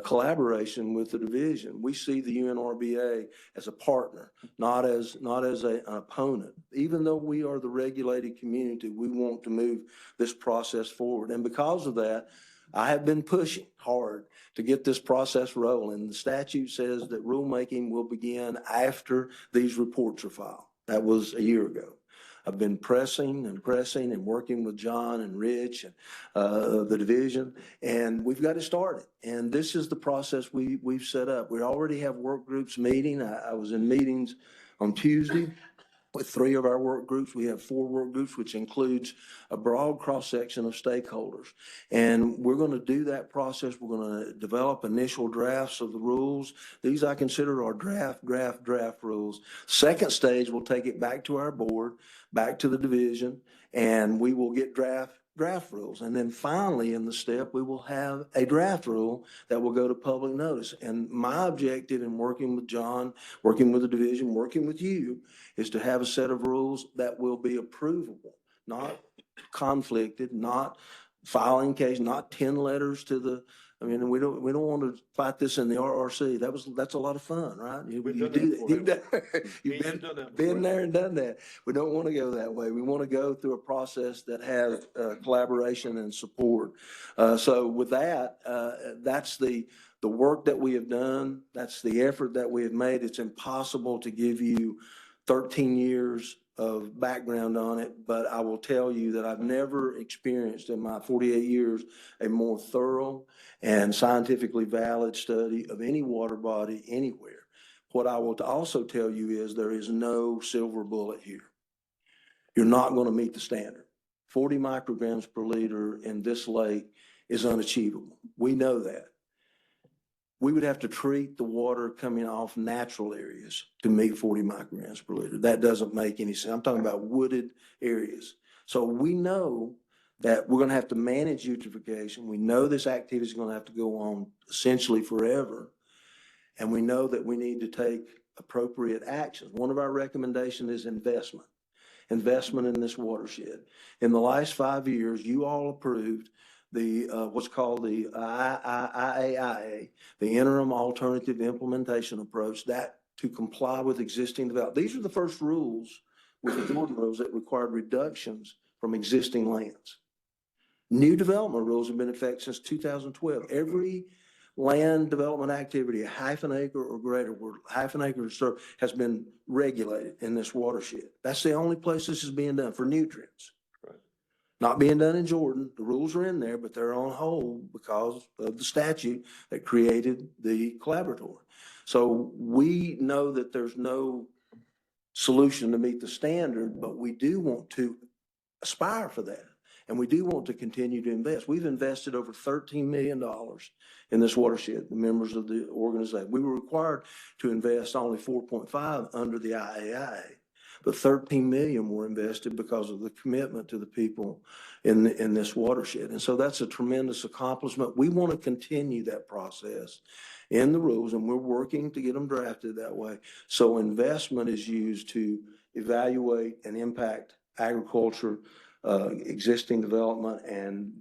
collaboration with the division. We see the UNRBA as a partner, not as an opponent. Even though we are the regulated community, we want to move this process forward. And because of that, I have been pushing hard to get this process rolling. The statute says that rulemaking will begin after these reports are filed. That was a year ago. I've been pressing and working with John and Rich and the division, and we've got to start it. And this is the process we've set up. We already have work groups meeting. I was in meetings on Tuesday with 3 of our work groups. We have 4 work groups, which includes a broad cross-section of stakeholders. And we're going to do that process. We're going to develop initial drafts of the rules. These I consider are draft rules. Second stage, we'll take it back to our board, back to the division, and we will get draft draft rules. And then finally, in the step, we will have a draft rule that will go to public notice. And my objective in working with John, working with the division, working with you, is to have a set of rules that will be approvable, not conflicted, not filing case, not 10 letters to the, I mean, we don't want to fight this in the RRC. That's a lot of fun, right? You We've do done that. that You've You've done that been before. there and done that. We don't want to go that way. We want to go through a process that has collaboration and support. So with that, that's the work that we have done. That's the effort that we have made. It's impossible to give you 13 years of background on it, but I will tell you that I've never experienced in my 48 years a more thorough and scientifically valid study of any water body anywhere. What I will also tell you is there is no silver bullet here. You're not going to meet the standard. 40 micrograms per liter in this lake is unachievable. We know that. We would have to treat the water coming off natural areas to meet 40 micrograms per liter. That doesn't make any sense. I'm talking about wooded areas. So we know that we're going to have to manage eutrophication. We know this activity is going to have to go on essentially forever. And we know that we need to take appropriate actions. One of our recommendations is investment in this watershed. In the last 5 years, you all approved the what's called the IAIA, the Interim Alternative Implementation Approach, that to comply with existing development. These are the first rules with the Jordan rules that required reductions from existing lands. New development rules have been in effect since 2012. Every land development activity, a half an acre or greater, where half an acre has been regulated in this watershed. That's the only place this is being done for nutrients. Not being done in Jordan. The rules are in there, but they're on hold because of the statute that created the collaboratory. So we know that there's no solution to meet the standard, but we do want to aspire for that. And we do want to continue to invest. We've invested over $13 million in this watershed, the members of the organization. We were required to invest only 4.5 under the IAIA. But 13 million were invested because of the commitment to the people in this watershed. And so that's a tremendous accomplishment. We want to continue that process in the rules, and we're working to get them drafted that way. So investment is used to evaluate and impact agriculture, existing development, and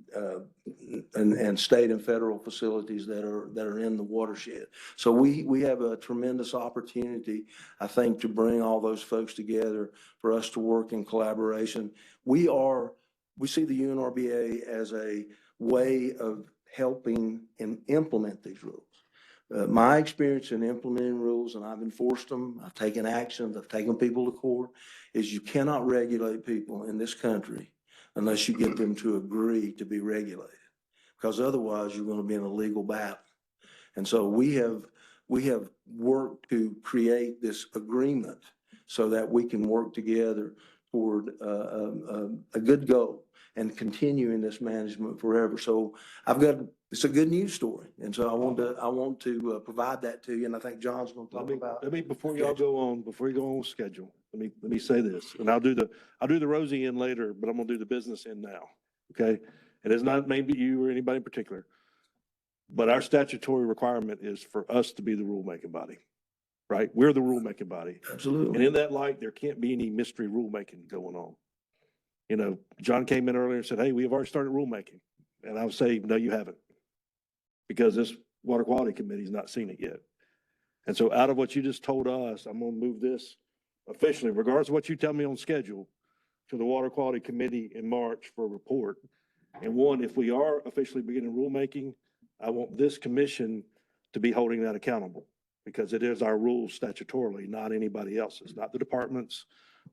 state and federal facilities that are in the watershed. So we have a tremendous opportunity, I think, to bring all those folks together for us to work in collaboration. We see the UNRBA as a way of helping implement these rules. My experience in implementing rules, and I've enforced them, I've taken actions, I've taken people to court, is you cannot regulate people in this country unless you get them to agree to be regulated, because otherwise you're going to be in a legal battle. And so we have worked to create this agreement so that we can work together toward a good goal and continuing this management forever. So it's a good news story. And so I want to provide that to you. And I think John's going to talk about. Before you go on with schedule, let me say this, and I'll do the Rosie end later, but I'm going to do the business end now. Okay. It is not maybe you or anybody in particular, but our statutory requirement is for us to be the rulemaking body, right? We're the rulemaking body. Absolutely. And in that light, there can't be any mystery rulemaking going on. You know, John came in earlier and said, hey, we have already started rulemaking. And I would say, no, you haven't. Because this Water Quality Committee's not seen it yet. And so out of what you just told us, I'm going to move this officially, regardless of what you tell me on schedule, to the Water Quality Committee in March for a report. And one, if we are officially beginning rulemaking, I want this commission to be holding that accountable, because it is our rules statutorily, not anybody else's, not the departments,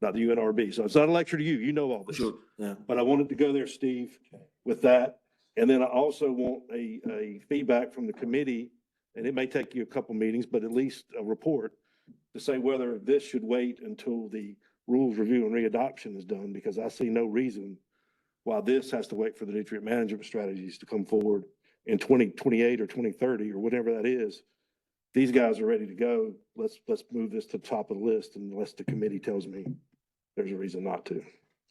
not the UNRB. So it's not a lecture to you. You know all this. Sure. Yeah. But I wanted to go there, Steve, with that. And then I also want a feedback from the committee, and it may take you a couple meetings, but at least a report to say whether this should wait until the rules review and readoption is done, because I see no reason why this has to wait for the nutrient management strategies to come forward in 2028 or 2030 or whatever that is. These guys are ready to go. Let's move this to the top of the list unless the committee tells me there's a reason not to.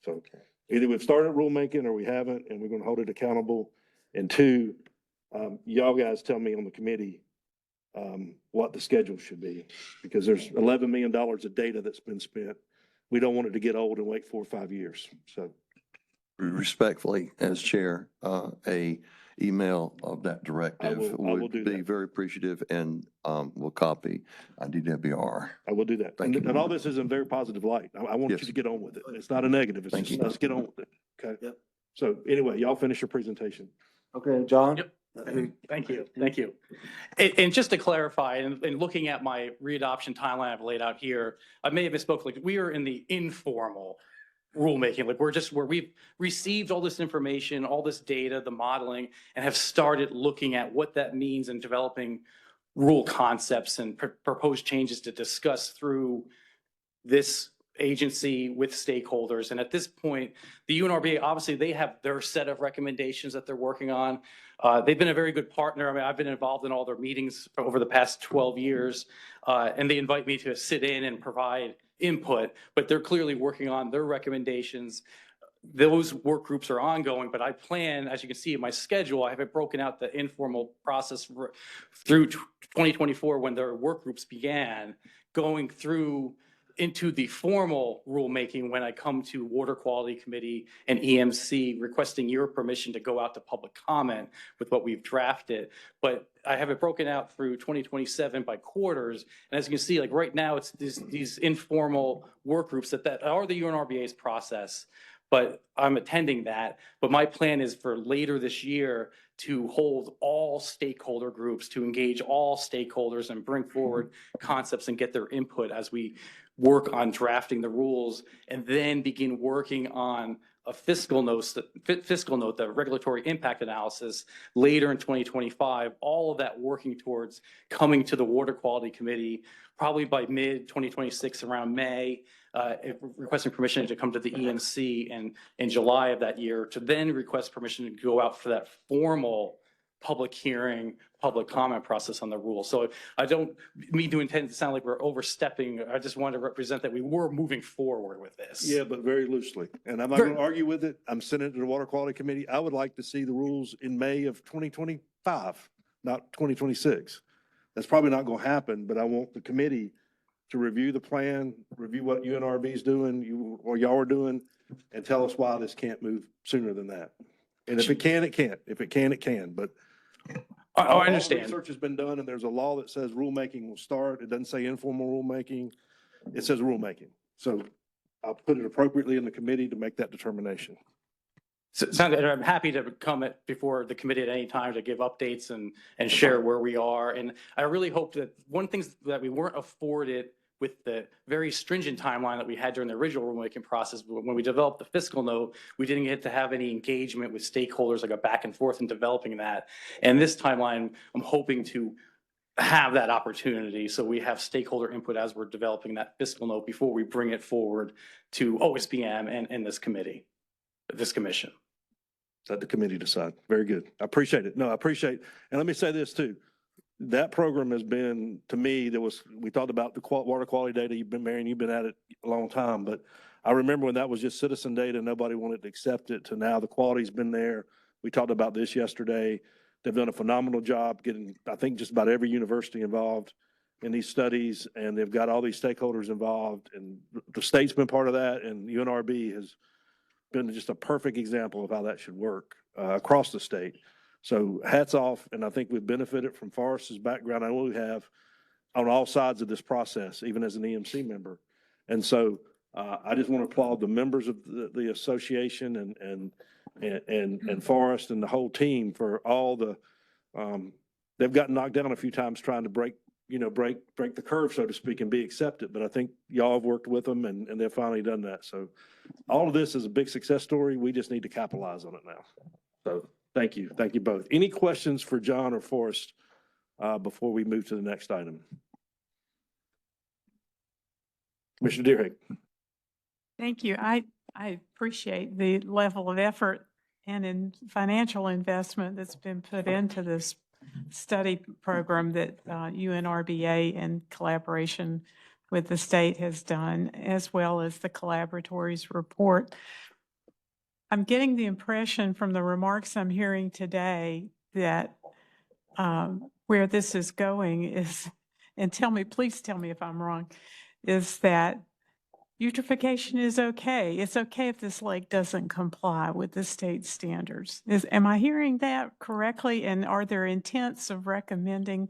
So Either we've started rulemaking or we haven't, and we're gonna hold it accountable. And two, y'all guys tell me on the committee, what the schedule should be, because there's $11 million of data that's been spent. We don't want it to get old and wait 4 or 5 years, so. Respectfully, as chair, a email of that directive I will would do be that. very appreciative, and we'll copy DWR. I will do that. Thank you. And all this is in very positive light. I want you Yes. to get on with it. It's not a negative. It's Thank just, you. let's get on with it. Okay? Yep. So anyway, y'all finish your presentation. Okay, John? Yep. Thank you. Thank you. And just to clarify, and looking at my readoption timeline I've laid out here, I may have misspoke, like we are in the informal rulemaking, like where we've received all this information, all this data, the modeling, and have started looking at what that means in developing rule concepts and proposed changes to discuss through this agency with stakeholders. And at this point, the UNRBA, obviously, they have their set of recommendations that they're working on. They've been a very good partner. I mean, I've been involved in all their meetings over the past 12 years, and they invite me to sit in and provide input, but they're clearly working on their recommendations. Those work groups are ongoing, but I plan, as you can see in my schedule, I have it broken out the informal process through 2024 when their work groups began, going through into the formal rulemaking when I come to Water Quality Committee and EMC requesting your permission to go out to public comment with what we've drafted. But I have it broken out through 2027 by quarters. And as you can see, like right now, it's these informal work groups that are the UNRBA's process. But I'm attending that. But my plan is for later this year to hold all stakeholder groups, to engage all stakeholders and bring forward concepts and get their input as we work on drafting the rules, and then begin working on a fiscal note, the regulatory impact analysis later in 2025, all of that working towards coming to the Water Quality Committee, probably by mid-2026, around May, requesting permission to come to the EMC in July of that year, to then request permission to go out for that formal public hearing, public comment process on the rule. So I don't mean to intend to sound like we're overstepping. I just wanted to represent that we were moving forward with this. Yeah, but very loosely. And I'm not going to argue with it. I'm sending it to the Water Quality Committee. I would like to see the rules in May of 2025, not 2026. That's probably not going to happen, but I want the committee to review the plan, review what UNRB is doing, or y'all are doing, and tell us why this can't move sooner than that. And if it can, it can't. If it can, it can. But I all the understand. research has been done, and there's a law that says rulemaking will start. It doesn't say informal rulemaking. It says rulemaking. So I'll put it appropriately in the committee to make that determination. So I'm happy to come before the committee at any time to give updates and share where we are. And I really hope that one thing that we weren't afforded with the very stringent timeline that we had during the original rulemaking process, when we developed the fiscal note, we didn't get to have any engagement with stakeholders, like a back and forth in developing that. And this timeline, I'm hoping to have that opportunity. So we have stakeholder input as we're developing that fiscal note before we bring it forward to OSBM and this committee, this commission. Let the committee decide. Very good. I appreciate it. No, I appreciate, and let me say this too. That program has been, to me, we talked about the water quality data. You've been, Marion, you've been at it a long time, but I remember when that was just citizen data, nobody wanted to accept it, to now the quality's been there. We talked about this yesterday. They've done a phenomenal job getting, I think, just about every university involved in these studies, and they've got all these stakeholders involved, and the state's been part of that, and UNRB has been just a perfect example of how that should work across the state. So hats off, and I think we've benefited from Forrest's background. I know we have on all sides of this process, even as an EMC member. And so I just want to applaud the members of the association and Forrest and the whole team for all the, they've gotten knocked down a few times trying to break the curve, so to speak, and be accepted. But I think y'all have worked with them, and they've finally done that. So all of this is a big success story. We just need to capitalize on it now. So thank you. Thank you both. Any questions for John or Forrest before we move to the next item? Commissioner Deerhake. Thank you. I appreciate the level of effort and in financial investment that's been put into this study program that UNRBA in collaboration with the state has done, as well as the collaboratory's report. I'm getting the impression from the remarks I'm hearing today that where this is going is, and please tell me if I'm wrong, is that eutrophication is okay. It's okay if this lake doesn't comply with the state standards. Am I hearing that correctly? And are there intents of recommending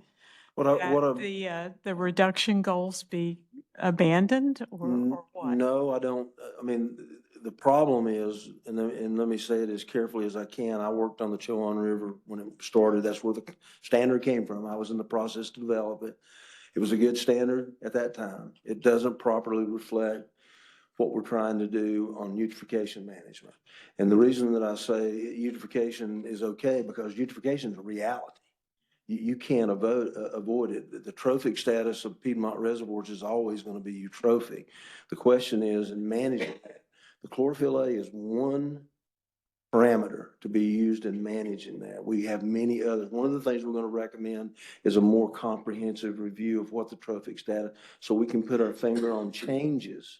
that the reduction goals be abandoned or what? No, I don't. I mean, the problem is, and let me say it as carefully as I can. I worked on the Chowan River when it started. That's where the standard came from. I was in the process to develop it. It was a good standard at that time. It doesn't properly reflect what we're trying to do on eutrophication management. And the reason that I say eutrophication is okay, because eutrophication is a reality. You can't avoid it. The trophic status of Piedmont reservoirs is always going to be eutrophic. The question is in managing that. The chlorophyll A is one parameter to be used in managing that. We have many others. One of the things we're going to recommend is a more comprehensive review of what the trophic status, so we can put our finger on changes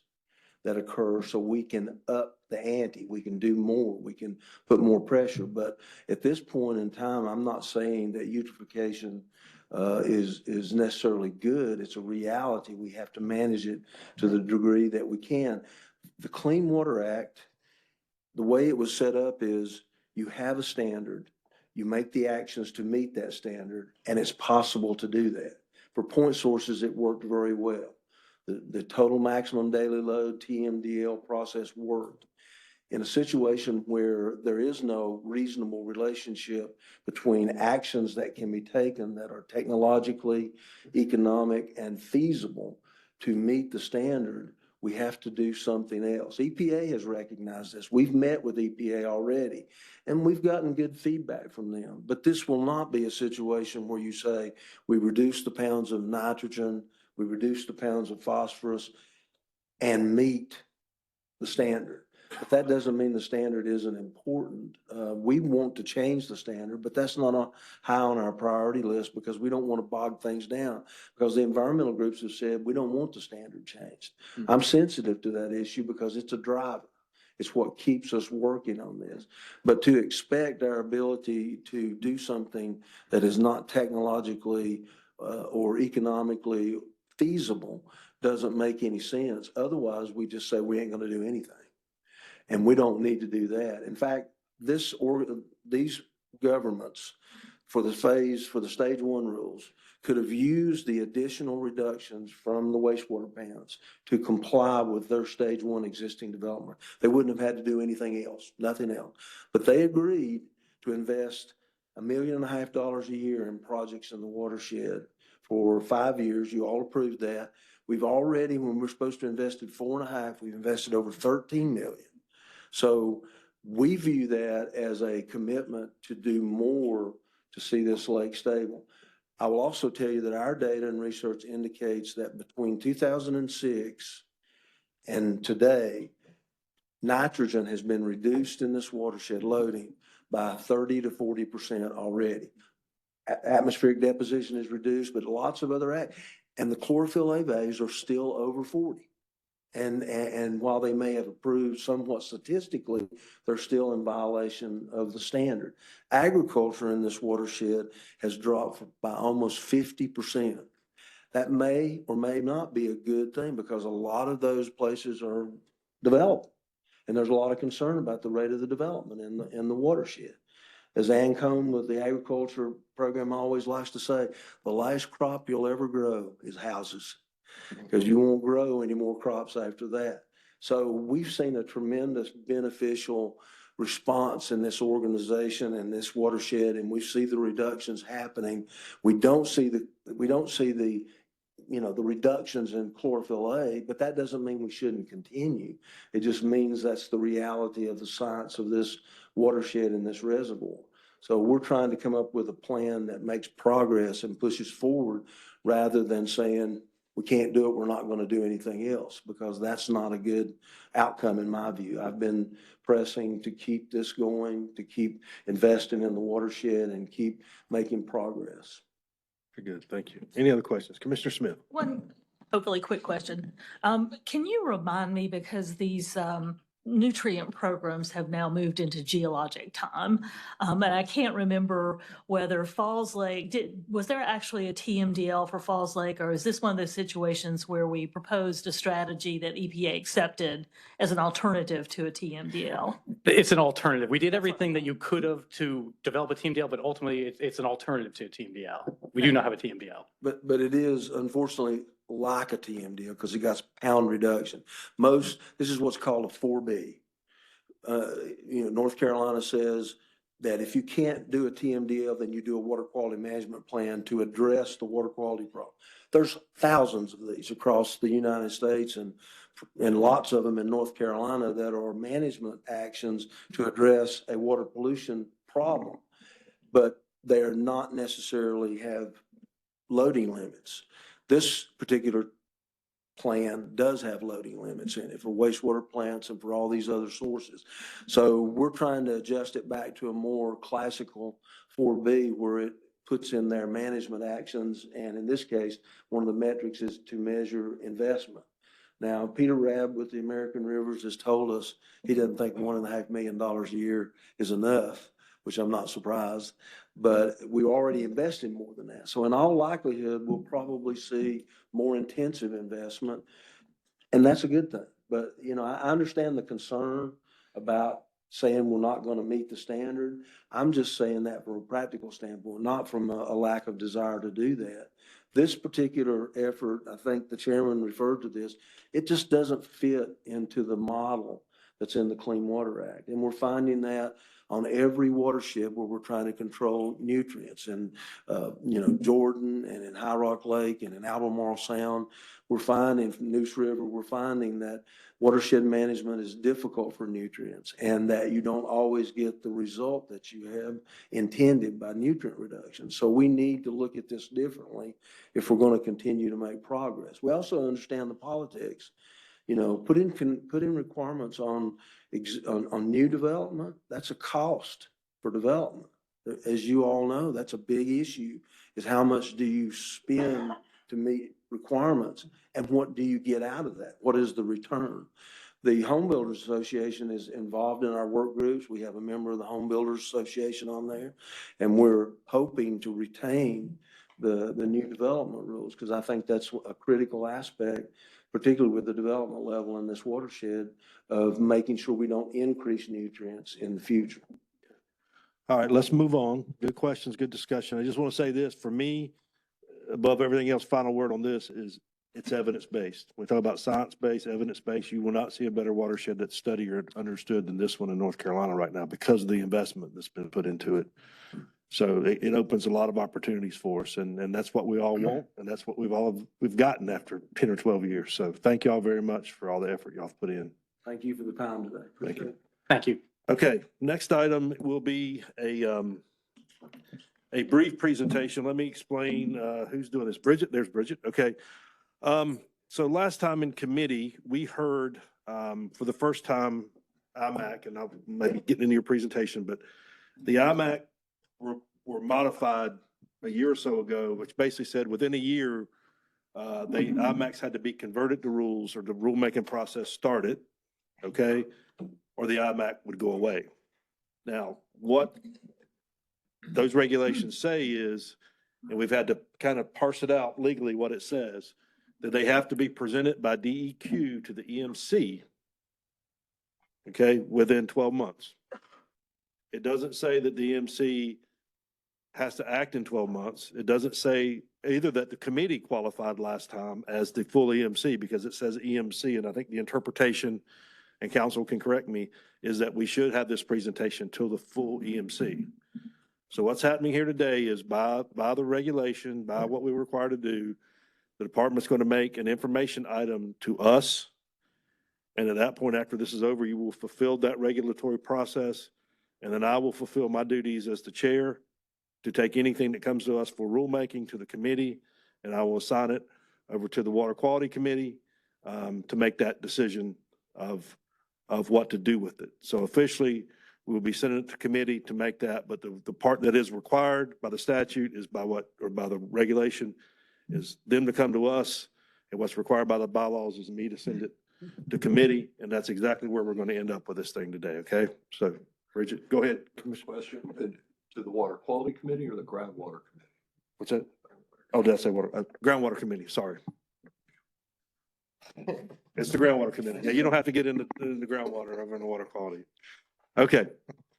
that occur, so we can up the ante. We can do more. We can put more pressure. But at this point in time, I'm not saying that eutrophication is necessarily good. It's a reality. We have to manage it to the degree that we can. The Clean Water Act, the way it was set up is you have a standard, you make the actions to meet that standard, and it's possible to do that. For point sources, it worked very well. The total maximum daily load, TMDL process worked. In a situation where there is no reasonable relationship between actions that can be taken that are technologically, economic, and feasible to meet the standard, we have to do something else. EPA has recognized this. We've met with EPA already, and we've gotten good feedback from them. But this will not be a situation where you say, we reduce the pounds of nitrogen, we reduce the pounds of phosphorus, and meet the standard. But that doesn't mean the standard isn't important. We want to change the standard, but that's not high on our priority list because we don't want to bog things down, because the environmental groups have said we don't want the standard changed. I'm sensitive to that issue because it's a driver. It's what keeps us working on this. But to expect our ability to do something that is not technologically or economically feasible doesn't make any sense. Otherwise, we just say we ain't going to do anything. And we don't need to do that. In fact, these governments for the stage one rules could have used the additional reductions from the wastewater plants to comply with their stage one existing development. They wouldn't have had to do anything else, nothing else. But they agreed to invest $1.5 million a year in projects in the watershed for 5 years. You all approved that. We've already, when we're supposed to invest $4.5 million, we've invested over $13 million. So we view that as a commitment to do more to see this lake stable. I will also tell you that our data and research indicates that between 2006 and today, nitrogen has been reduced in this watershed loading by 30 to 40% already. Atmospheric deposition is reduced, but lots of other and the chlorophyll A values are still over 40. And while they may have improved somewhat statistically, they're still in violation of the standard. Agriculture in this watershed has dropped by almost 50%. That may or may not be a good thing because a lot of those places are developed. And there's a lot of concern about the rate of the development in the watershed. As Ann Cohn with the agriculture program always likes to say, the last crop you'll ever grow is houses, because you won't grow any more crops after that. So we've seen a tremendous beneficial response in this organization and this watershed, and we see the reductions happening. We don't see the reductions in chlorophyll A, but that doesn't mean we shouldn't continue. It just means that's the reality of the science of this watershed and this reservoir. So we're trying to come up with a plan that makes progress and pushes forward rather than saying, we can't do it, we're not going to do anything else, because that's not a good outcome in my view. I've been pressing to keep this going, to keep investing in the watershed and keep making progress. Very good, thank you. Any other questions? Commissioner Smith? One hopefully quick question. Can you remind me, because these nutrient programs have now moved into geologic time. And I can't remember whether Falls Lake, was there actually a TMDL for Falls Lake? Or is this one of those situations where we proposed a strategy that EPA accepted as an alternative to a TMDL? It's an alternative. We did everything that you could have to develop a TMDL, but ultimately it's an alternative to a TMDL. We do not have a TMDL. But it is unfortunately like a TMDL because it got pound reduction. This is what's called a 4B. North Carolina says that if you can't do a TMDL, then you do a water quality management plan to address the water quality problem. There's thousands of these across the United States and lots of them in North Carolina that are management actions to address a water pollution problem. But they are not necessarily have loading limits. This particular plan does have loading limits in it for wastewater plants and for all these other sources. So we're trying to adjust it back to a more classical 4B where it puts in their management actions. And in this case, one of the metrics is to measure investment. Now, Peter Rabb with the American Rivers has told us he doesn't think $1.5 million a year is enough, which I'm not surprised, but we already invested more than that. So in all likelihood, we'll probably see more intensive investment, and that's a good thing. But, I understand the concern about saying we're not going to meet the standard. I'm just saying that from a practical standpoint, not from a lack of desire to do that. This particular effort, I think the chairman referred to this, it just doesn't fit into the model that's in the Clean Water Act. And we're finding that on every watershed where we're trying to control nutrients. And, Jordan and in High Rock Lake and in Albemarle Sound, we're finding Neuse River, we're finding that watershed management is difficult for nutrients and that you don't always get the result that you have intended by nutrient reduction. So we need to look at this differently if we're going to continue to make progress. We also understand the politics. Put in requirements on new development. That's a cost for development. As you all know, that's a big issue, is how much do you spend to meet requirements and what do you get out of that? What is the return? The Home Builders Association is involved in our work groups. We have a member of the Home Builders Association on there, and we're hoping to retain the new development rules because I think that's a critical aspect, particularly with the development level in this watershed, of making sure we don't increase nutrients in the future. All right, let's move on. Good questions, good discussion. I just want to say this, for me, above everything else, final word on this is it's evidence-based. We talk about science-based, evidence-based. You will not see a better watershed that's studied or understood than this one in North Carolina right now because of the investment that's been put into it. So it opens a lot of opportunities for us, and that's what we all want, and that's what we've gotten after 10 or 12 years. So thank you all very much for all the effort y'all have put in. Thank you for the time today. Thank you. Thank you. Okay, next item will be a brief presentation. Let me explain who's doing this. Bridget, there's Bridget. Okay. So last time in committee, we heard for the first time IMAC, and I'll maybe get into your presentation, but the IMAC were modified a year or so ago, which basically said within a year, IMAX had to be converted to rules or the rulemaking process started, okay? Or the IMAC would go away. Now, what those regulations say is, and we've had to kind of parse it out legally what it says, that they have to be presented by DEQ to the EMC, okay, within 12 months. It doesn't say that the EMC has to act in 12 months. It doesn't say either that the committee qualified last time as the full EMC because it says EMC, and I think the interpretation, and council can correct me, is that we should have this presentation till the full EMC. So what's happening here today is by the regulation, by what we're required to do, the department's going to make an information item to us. And at that point, after this is over, you will fulfill that regulatory process. And then I will fulfill my duties as the chair to take anything that comes to us for rulemaking to the committee, and I will assign it over to the Water Quality Committee to make that decision of what to do with it. So officially, we will be sending it to committee to make that, but the part that is required by the statute is by the regulation is them to come to us, and what's required by the bylaws is me to send it to committee, and that's exactly where we're going to end up with this thing today, okay? So, Bridget, go ahead. Question, to the Water Quality Committee or the Groundwater Committee? What's that? Oh, did I say water, groundwater committee, sorry. It's the groundwater committee. Yeah, you don't have to get into the groundwater over in the water quality. Okay.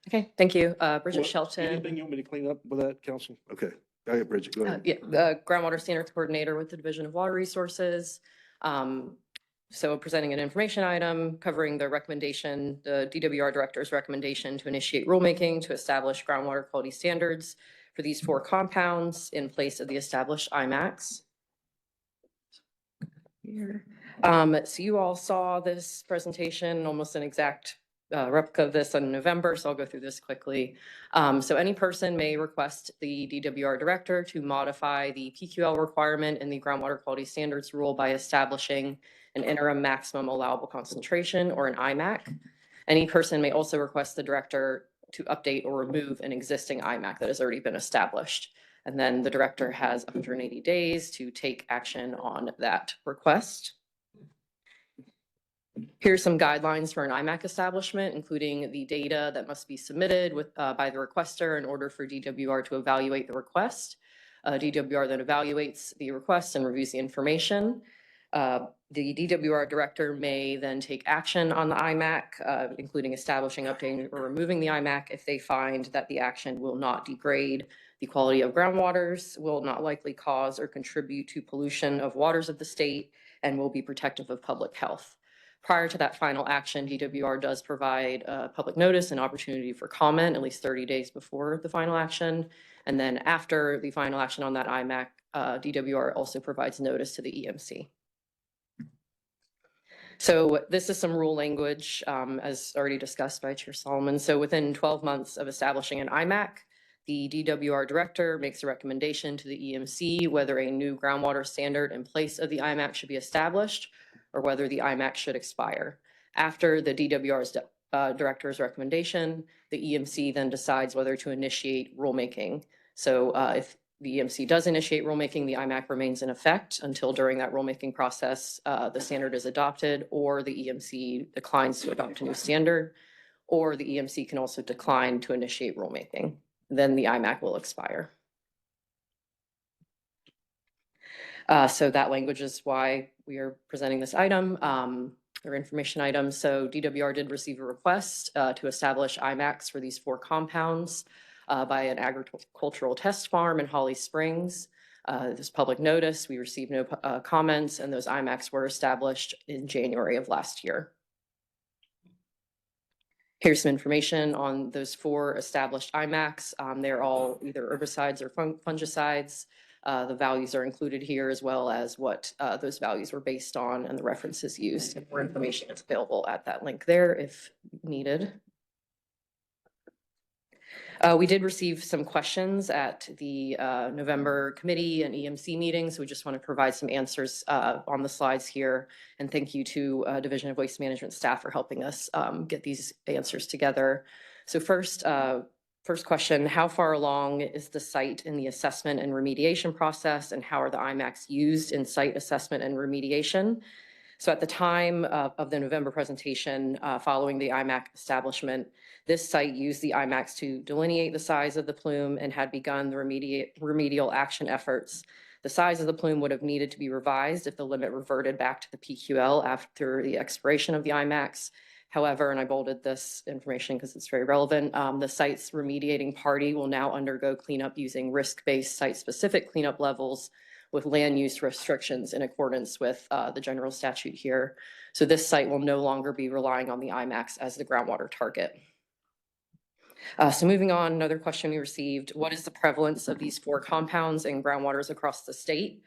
Okay, thank you. Bridget What- Shelton. Anything you want me to clean up with that, council? Okay. Go ahead, Bridget, go ahead. Yeah, the Groundwater Standards Coordinator with the Division of Water Resources. So presenting an information item covering the recommendation, the DWR Director's recommendation to initiate rulemaking to establish groundwater quality standards for these 4 compounds in place of the established IMAX. Here. So you all saw this presentation, almost an exact replica of this in November, so I'll go through this quickly. So any person may request the DWR Director to modify the PQL requirement in the Groundwater Quality Standards Rule by establishing an interim maximum allowable concentration, or an IMAC. Any person may also request the Director to update or remove an existing IMAC that has already been established. And then the Director has 180 days to take action on that request. Here's some guidelines for an IMAC establishment, including the data that must be submitted by the requester in order for DWR to evaluate the request. DWR then evaluates the request and reviews the information. The DWR Director may then take action on the IMAC, including establishing, updating, or removing the IMAC if they find that the action will not degrade the quality of groundwaters, will not likely cause or contribute to pollution of waters of the state, and will be protective of public health. Prior to that final action, DWR does provide public notice and opportunity for comment at least 30 days before the final action. And then after the final action on that IMAC, DWR also provides notice to the EMC. So this is some rule language, as already discussed by Chair Solomon. So within 12 months of establishing an IMAC, the DWR Director makes a recommendation to the EMC whether a new groundwater standard in place of the IMAC should be established, or whether the IMAC should expire. After the DWR's Director's recommendation, the EMC then decides whether to initiate rulemaking. So if the EMC does initiate rulemaking, the IMAC remains in effect until during that rulemaking process, the standard is adopted, or the EMC declines to adopt a new standard, or the EMC can also decline to initiate rulemaking. Then the IMAC will expire. So that language is why we are presenting this item, or information item. So DWR did receive a request to establish IMACs for these 4 compounds by an agricultural test farm in Holly Springs. This public notice, we received no comments, and those IMACs were established in January of last year. Here's some information on those 4 established IMACs. They're all either herbicides or fungicides. The values are included here, as well as what those values were based on and the references used. And more information is available at that link there if needed. We did receive some questions at the November committee and EMC meeting, so we just want to provide some answers on the slides here. And thank you to Division of Waste Management staff for helping us get these answers together. So first question, how far along is the site in the assessment and remediation process, and how are the IMACs used in site assessment and remediation? So at the time of the November presentation, following the IMAC establishment, this site used the IMACs to delineate the size of the plume and had begun the remedial action efforts. The size of the plume would have needed to be revised if the limit reverted back to the PQL after the expiration of the IMACs. However, and I bolded this information because it's very relevant, the site's remediating party will now undergo cleanup using risk-based site-specific cleanup levels with land use restrictions in accordance with the general statute here. So this site will no longer be relying on the IMACs as the groundwater target. So moving on, another question we received, what is the prevalence of these 4 compounds in groundwaters across the state?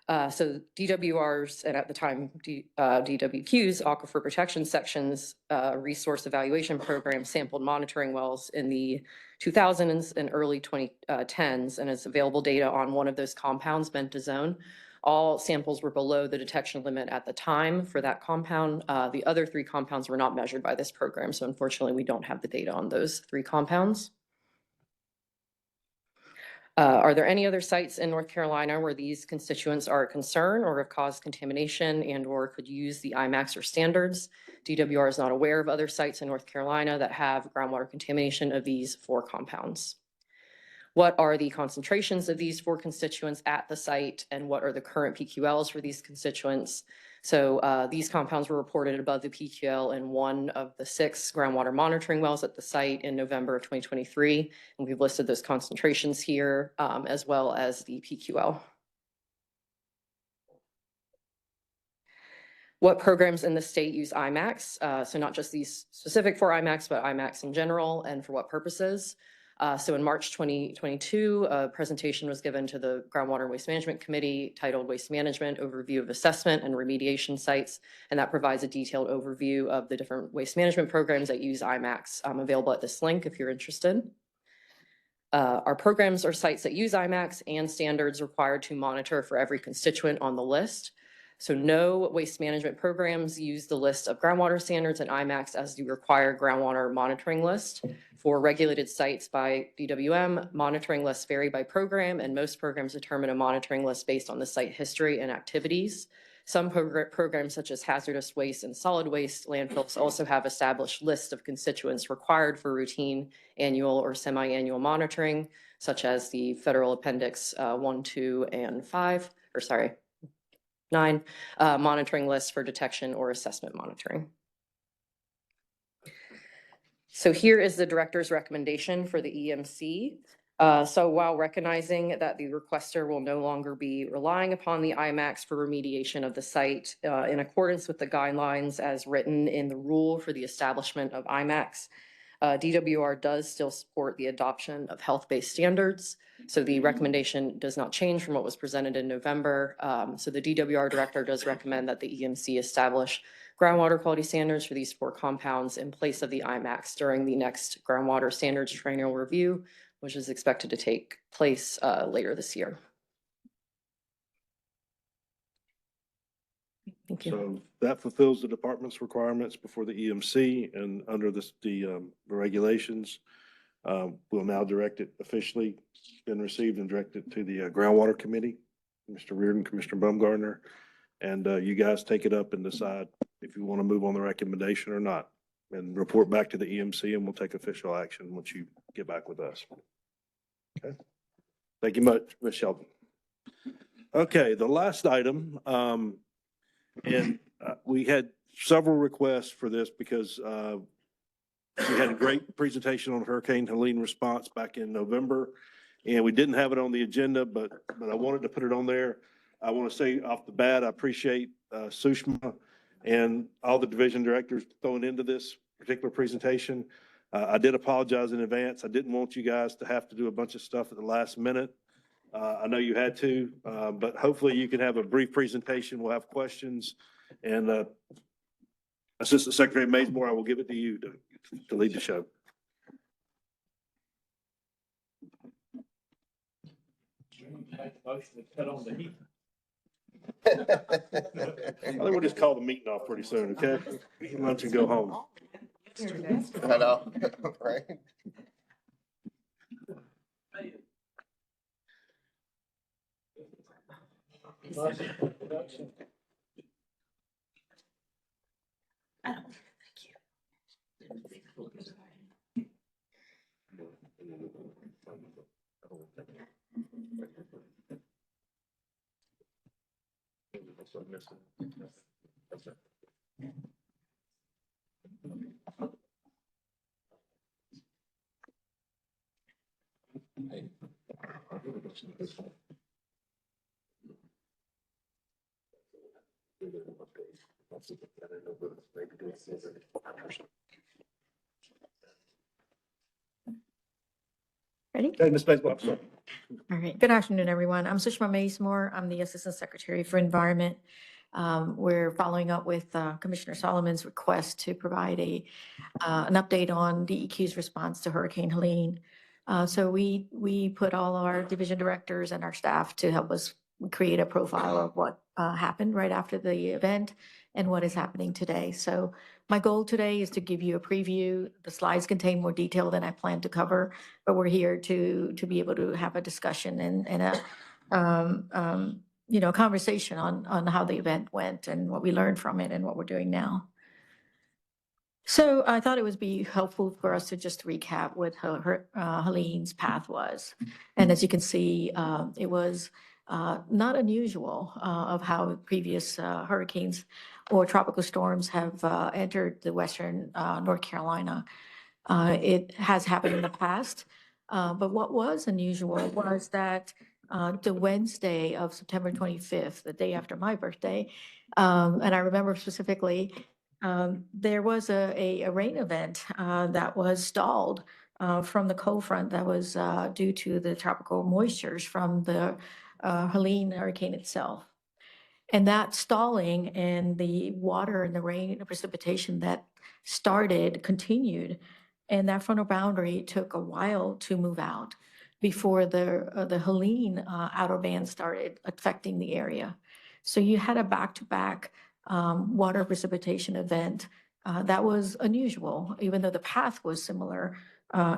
So DWR's, and at the time DWQ's Aquifer Protection Section's resource evaluation program sampled monitoring wells in the 2000s and early 2010s, and has available data on one of those compounds, bentazone. All samples were below the detection limit at the time for that compound. The other 3 compounds were not measured by this program, so unfortunately we don't have the data on those 3 compounds. Are there any other sites in North Carolina where these constituents are a concern or have caused contamination and or could use the IMAX or standards? DWR is not aware of other sites in North Carolina that have groundwater contamination of these 4 compounds. What are the concentrations of these 4 constituents at the site, and what are the current PQLs for these constituents? So these compounds were reported above the PQL in 1 of the 6 groundwater monitoring wells at the site in November of 2023. And we've listed those concentrations here, as well as the PQL. What programs in the state use IMAX? So not just these specific for IMAX, but IMAX in general, and for what purposes? So in March 2022, a presentation was given to the Groundwater and Waste Management Committee titled Waste Management Overview of Assessment and Remediation Sites. And that provides a detailed overview of the different waste management programs that use IMAX, available at this link if you're interested. Our programs or sites that use IMAX and standards required to monitor for every constituent on the list. So no waste management programs use the list of groundwater standards and IMAX as the required groundwater monitoring list. For regulated sites by DWM, monitoring lists vary by program, and most programs determine a monitoring list based on the site history and activities. Some programs such as hazardous waste and solid waste landfills also have established lists of constituents required for routine, annual, or semi-annual monitoring, such as the Federal Appendix 1, 2, and 9 monitoring lists for detection or assessment monitoring. So here is the director's recommendation for the EMC. So while recognizing that the requester will no longer be relying upon the IMAX for remediation of the site in accordance with the guidelines as written in the rule for the establishment of IMAX, DWR does still support the adoption of health-based standards. So the recommendation does not change from what was presented in November. So the DWR director does recommend that the EMC establish groundwater quality standards for these 4 compounds in place of the IMAX during the next groundwater standards triennial review, which is expected to take place later this year. Thank you. So that fulfills the department's requirements before the EMC, and under the regulations, we'll now direct it officially, been received and directed to the groundwater committee, Mr. Reardon, Commissioner Baumgartner, and you guys take it up and decide if you want to move on the recommendation or not, and report back to the EMC, and we'll take official action once you get back with us. Okay. Thank you much, Ms. Shelton. Okay, the last item, and we had several requests for this because we had a great presentation on Hurricane Helene response back in November, and we didn't have it on the agenda, but I wanted to put it on there. I want to say off the bat, I appreciate Sushma and all the division directors throwing into this particular presentation. I did apologize in advance. I didn't want you guys to have to do a bunch of stuff at the last minute. I know you had to, but hopefully you can have a brief presentation. We'll have questions. And Assistant Secretary Mazemore, I will give it to you to lead the show. I think we'll just call the meeting off pretty soon, okay? Eat lunch and go home. I know, right? Ready? Hey, Ms. Bazemore, I'm sorry. All right. Good afternoon, everyone. I'm Sushma Mazemore. I'm the Assistant Secretary for Environment. We're following up with Commissioner Solomon's request to provide an update on DEQ's response to Hurricane Helene. So we put all our division directors and our staff to help us create a profile of what happened right after the event and what is happening today. So my goal today is to give you a preview. The slides contain more detail than I plan to cover, but we're here to be able to have a discussion and a conversation on how the event went and what we learned from it and what we're doing now. So I thought it would be helpful for us to just recap what Helene's path was. And as you can see, it was not unusual of how previous hurricanes or tropical storms have entered the western North Carolina. It has happened in the past, but what was unusual was that the Wednesday of September 25th, the day after my birthday, and I remember specifically, there was a rain event that was stalled from the cold front that was due to the tropical moistures from the Helene hurricane itself. And that stalling and the water and the rain and precipitation that started continued. And that frontal boundary took a while to move out before the Helene outer band started affecting the area. So you had a back-to-back water precipitation event that was unusual, even though the path was similar.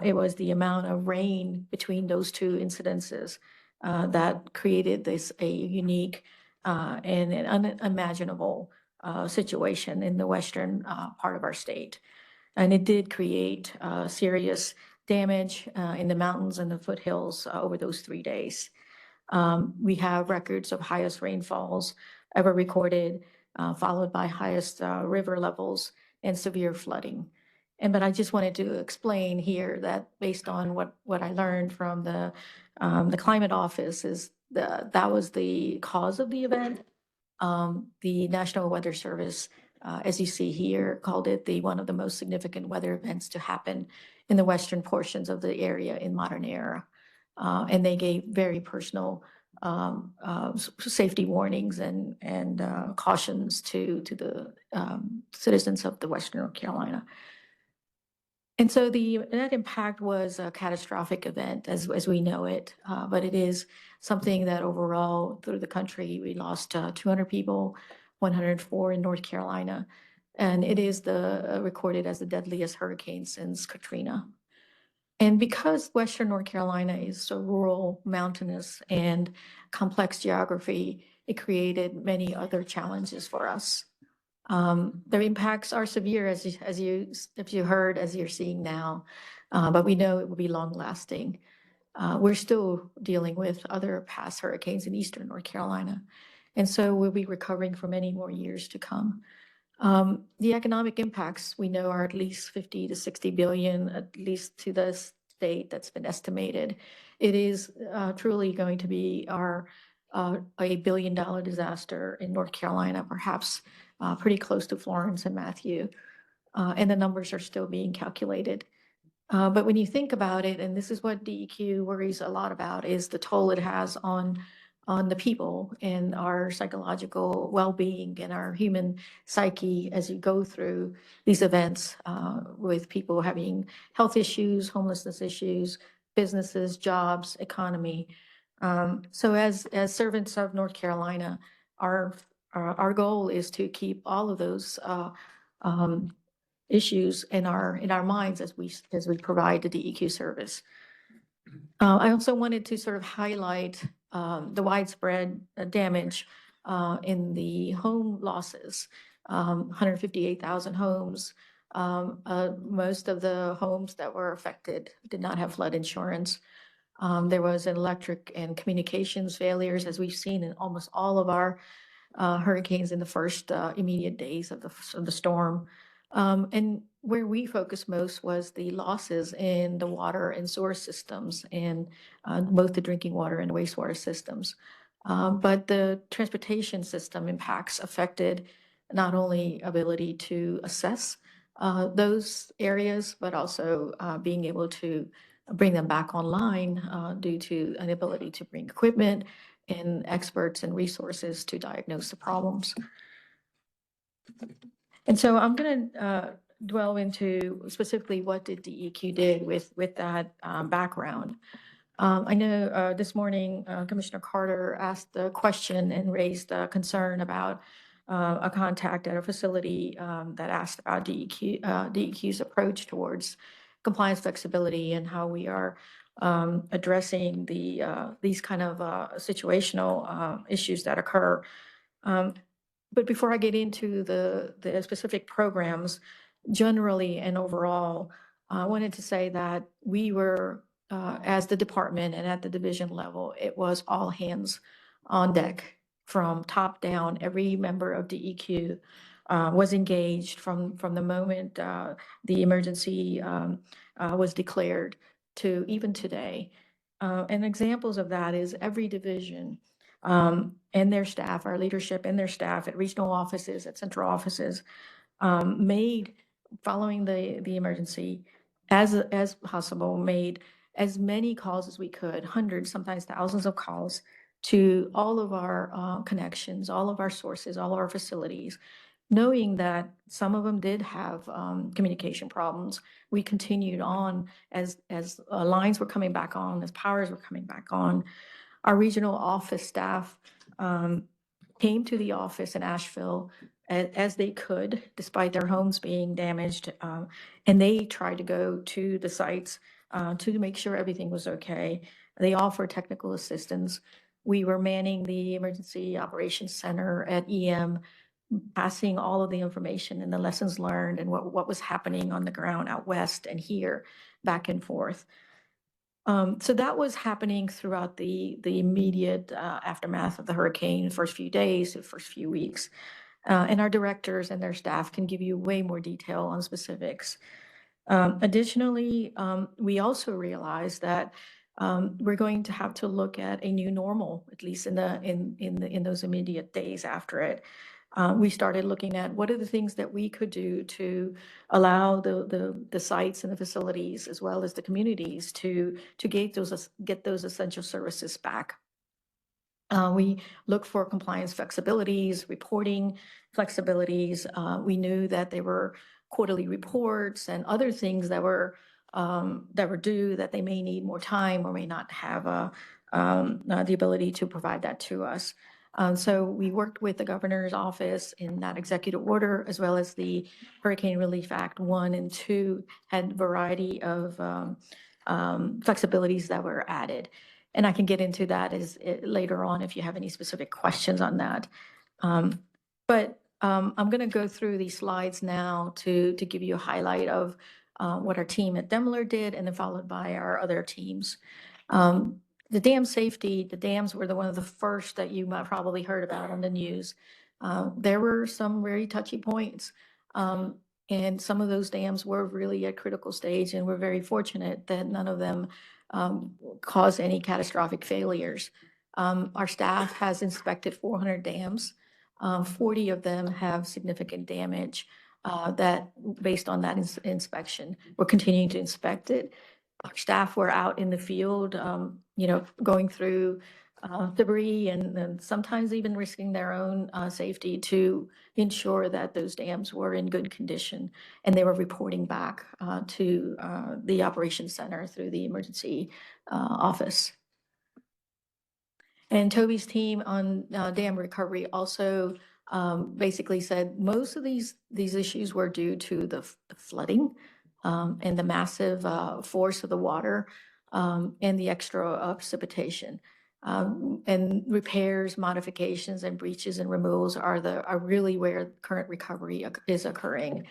It was the amount of rain between those two incidences that created a unique and an unimaginable situation in the western part of our state. And it did create serious damage in the mountains and the foothills over those 3 days. We have records of highest rainfalls ever recorded, followed by highest river levels and severe flooding. But I just wanted to explain here that based on what I learned from the climate office is that was the cause of the event. The National Weather Service, as you see here, called it one of the most significant weather events to happen in the western portions of the area in modern era. And they gave very personal safety warnings and cautions to the citizens of the Western North Carolina. And so the net impact was a catastrophic event as we know it, but it is something that overall through the country, we lost 200 people, 104 in North Carolina, and it is recorded as the deadliest hurricane since Katrina. And because Western North Carolina is so rural, mountainous, and complex geography, it created many other challenges for us. The impacts are severe, as you heard, as you're seeing now, but we know it will be long lasting. We're still dealing with other past hurricanes in eastern North Carolina, and so we'll be recovering for many more years to come. The economic impacts we know are at least 50 to 60 billion, at least to the state that's been estimated. It is truly going to be a $1 billion disaster in North Carolina, perhaps pretty close to Florence and Matthew, and the numbers are still being calculated. But when you think about it, and this is what DEQ worries a lot about, is the toll it has on the people and our psychological well-being and our human psyche as you go through these events with people having health issues, homelessness issues, businesses, jobs, economy. So as servants of North Carolina, our goal is to keep all of those issues in our minds as we provide the DEQ service. I also wanted to sort of highlight the widespread damage in the home losses, 158,000 homes. Most of the homes that were affected did not have flood insurance. There was electric and communications failures, as we've seen in almost all of our hurricanes in the first immediate days of the storm. And where we focused most was the losses in the water and sewer systems and both the drinking water and wastewater systems. But the transportation system impacts affected not only ability to assess those areas, but also being able to bring them back online due to an ability to bring equipment and experts and resources to diagnose the problems. And so I'm going to dwell into specifically what did DEQ did with that background. I know this morning Commissioner Carter asked the question and raised a concern about a contact at a facility that asked about DEQ's approach towards compliance flexibility and how we are addressing these kind of situational issues that occur. But before I get into the specific programs, generally and overall, I wanted to say that we were, as the department and at the division level, it was all hands on deck from top down. Every member of DEQ was engaged from the moment the emergency was declared to even today. And examples of that is every division and their staff, our leadership and their staff at regional offices, at central offices, made, following the emergency, as possible, made as many calls as we could, hundreds, sometimes thousands of calls to all of our connections, all of our sources, all of our facilities. Knowing that some of them did have communication problems, we continued on as lines were coming back on, as powers were coming back on. Our regional office staff came to the office in Asheville as they could, despite their homes being damaged, and they tried to go to the sites to make sure everything was okay. They offered technical assistance. We were manning the Emergency Operations Center at EM, passing all of the information and the lessons learned and what was happening on the ground out west and here, back and forth. So that was happening throughout the immediate aftermath of the hurricane, the first few days, the first few weeks. And our directors and their staff can give you way more detail on specifics. Additionally, we also realized that we're going to have to look at a new normal, at least in those immediate days after it. We started looking at what are the things that we could do to allow the sites and the facilities, as well as the communities, to get those essential services back. We look for compliance flexibilities, reporting flexibilities. We knew that there were quarterly reports and other things that were due, that they may need more time or may not have the ability to provide that to us. So we worked with the governor's office in that executive order, as well as the Hurricane Relief Act 1 and 2 had variety of flexibilities that were added. And I can get into that later on if you have any specific questions on that. But I'm going to go through these slides now to give you a highlight of what our team at Demler did, and then followed by our other teams. The dam safety, the dams were one of the first that you might probably heard about on the news. There were some very touchy points, and some of those dams were really at critical stage, and we're very fortunate that none of them caused any catastrophic failures. Our staff has inspected 400 dams. 40 of them have significant damage that, based on that inspection, we're continuing to inspect it. Our staff were out in the field, going through debris and sometimes even risking their own safety to ensure that those dams were in good condition. And they were reporting back to the operations center through the emergency office. And Toby's team on dam recovery also basically said most of these issues were due to the flooding and the massive force of the water and the extra precipitation. And repairs, modifications, and breaches and removals are really where current recovery is occurring.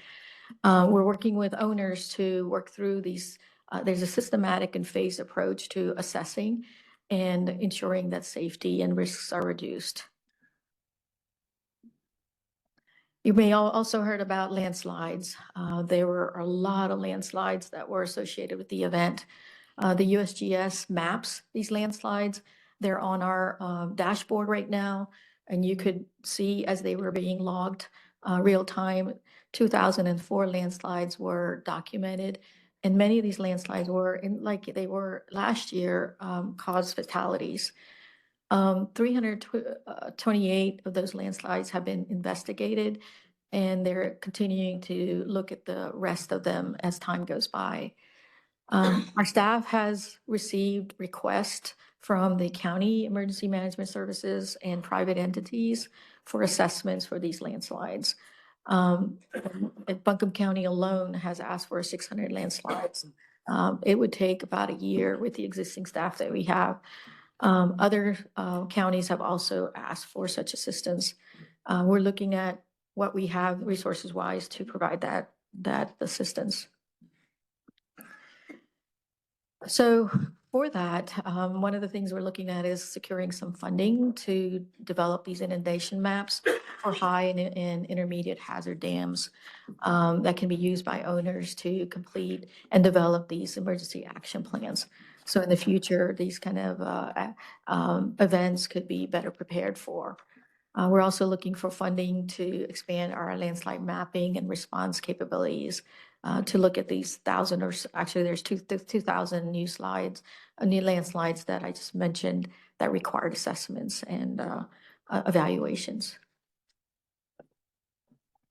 We're working with owners to work through these. There's a systematic and phased approach to assessing and ensuring that safety and risks are reduced. You may also heard about landslides. There were a lot of landslides that were associated with the event. The USGS maps these landslides. They're on our dashboard right now, and you could see as they were being logged real time. 2004 landslides were documented, and many of these landslides were, like they were last year, caused fatalities. 328 of those landslides have been investigated, and they're continuing to look at the rest of them as time goes by. Our staff has received requests from the county emergency management services and private entities for assessments for these landslides. If Buncombe County alone has asked for 600 landslides. It would take about a year with the existing staff that we have. Other counties have also asked for such assistance. We're looking at what we have resources-wise to provide that assistance. So for that, one of the things we're looking at is securing some funding to develop these inundation maps for high and intermediate hazard dams that can be used by owners to complete and develop these emergency action plans. So in the future, these kind of events could be better prepared for. We're also looking for funding to expand our landslide mapping and response capabilities to look at these 1,000 or actually there's 2,000 new landslides that I just mentioned that required assessments and evaluations.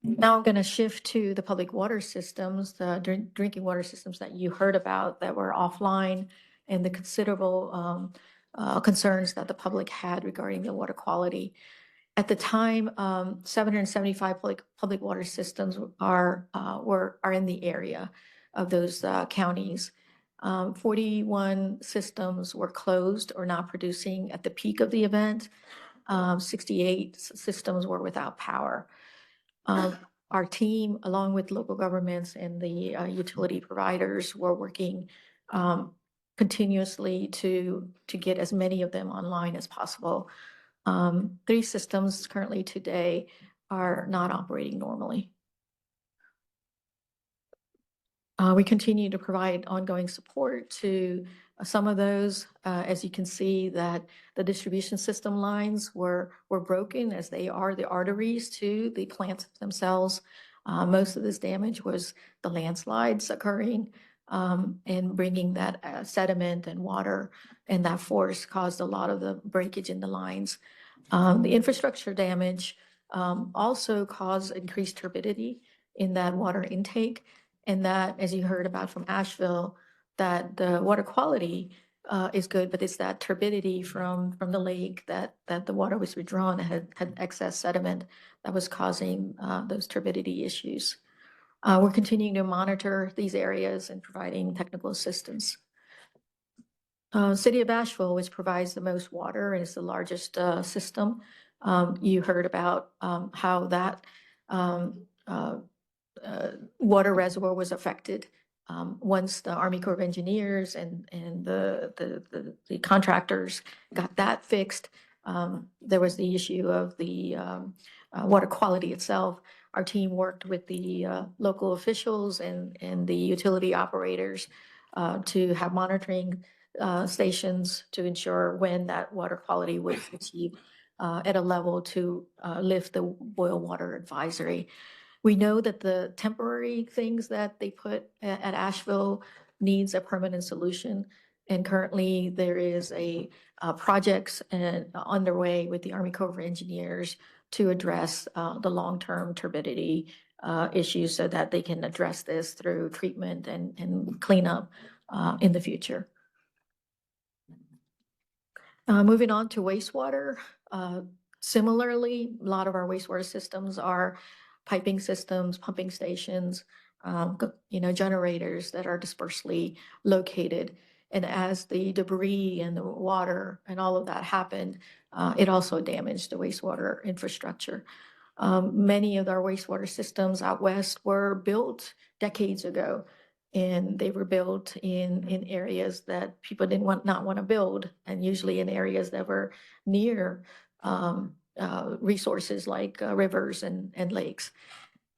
Now I'm going to shift to the public water systems, the drinking water systems that you heard about that were offline and the considerable concerns that the public had regarding the water quality. At the time, 775 public water systems are in the area of those counties. 41 systems were closed or not producing at the peak of the event. 68 systems were without power. Our team, along with local governments and the utility providers, were working continuously to get as many of them online as possible. 3 systems currently today are not operating normally. We continue to provide ongoing support to some of those. As you can see that the distribution system lines were broken as they are the arteries to the plants themselves. Most of this damage was the landslides occurring and bringing that sediment and water, and that force caused a lot of the breakage in the lines. The infrastructure damage also caused increased turbidity in that water intake. And that, as you heard about from Asheville, that the water quality is good, but it's that turbidity from the lake that the water was withdrawn had excess sediment that was causing those turbidity issues. We're continuing to monitor these areas and providing technical assistance. City of Asheville, which provides the most water and is the largest system. You heard about how that water reservoir was affected. Once the Army Corps of Engineers and the contractors got that fixed, there was the issue of the water quality itself. Our team worked with the local officials and the utility operators to have monitoring stations to ensure when that water quality was achieved at a level to lift the boil water advisory. We know that the temporary things that they put at Asheville needs a permanent solution. And currently there is a projects underway with the Army Corps of Engineers to address the long-term turbidity issues so that they can address this through treatment and cleanup in the future. Moving on to wastewater. Similarly, a lot of our wastewater systems are piping systems, pumping stations, generators that are dispersely located. And as the debris and the water and all of that happened, it also damaged the wastewater infrastructure. Many of our wastewater systems out west were built decades ago, and they were built in areas that people not want to build, and usually in areas that were near resources like rivers and lakes.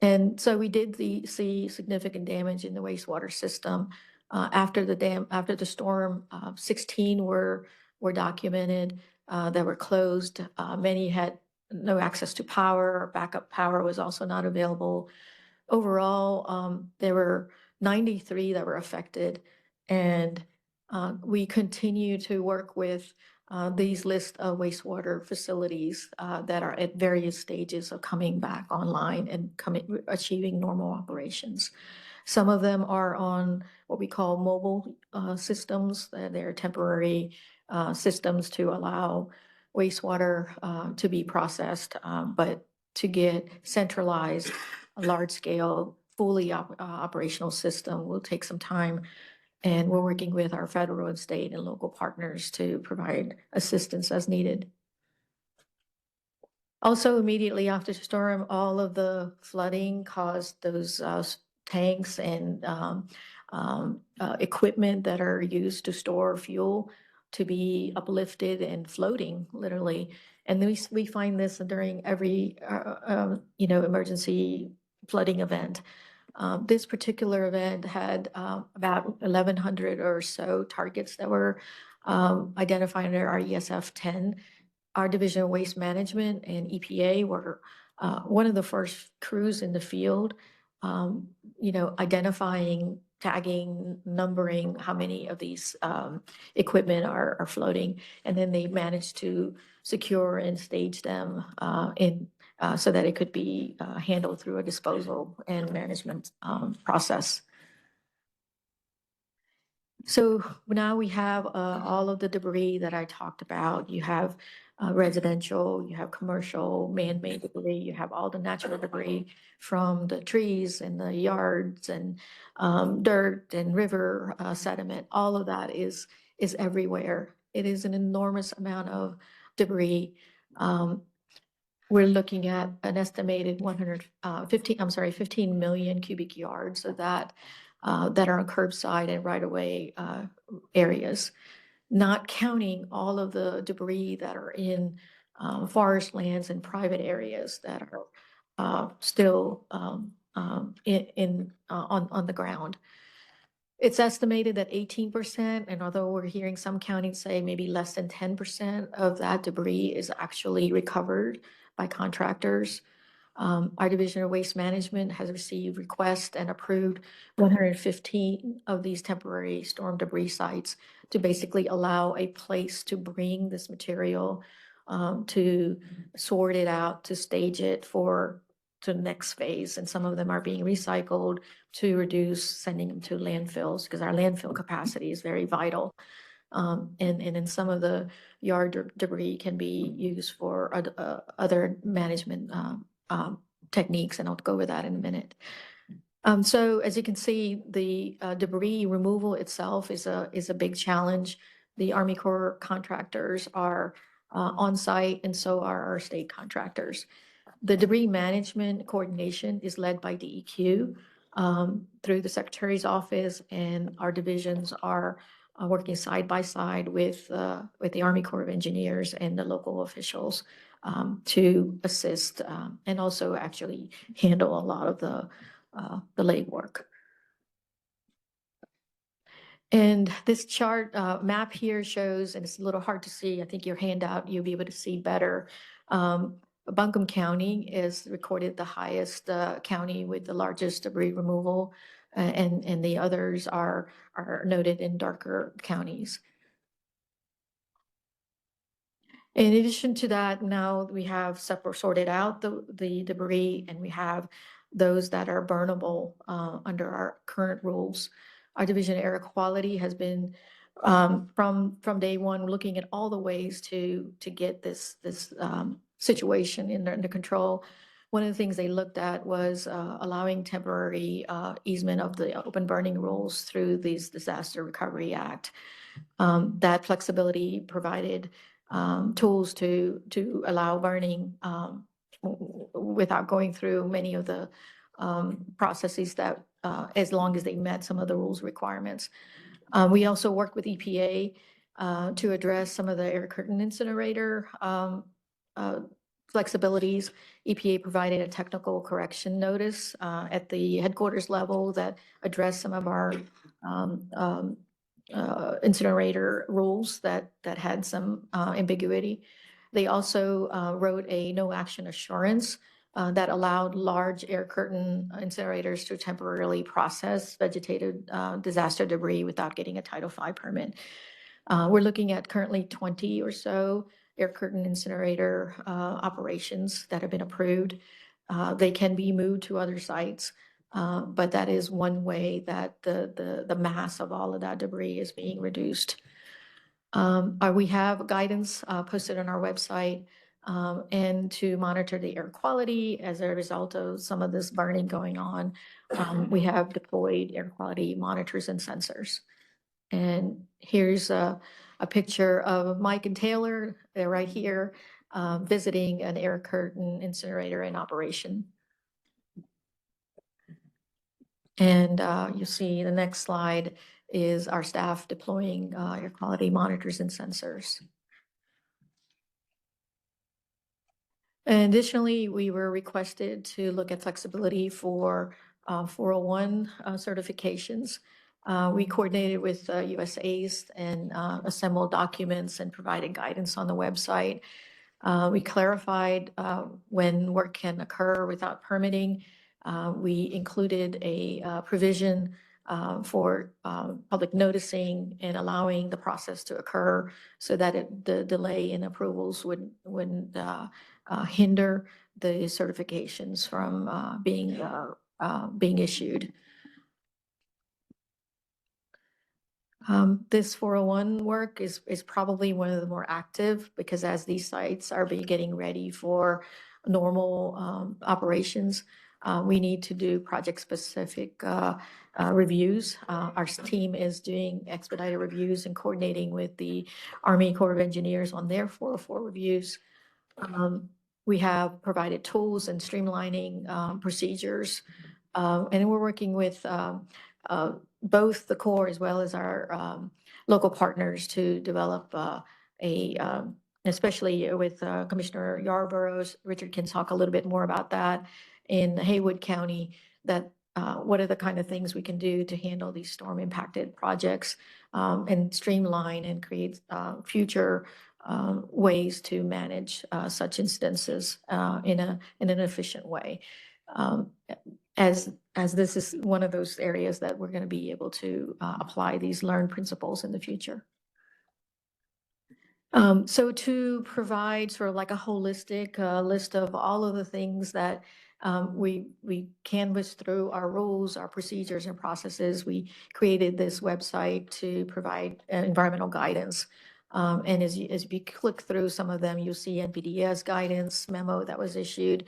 And so we did see significant damage in the wastewater system. After the storm, 16 were documented that were closed. Many had no access to power. Backup power was also not available. Overall, there were 93 that were affected, and we continue to work with these list of wastewater facilities that are at various stages of coming back online and achieving normal operations. Some of them are on what we call mobile systems. They're temporary systems to allow wastewater to be processed, but to get centralized, large-scale, fully operational system will take some time. And we're working with our federal and state and local partners to provide assistance as needed. Also, immediately after the storm, all of the flooding caused those tanks and equipment that are used to store fuel to be uplifted and floating, literally. And we find this during every, emergency flooding event. This particular event had about 1,100 or so targets that were identified under our ESF 10. Our Division of Waste Management and EPA were one of the first crews in the field, identifying, tagging, numbering how many of these equipment are floating. And then they managed to secure and stage them so that it could be handled through a disposal and management process. So now we have all of the debris that I talked about. You have residential, you have commercial, man-made debris, you have all the natural debris from the trees and the yards and dirt and river sediment. All of that is everywhere. It is an enormous amount of debris. We're looking at an estimated 15 million cubic yards of that that are on curbside and right-of-way areas, not counting all of the debris that are in forest lands and private areas that are still on the ground. It's estimated that 18%, and although we're hearing some counties say maybe less than 10% of that debris is actually recovered by contractors. Our Division of Waste Management has received requests and approved 115 of these temporary storm debris sites to basically allow a place to bring this material, to sort it out, to stage it to the next phase. And some of them are being recycled to reduce sending them to landfills, because our landfill capacity is very vital. And then some of the yard debris can be used for other management techniques, and I'll go over that in a minute. So as you can see, the debris removal itself is a big challenge. The Army Corps contractors are on site, and so are our state contractors. The debris management coordination is led by DEQ through the Secretary's office, and our divisions are working side by side with the Army Corps of Engineers and the local officials to assist and also actually handle a lot of the legwork. And this chart map here shows, and it's a little hard to see, I think your handout, you'll be able to see better. Buncombe County is recorded the highest county with the largest debris removal, and the others are noted in darker counties. In addition to that, now we have sorted out the debris, and we have those that are burnable under our current rules. Our Division of Air Quality has been from day one looking at all the ways to get this situation under control. One of the things they looked at was allowing temporary easement of the open burning rules through these Disaster Recovery Act. That flexibility provided tools to allow burning without going through many of the processes that, as long as they met some of the rules requirements. We also worked with EPA to address some of the air curtain incinerator flexibilities. EPA provided a technical correction notice at the headquarters level that addressed some of our incinerator rules that had some ambiguity. They also wrote a no action assurance that allowed large air curtain incinerators to temporarily process vegetative disaster debris without getting a Title V permit. We're looking at currently 20 or so air curtain incinerator operations that have been approved. They can be moved to other sites. But that is one way that the mass of all of that debris is being reduced. We have guidance posted on our website and to monitor the air quality as a result of some of this burning going on. We have deployed air quality monitors and sensors. And here's a picture of Mike and Taylor. They're right here visiting an air curtain incinerator in operation. And you see the next slide is our staff deploying air quality monitors and sensors. And additionally, we were requested to look at flexibility for 401 certifications. We coordinated with USAID and assembled documents and provided guidance on the website. We clarified when work can occur without permitting. We included a provision for public noticing and allowing the process to occur so that the delay in approvals wouldn't hinder the certifications from being issued. This 401 work is probably one of the more active because as these sites are getting ready for normal operations, we need to do project-specific reviews. Our team is doing expedited reviews and coordinating with the Army Corps of Engineers on their 404 reviews. We have provided tools and streamlining procedures, and we're working with both the Corps as well as our local partners to develop especially with Commissioner Yarborough. Richard can talk a little bit more about that in Haywood County, that what are the kind of things we can do to handle these storm impacted projects and streamline and create future ways to manage such instances in an efficient way. As this is one of those areas that we're going to be able to apply these learned principles in the future. So to provide sort of like a holistic list of all of the things that we canvassed through our rules, our procedures and processes, we created this website to provide environmental guidance. And as you click through some of them, you'll see NPDES guidance memo that was issued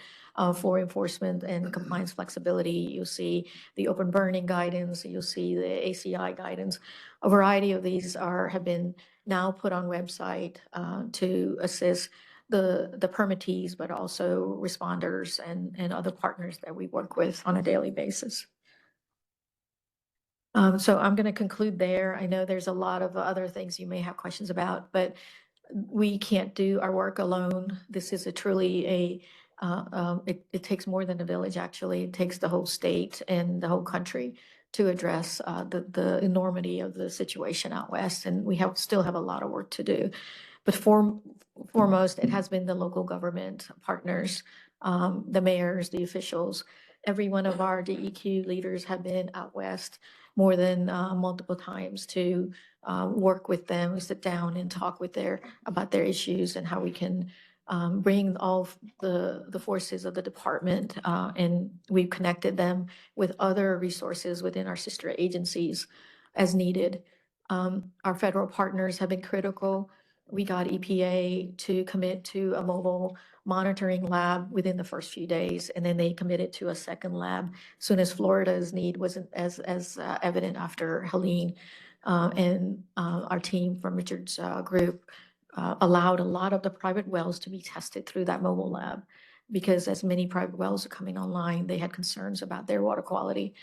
for enforcement and compliance flexibility. You'll see the open burning guidance. You'll see the ACI guidance. A variety of these have been now put on website to assist the permittees, but also responders and other partners that we work with on a daily basis. So I'm going to conclude there. I know there's a lot of other things you may have questions about, but we can't do our work alone. This is truly it takes more than a village, actually. It takes the whole state and the whole country to address the enormity of the situation out west, and we still have a lot of work to do. But foremost, it has been the local government partners, the mayors, the officials. Every one of our DEQ leaders have been out west more than multiple times to work with them, sit down and talk about their issues and how we can bring all the forces of the department, and we've connected them with other resources within our sister agencies as needed. Our federal partners have been critical. We got EPA to commit to a mobile monitoring lab within the first few days, and then they committed to a second lab as soon as Florida's need wasn't as evident after Helene. And our team from Richard's group allowed a lot of the private wells to be tested through that mobile lab, because as many private wells are coming online, they had concerns about their water quality.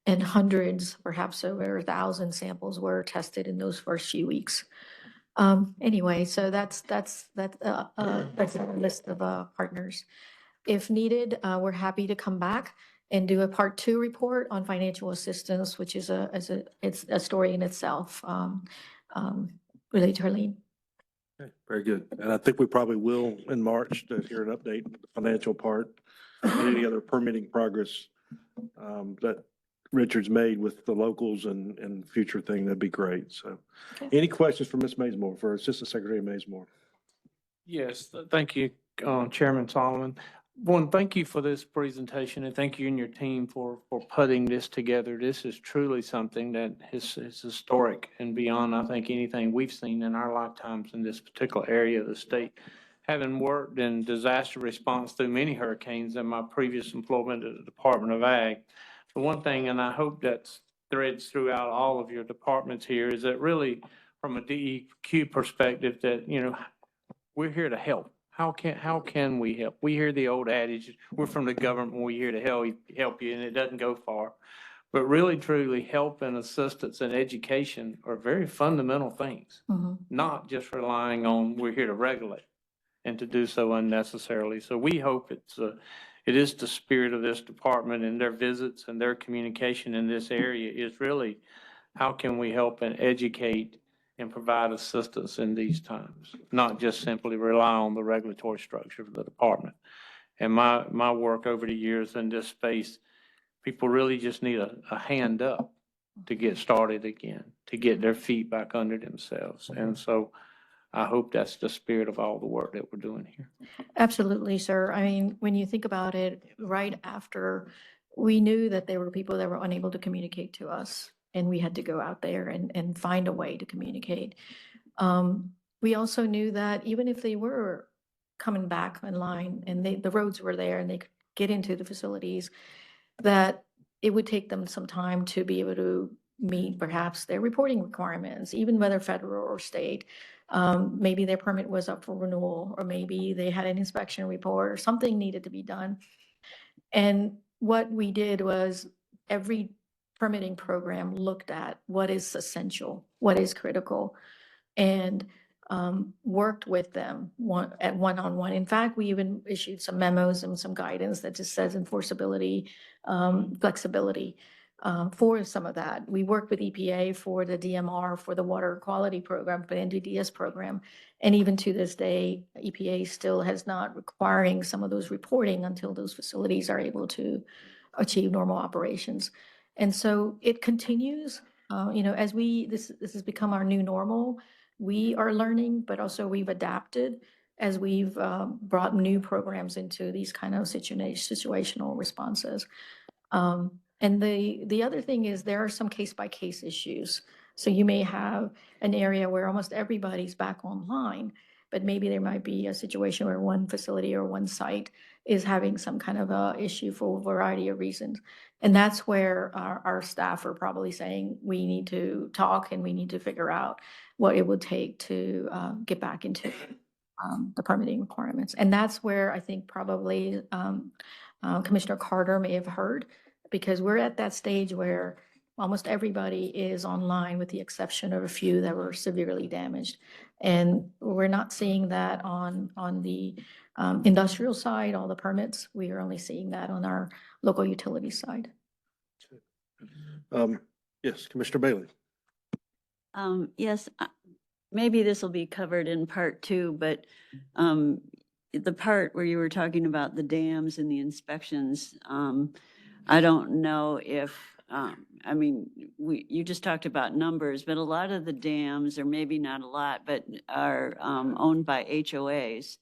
And hundreds, perhaps over 1,000 samples were tested in those first few weeks. Anyway, so that's a list of partners. If needed, we're happy to come back and do a part 2 report on financial assistance, which is it's a story in itself, related to Helene. Okay, very good. And I think we probably will in March to hear an update on the financial part and any other permitting progress that Richard's made with the locals and future thing. That'd be great. So any questions for Ms. Mazemore, for Assistant Secretary Mazemore? Yes, thank you, Chairman Solomon. One, thank you for this presentation and thank you and your team for putting this together. This is truly something that is historic and beyond, I think, anything we've seen in our lifetimes in this particular area of the state. Having worked in disaster response through many hurricanes in my previous employment at the Department of Ag, the one thing, and I hope that threads throughout all of your departments here, is that really from a DEQ perspective that, you know, we're here to help. How can we help? We hear the old adage, we're from the government, we're here to help you, and it doesn't go far. But really, truly, help and assistance and education are very fundamental things, not just relying on we're here to regulate and to do so unnecessarily. So we hope it is the spirit of this department and their visits and their communication in this area is really how can we help and educate and provide assistance in these times, not just simply rely on the regulatory structure of the department. And my work over the years in this space, people really just need a hand up to get started again, to get their feet back under themselves. And so I hope that's the spirit of all the work that we're doing here. Absolutely, sir. I mean, when you think about it, right after, we knew that there were people that were unable to communicate to us, and we had to go out there and find a way to communicate. We also knew that even if they were coming back online and the roads were there and they could get into the facilities, that it would take them some time to be able to meet perhaps their reporting requirements, even whether federal or state. Maybe their permit was up for renewal, or maybe they had an inspection report or something needed to be done. And what we did was every permitting program looked at what is essential, what is critical, and worked with them one-on-one. In fact, we even issued some memos and some guidance that just says enforceability, flexibility for some of that. We worked with EPA for the DMR, for the water quality program, for the NDDS program. And even to this day, EPA still has not requiring some of those reporting until those facilities are able to achieve normal operations. And so it continues, as this has become our new normal. We are learning, but also we've adapted as we've brought new programs into these kind of situational responses. And the other thing is there are some case-by-case issues. So you may have an area where almost everybody's back online, but maybe there might be a situation where one facility or one site is having some kind of a issue for a variety of reasons. And that's where our staff are probably saying, we need to talk and we need to figure out what it would take to get back into the permitting requirements. And that's where I think probably Commissioner Carter may have heard, because we're at that stage where almost everybody is online with the exception of a few that were severely damaged. And we're not seeing that on the industrial side, all the permits. We are only seeing that on our local utility side. Yes, Commissioner Bailey. Yes, maybe this will be covered in part two, but the part where you were talking about the dams and the inspections, I don't know if, you just talked about numbers, but a lot of the dams, or maybe not a lot, but are owned by HOAs.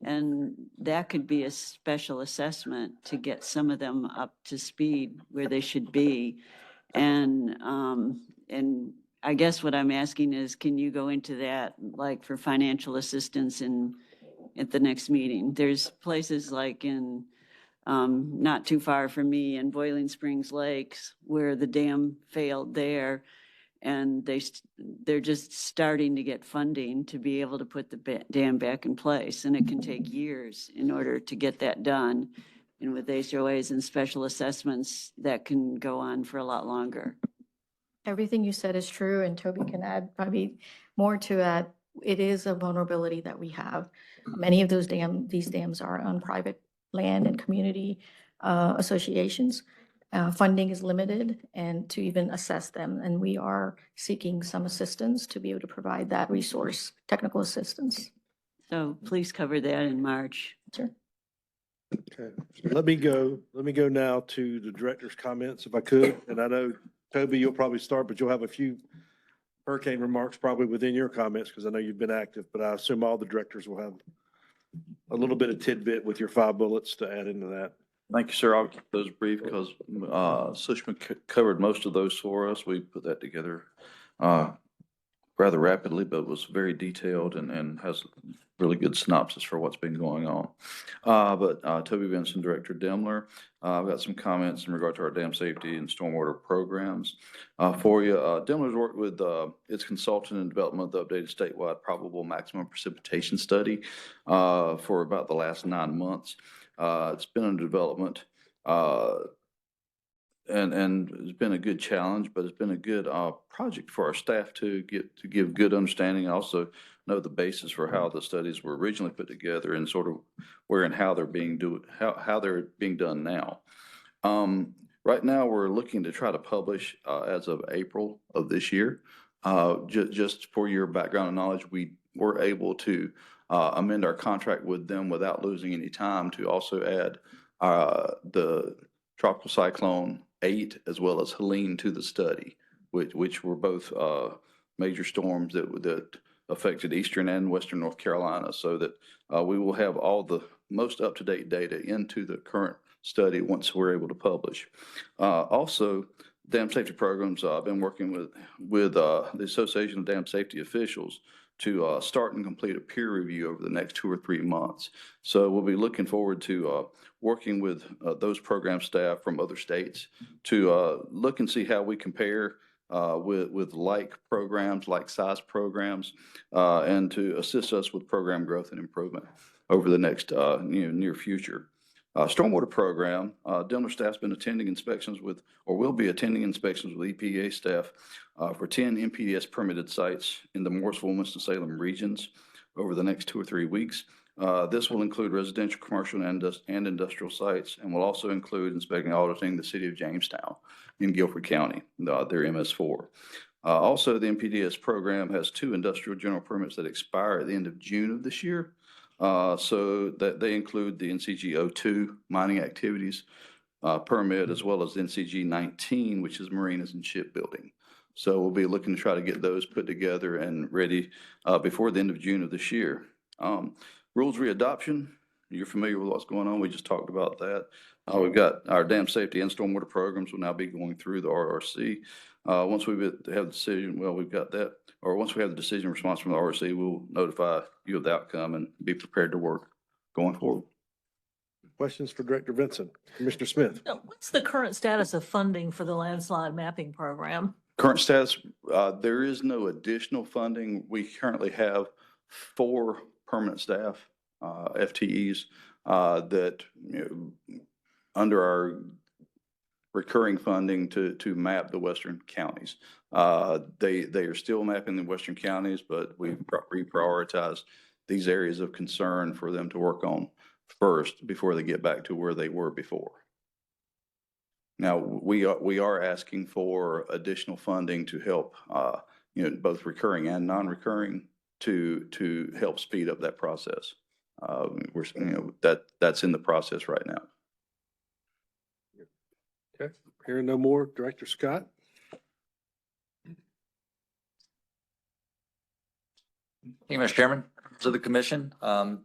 And that could be a special assessment to get some of them up to speed where they should be. And I guess what I'm asking is, can you go into that, like for financial assistance at the next meeting? There's places like in, not too far from me in Boiling Springs Lakes where the dam failed there. And they're just starting to get funding to be able to put the dam back in place. And it can take years in order to get that done. And with HOAs and special assessments, that can go on for a lot longer. Everything you said is true, and Toby can add probably more to that. It is a vulnerability that we have. Many of these dams are on private land and community associations. Funding is limited and to even assess them. And we are seeking some assistance to be able to provide that resource, technical assistance. So please cover that in March. Sure. Okay, so let me go now to the director's comments if I could. And I know, Toby, you'll probably start, but you'll have a few hurricane remarks probably within your comments because I know you've been active, but I assume all the directors will have a little bit of tidbit with your 5 bullets to add into that. Thank you, sir. I'll keep those brief because Sushma covered most of those for us. We put that together rather rapidly, but was very detailed and has really good synopsis for what's been going on. But Toby Benson, Director Demler, I've got some comments in regard to our dam safety and stormwater programs for you. Demler's worked with its consultant in development of the updated statewide probable maximum precipitation study for about the last 9 months. It's been under development and it's been a good challenge, but it's been a good project for our staff to give good understanding. Also know the basis for how the studies were originally put together and sort of where and how they're being how they're being done now. Right now, we're looking to try to publish as of April of this year. Just for your background and knowledge, we were able to amend our contract with them without losing any time to also add the Tropical Cyclone 8 as well as Helene to the study, which were both major storms that affected eastern and western North Carolina, so that we will have all the most up-to-date data into the current study once we're able to publish. Also, dam safety programs, I've been working with the Association of Dam Safety Officials to start and complete a peer review over the next 2 or 3 months. So we'll be looking forward to working with those program staff from other states to look and see how we compare with like programs, like size programs, and to assist us with program growth and improvement over the next near future. Stormwater program, Demler staff's been attending inspections or will be attending inspections with EPA staff for 10 MPDS permitted sites in the Morrisville, Winston-Salem regions over the next 2 or 3 weeks. This will include residential, commercial, and industrial sites, and will also include inspecting and auditing the city of Jamestown in Guilford County, their MS4. Also, the MPDS program has 2 industrial general permits that expire at the end of June of this year. So that they include the NCG 02 mining activities permit, as well as NCG 19, which is marinas and shipbuilding. So we'll be looking to try to get those put together and ready before the end of June of this year. Rules readoption, you're familiar with what's going on. We just talked about that. We've got our dam safety and stormwater programs will now be going through the RRC. Once we have the decision, well, we've got that, or once we have the decision response from the RRC, we'll notify you of the outcome and be prepared to work going forward. Questions for Director Benson? Commissioner Smith? What's the current status of funding for the landslide mapping program? Current status, there is no additional funding. We currently have 4 permanent staff, FTEs, that under our recurring funding to map the western counties. They are still mapping the western counties, but we've reprioritized these areas of concern for them to work on first before they get back to where they were before. Now, we are asking for additional funding to help, both recurring and non-recurring to help speed up that process. That's in the process right now. Okay, hearing no more, Director Scott? Thank you, Mr. Chairman. To the commission,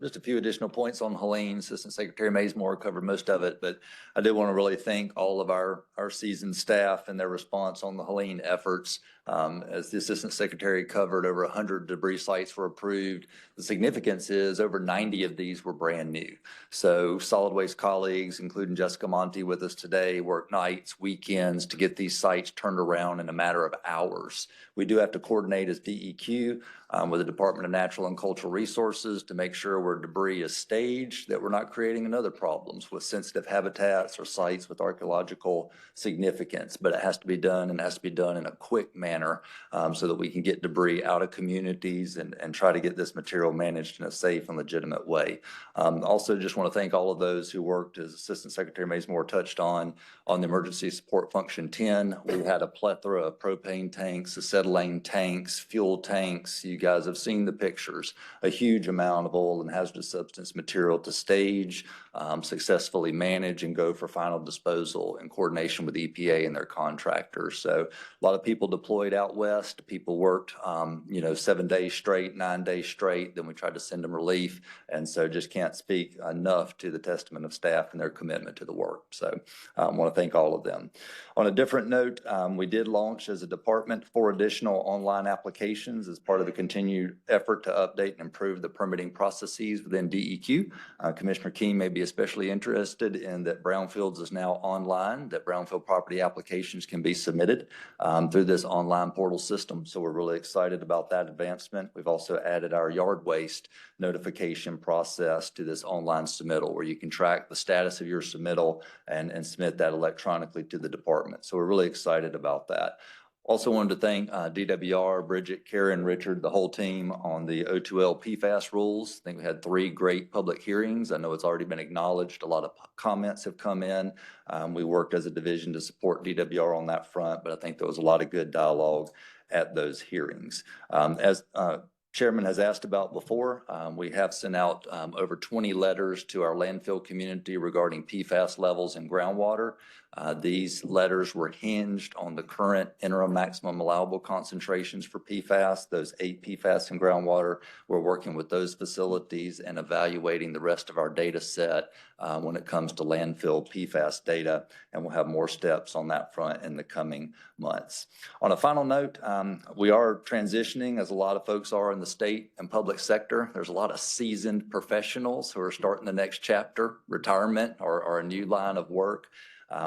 just a few additional points on Helene. Assistant Secretary Mazemore covered most of it, but I did want to really thank all of our seasoned staff and their response on the Helene efforts. As the Assistant Secretary covered, over 100 debris sites were approved. The significance is over 90 of these were brand new. So solid waste colleagues, including Jessica Monty with us today, work nights, weekends to get these sites turned around in a matter of hours. We do have to coordinate as DEQ with the Department of Natural and Cultural Resources to make sure where debris is staged, that we're not creating another problems with sensitive habitats or sites with archaeological significance. But it has to be done, and it has to be done in a quick manner so that we can get debris out of communities and try to get this material managed in a safe and legitimate way. Also, just want to thank all of those who worked, as Assistant Secretary Mazemore touched on the Emergency Support Function 10. We had a plethora of propane tanks, acetylene tanks, fuel tanks. You guys have seen the pictures. a huge amount of oil and hazardous substance material to stage, successfully manage and go for final disposal in coordination with EPA and their contractors. So a lot of people deployed out west. People worked, 7 days straight, 9 days straight. Then we tried to send them relief. And so just can't speak enough to the testament of staff and their commitment to the work. So I want to thank all of them. On a different note, we did launch as a department 4 additional online applications as part of the continued effort to update and improve the permitting processes within DEQ. Commissioner King may be especially interested in that Brownfields is now online, that Brownfield property applications can be submitted through this online portal system. So we're really excited about that advancement. We've also added our yard waste notification process to this online submittal where you can track the status of your submittal and submit that electronically to the department. So we're really excited about that. Also wanted to thank DWR, Bridget, Karen, Richard, the whole team on the O2L PFAS rules. I think we had 3 great public hearings. I know it's already been acknowledged. A lot of comments have come in. We worked as a division to support DWR on that front, but I think there was a lot of good dialogue at those hearings. As Chairman has asked about before, we have sent out over 20 letters to our landfill community regarding PFAS levels in groundwater. These letters were hinged on the current interim maximum allowable concentrations for PFAS, those 8 PFAS in groundwater. We're working with those facilities and evaluating the rest of our data set when it comes to landfill PFAS data, and we'll have more steps on that front in the coming months. On a final note, we are transitioning, as a lot of folks are in the state and public sector. There's a lot of seasoned professionals who are starting the next chapter, retirement or a new line of work.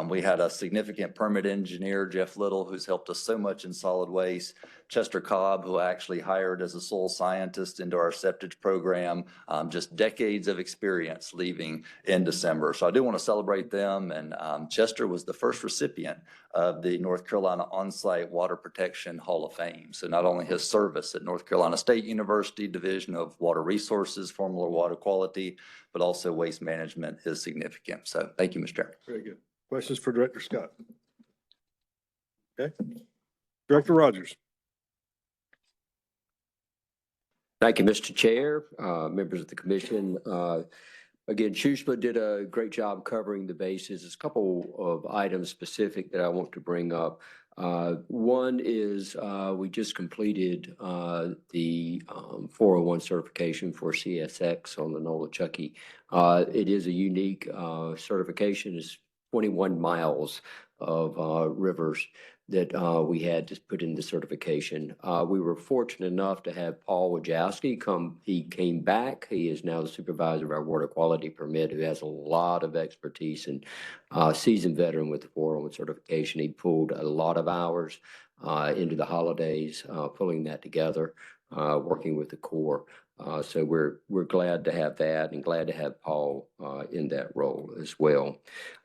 We had a significant permit engineer, Jeff Little, who's helped us so much in solid waste. Chester Cobb, who I actually hired as a soil scientist into our septic program, just decades of experience leaving in December. So I do want to celebrate them. And Chester was the first recipient of the North Carolina On-Site Water Protection Hall of Fame. So not only his service at North Carolina State University Division of Water Resources, Formula Water Quality, but also waste management is significant. So thank you, Mr. Chairman. Very good. Questions for Director Scott? Okay. Director Rogers. Thank you, Mr. Chair, members of the commission. Again, Shushma did a great job covering the bases. There's a couple of items specific that I want to bring up. One is we just completed the 401 certification for CSX on the Nolichucky. It is a unique certification. It's 21 miles of rivers that we had to put in the certification. We were fortunate enough to have Paul Wojcicki come. He came back. He is now the supervisor of our water quality permit, who has a lot of expertise and seasoned veteran with the 401 certification. He pulled a lot of hours into the holidays, pulling that together, working with the Corps. So we're glad to have that and glad to have Paul in that role as well.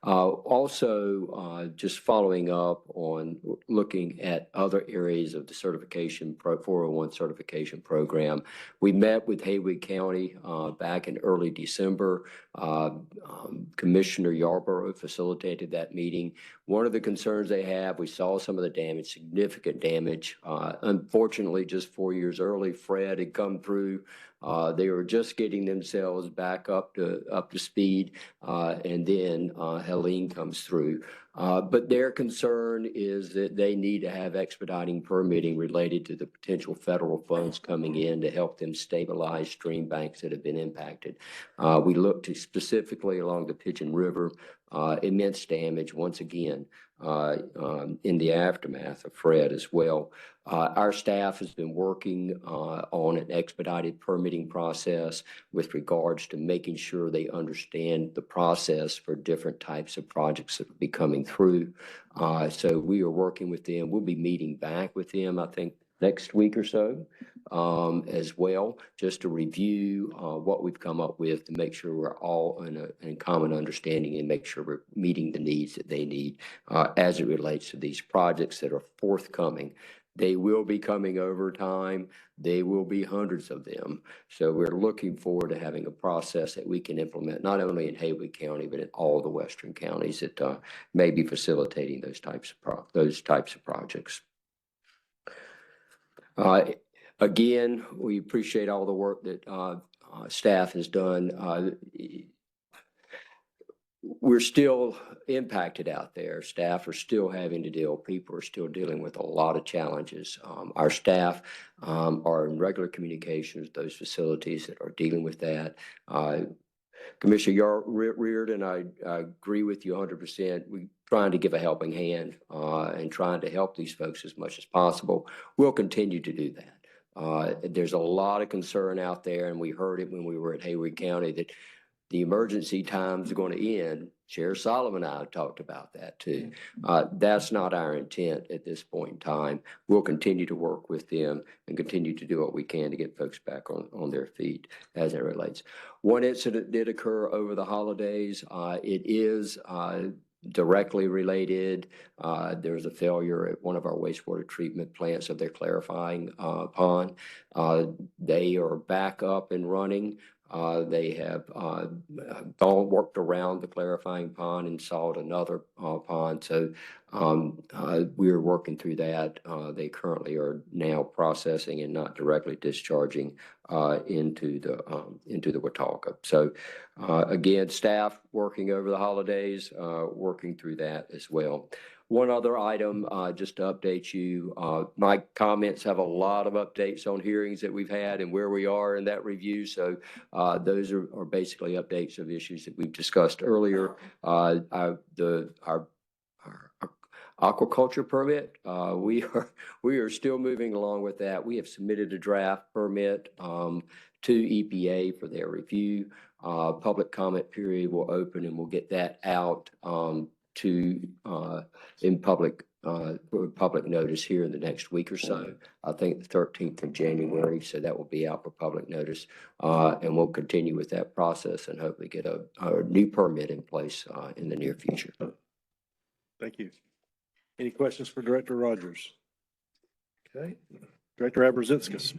Also, just following up on looking at other areas of the certification, 401 certification program. We met with Haywood County back in early December. Commissioner Yarborough facilitated that meeting. One of the concerns they have, we saw some of the damage, significant damage. Unfortunately, just 4 years early, Fred had come through. They were just getting themselves back up to speed, and then Helene comes through. But their concern is that they need to have expediting permitting related to the potential federal funds coming in to help them stabilize stream banks that have been impacted. We looked specifically along the Pigeon River, immense damage once again in the aftermath of Fred as well. Our staff has been working on an expedited permitting process with regards to making sure they understand the process for different types of projects that will be coming through. So we are working with them. We'll be meeting back with them, I think, next week or so as well, just to review what we've come up with to make sure we're all in common understanding and make sure we're meeting the needs that they need as it relates to these projects that are forthcoming. They will be coming over time. They will be hundreds of them. So we're looking forward to having a process that we can implement not only in Haywood County, but in all the western counties that may be facilitating those types of projects. Again, we appreciate all the work that staff has done. We're still impacted out there. Staff are still having to deal, people are still dealing with a lot of challenges. Our staff are in regular communications with those facilities that are dealing with that. Commissioner Reardon, I agree with you 100%. We're trying to give a helping hand and trying to help these folks as much as possible. We'll continue to do that. There's a lot of concern out there, and we heard it when we were at Hayward County, that the emergency times are going to end. Chair Solomon and I talked about that too. That's not our intent at this point in time. We'll continue to work with them and continue to do what we can to get folks back on their feet as it relates. One incident did occur over the holidays. It is directly related. There's a failure at one of our wastewater treatment plants of their clarifying pond. They are back up and running. They have worked around the clarifying pond and solved another pond. So we're working through that. They currently are now processing and not directly discharging into the Watauga. So again, staff working over the holidays, working through that as well. One other item, just to update you, my comments have a lot of updates on hearings that we've had and where we are in that review. So those are basically updates of issues that we've discussed earlier. Our aquaculture permit, we are still moving along with that. We have submitted a draft permit to EPA for their review. Public comment period will open and we'll get that out in public notice here in the next week or so. I think the 13th of January, so that will be out for public notice. And we'll continue with that process and hopefully get a new permit in place in the near future. Thank you. Any questions for Director Rogers? Okay. Director Abrazinskis.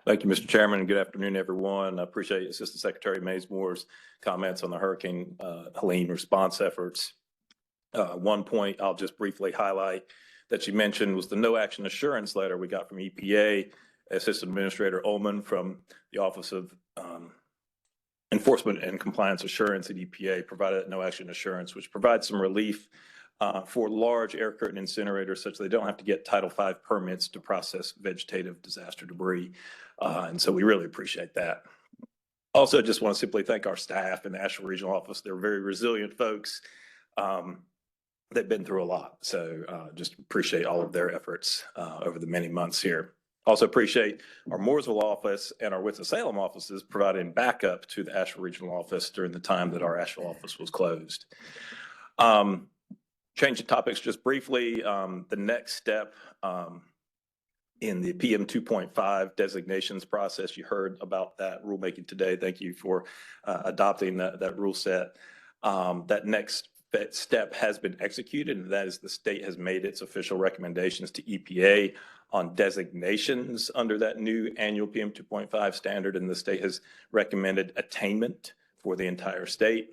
Thank you, Mr. Chairman. Good afternoon, everyone. I appreciate Assistant Secretary Mazemore's comments on the Hurricane Helene response efforts. One point I'll just briefly highlight that you mentioned was the no action assurance letter we got from EPA. Assistant Administrator Ullman from the Office of Enforcement and Compliance Assurance at EPA provided no action assurance, which provides some relief for large air curtain incinerators such that they don't have to get Title V permits to process vegetative disaster debris. And so we really appreciate that. Also, just want to simply thank our staff in the Asheville Regional Office. They're very resilient folks. They've been through a lot. So just appreciate all of their efforts over the many months here. Also appreciate our Mooresville office and our Winston-Salem offices providing backup to the Asheville Regional Office during the time that our Asheville office was closed. Changing topics just briefly, the next step in the PM 2.5 designations process, you heard about that rulemaking today. Thank you for adopting that rule set. That next step has been executed, and that is the state has made its official recommendations to EPA on designations under that new annual PM 2.5 standard, and the state has recommended attainment for the entire state.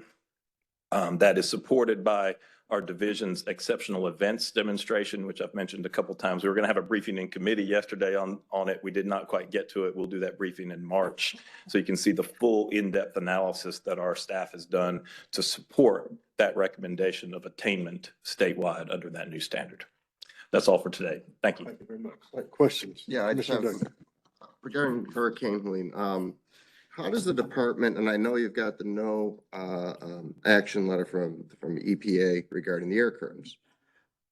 That is supported by our division's exceptional events demonstration, which I've mentioned a couple of times. We were going to have a briefing in committee yesterday on it. We did not quite get to it. We'll do that briefing in March. So you can see the full in-depth analysis that our staff has done to support that recommendation of attainment statewide under that new standard. That's all for today. Thank you. Thank you very much. Questions? Yeah, I just have, regarding Hurricane Helene, how does the department, and I know you've got the no action letter from EPA regarding the air curtains.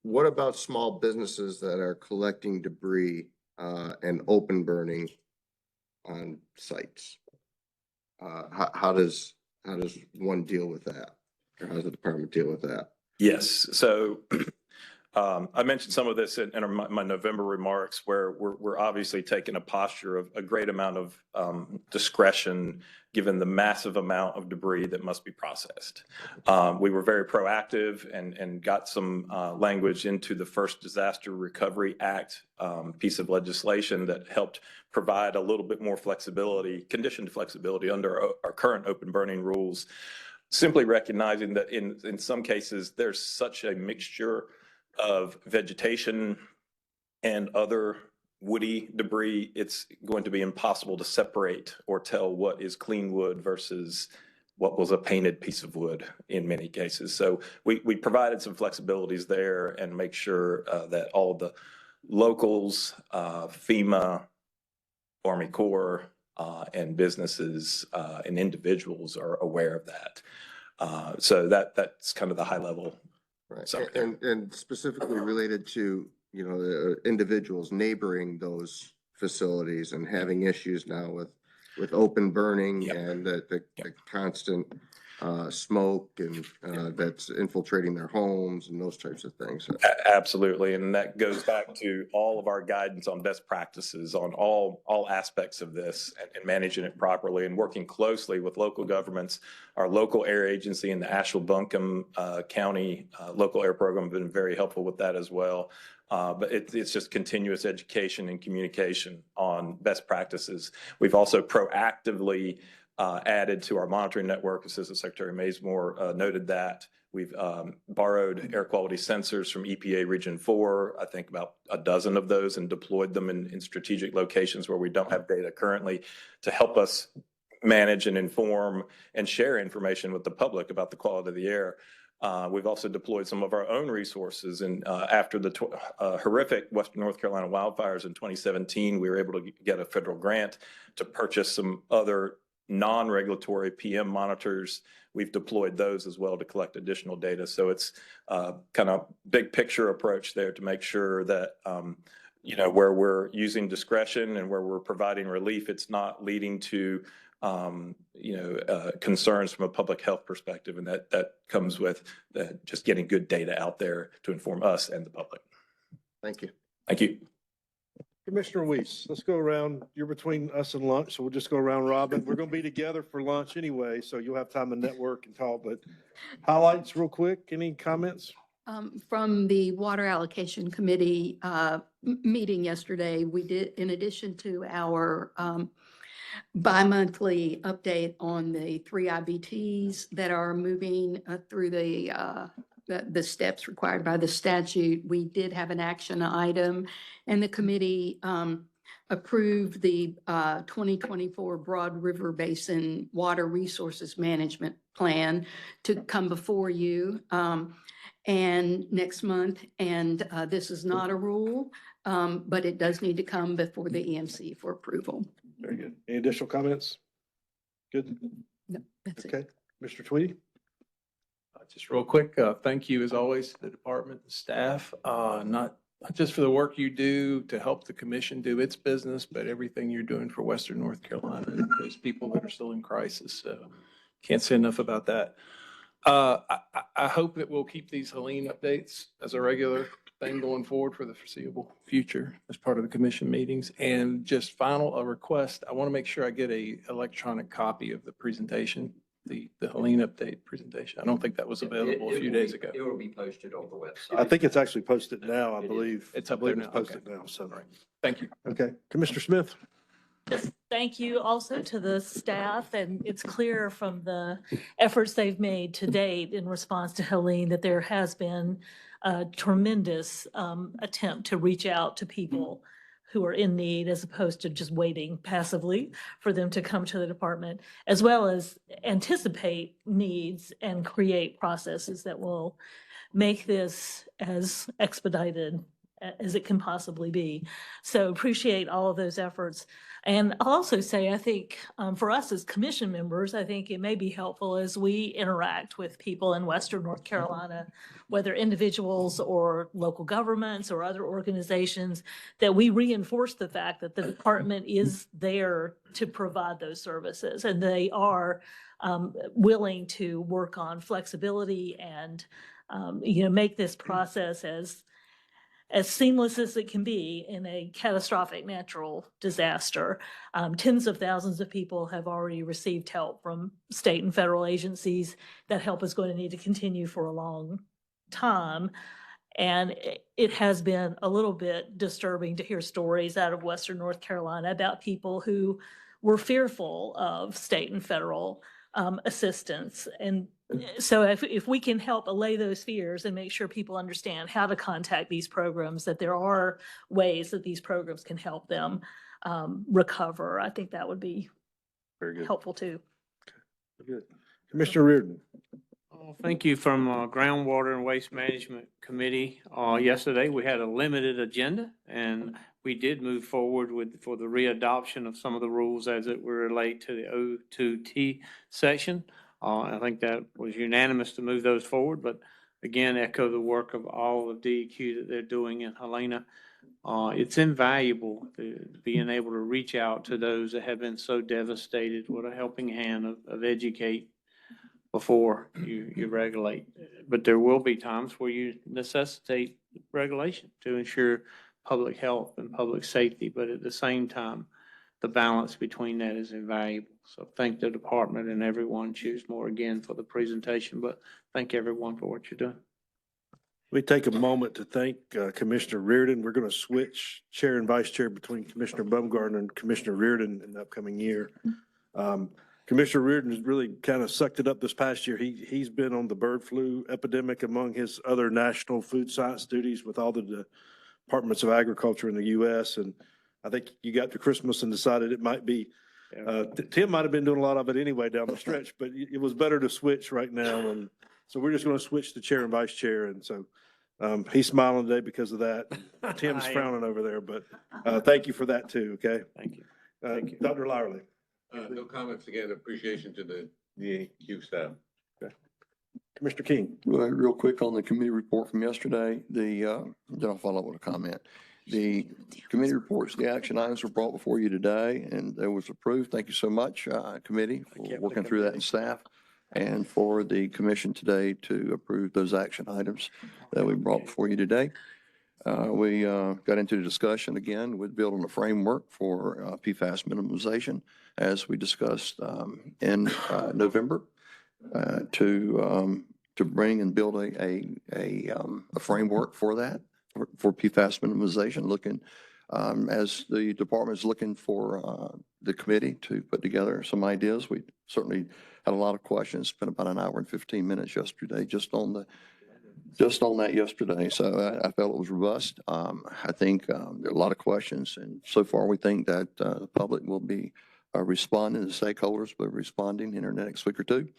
What about small businesses that are collecting debris and open burning on sites? How does one deal with that? Or how does the department deal with that? Yes. So I mentioned some of this in my November remarks, where we're obviously taking a posture of a great amount of discretion given the massive amount of debris that must be processed. We were very proactive and got some language into the First Disaster Recovery Act piece of legislation that helped provide a little bit more flexibility, conditioned flexibility under our current open burning rules. simply recognizing that in some cases, there's such a mixture of vegetation and other woody debris, it's going to be impossible to separate or tell what is clean wood versus what was a painted piece of wood in many cases. So we provided some flexibilities there and make sure that all of the locals, FEMA, Army Corps, and businesses and individuals are aware of that. So that's kind of the high level. Right. And specifically related to, you know, the individuals neighboring those facilities and having issues now with open burning and the constant smoke and that's infiltrating their homes and those types of things. Absolutely. And that goes back to all of our guidance on best practices on all aspects of this and managing it properly and working closely with local governments. Our local air agency in the Asheville-Buncombe County local air program have been very helpful with that as well. But it's just continuous education and communication on best practices. We've also proactively added to our monitoring network. Assistant Secretary Mazemore noted that. We've borrowed air quality sensors from EPA Region 4, I think about a dozen of those, and deployed them in strategic locations where we don't have data currently to help us manage and inform and share information with the public about the quality of the air. We've also deployed some of our own resources. And after the horrific Western North Carolina wildfires in 2017, we were able to get a federal grant to purchase some other non-regulatory PM monitors. We've deployed those as well to collect additional data. So it's kind of big picture approach there to make sure that, you know, where we're using discretion and where we're providing relief, it's not leading to concerns from a public health perspective. And that comes with just getting good data out there to inform us and the public. Thank you. Thank you. Commissioner Weiss, let's go around. You're between us and lunch, so we'll just go around robin. We're going to be together for lunch anyway, so you'll have time to network and talk, but highlights real quick. Any comments? From the Water Allocation Committee meeting yesterday, we did, in addition to our bi-monthly update on the 3 IBTs that are moving through the steps required by the statute, we did have an action item, and the committee approved the 2024 Broad River Basin Water Resources Management Plan to come before you and next month. And this is not a rule, but it does need to come before the EMC for approval. Very good. Any additional comments? Good. No, that's it. Okay. Mr. Tweedy? Just real quick, thank you as always to the department and staff, not just for the work you do to help the commission do its business, but everything you're doing for Western North Carolina and those people that are still in crisis. So can't say enough about that. I hope that we'll keep these Helene updates as a regular thing going forward for the foreseeable future as part of the commission meetings. And just a request, I want to make sure I get a electronic copy of the presentation, the Helene update presentation. I don't think that was available a few days ago. It will be posted on the website. I think it's actually posted now, I It is. believe. It's up I believe there it's now. posted now, so. Thank you. Okay. Commissioner Smith? Yes, thank you also to the staff, and it's clear from the efforts they've made to date in response to Helene that there has been a tremendous attempt to reach out to people who are in need as opposed to just waiting passively for them to come to the department, as well as anticipate needs and create processes that will make this as expedited as it can possibly be. So appreciate all of those efforts. And I'll also say, I think for us as commission members, I think it may be helpful as we interact with people in Western North Carolina, whether individuals or local governments or other organizations, that we reinforce the fact that the department is there to provide those services, and they are willing to work on flexibility and make this process as seamless as it can be in a catastrophic natural disaster. Tens of thousands of people have already received help from state and federal agencies. That help is going to need to continue for a long time. And it has been a little bit disturbing to hear stories out of Western North Carolina about people who were fearful of state and federal assistance. And so if we can help allay those fears and make sure people understand how to contact these programs, that there are ways that these programs can help them recover, I think that would be Very good. helpful too. Good. Commissioner Reardon. Thank you from Groundwater and Waste Management Committee. Yesterday, we had a limited agenda and we did move forward for the readoption of some of the rules as it were relate to the O2T section. I think that was unanimous to move those forward, but again, echo the work of all of DEQ that they're doing in Helena. It's invaluable being able to reach out to those that have been so devastated with a helping hand of educate before you regulate. But there will be times where you necessitate regulation to ensure public health and public safety. But at the same time, the balance between that is invaluable. So thank the department and everyone. Choose more again for the presentation, but thank everyone for what you're doing. We take a moment to thank Commissioner Reardon. We're going to switch chair and vice chair between Commissioner Baumgartner and Commissioner Reardon in the upcoming year. Commissioner Reardon has really kind of sucked it up this past year. He's been on the bird flu epidemic among his other national food science duties with all the departments of agriculture in the U.S. And I think you got to Christmas and decided it might be, Tim might have been doing a lot of it anyway down the stretch, but it was better to switch right now. And so we're just going to switch to chair and vice chair. And so he's smiling today because of that. Tim's frowning over there, but thank you for that too. Okay. Thank you. Dr. Lyerly. No comments again. Appreciation to the DEQ staff. Okay. Commissioner King. Real quick on the committee report from yesterday, then I'll follow up with a comment. The committee reports, the action items were brought before you today and it was approved. Thank you so much, committee, for working through that and staff, and for the commission today to approve those action items that we brought before you today. We got into the discussion again with building a framework for PFAS minimization, as we discussed in November, to bring and build a framework for that, for PFAS minimization, looking as the department is looking for the committee to put together some ideas. We certainly had a lot of questions, spent about an hour and 15 minutes yesterday just on that yesterday. So I felt it was robust. I think there are a lot of questions, and so far we think that the public will be responding, the stakeholders will be responding in the next week or two.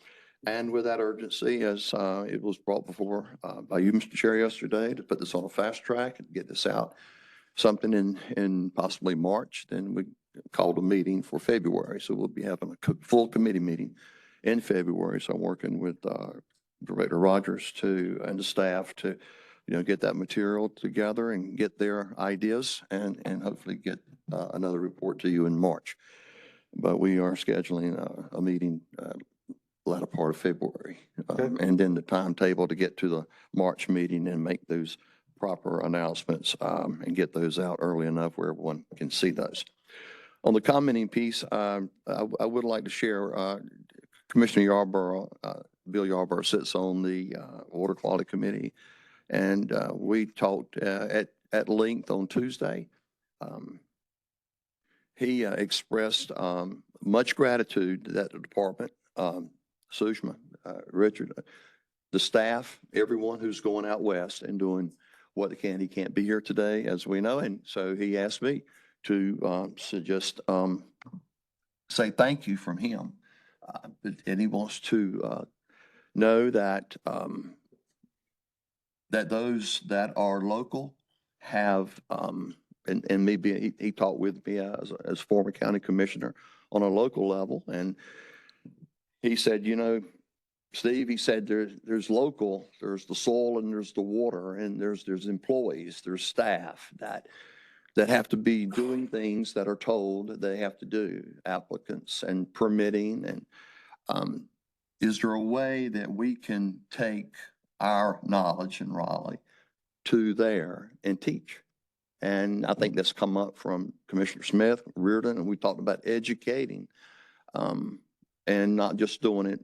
And with that urgency, as it was brought before by you, Mr. Chair, yesterday, to put this on a fast track and get this out something in possibly March, then we called a meeting for February. So we'll be having a full committee meeting in February. So I'm working with Director Rogers and the staff to, get that material together and get their ideas and hopefully get another report to you in March. But we are scheduling a meeting latter part of February. And then the timetable to get to the March meeting and make those proper announcements and get those out early enough where everyone can see those. On the commenting piece, I would like to share, Commissioner Yarborough, Bill Yarborough sits on the Water Quality Committee, and we talked at length on Tuesday. He expressed much gratitude that the department, Sushma, Richard, the staff, everyone who's going out west and doing what they can. He can't be here today, as we know, and so he asked me to suggest say thank you from him, and he wants to know that that those that are local have and maybe he talked with me as former county commissioner on a local level, and he said, Steve, he said there's local, there's the soil and there's the water, and there's employees, there's staff that have to be doing things that are told they have to do, applicants and permitting. And is there a way that we can take our knowledge in Raleigh to there and teach? And I think that's come up from Commissioner Smith, Reardon, and we talked about educating and not just doing it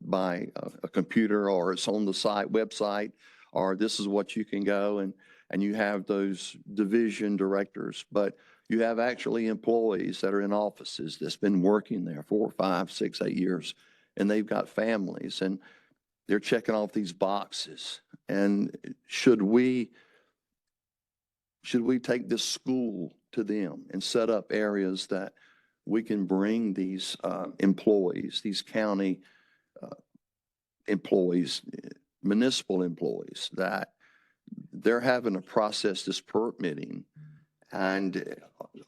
by a computer or it's on the website, or this is what you can go and you have those division directors, but you have actually employees that are in offices that's been working there 4, 5, 6, 8 years and they've got families and they're checking off these boxes. And should we take this school to them and set up areas that we can bring these employees, these county employees, municipal employees, that they're having to process this permitting, and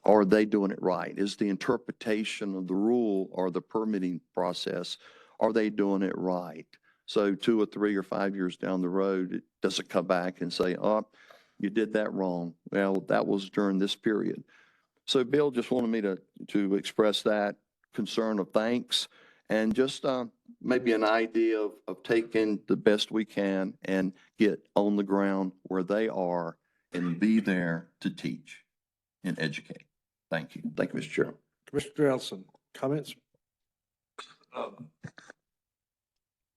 are they doing it right? Is the interpretation of the rule or the permitting process, are they doing it right? So 2 or 3 or 5 years down the road, it doesn't come back and say, oh, you did that wrong. Well, that was during this period. So Bill just wanted me to express that concern of thanks, and just maybe an idea of taking the best we can and get on the ground where they are and be there to teach and educate. Thank you. Thank you, Mr. Chairman. Commissioner Nelson, comments?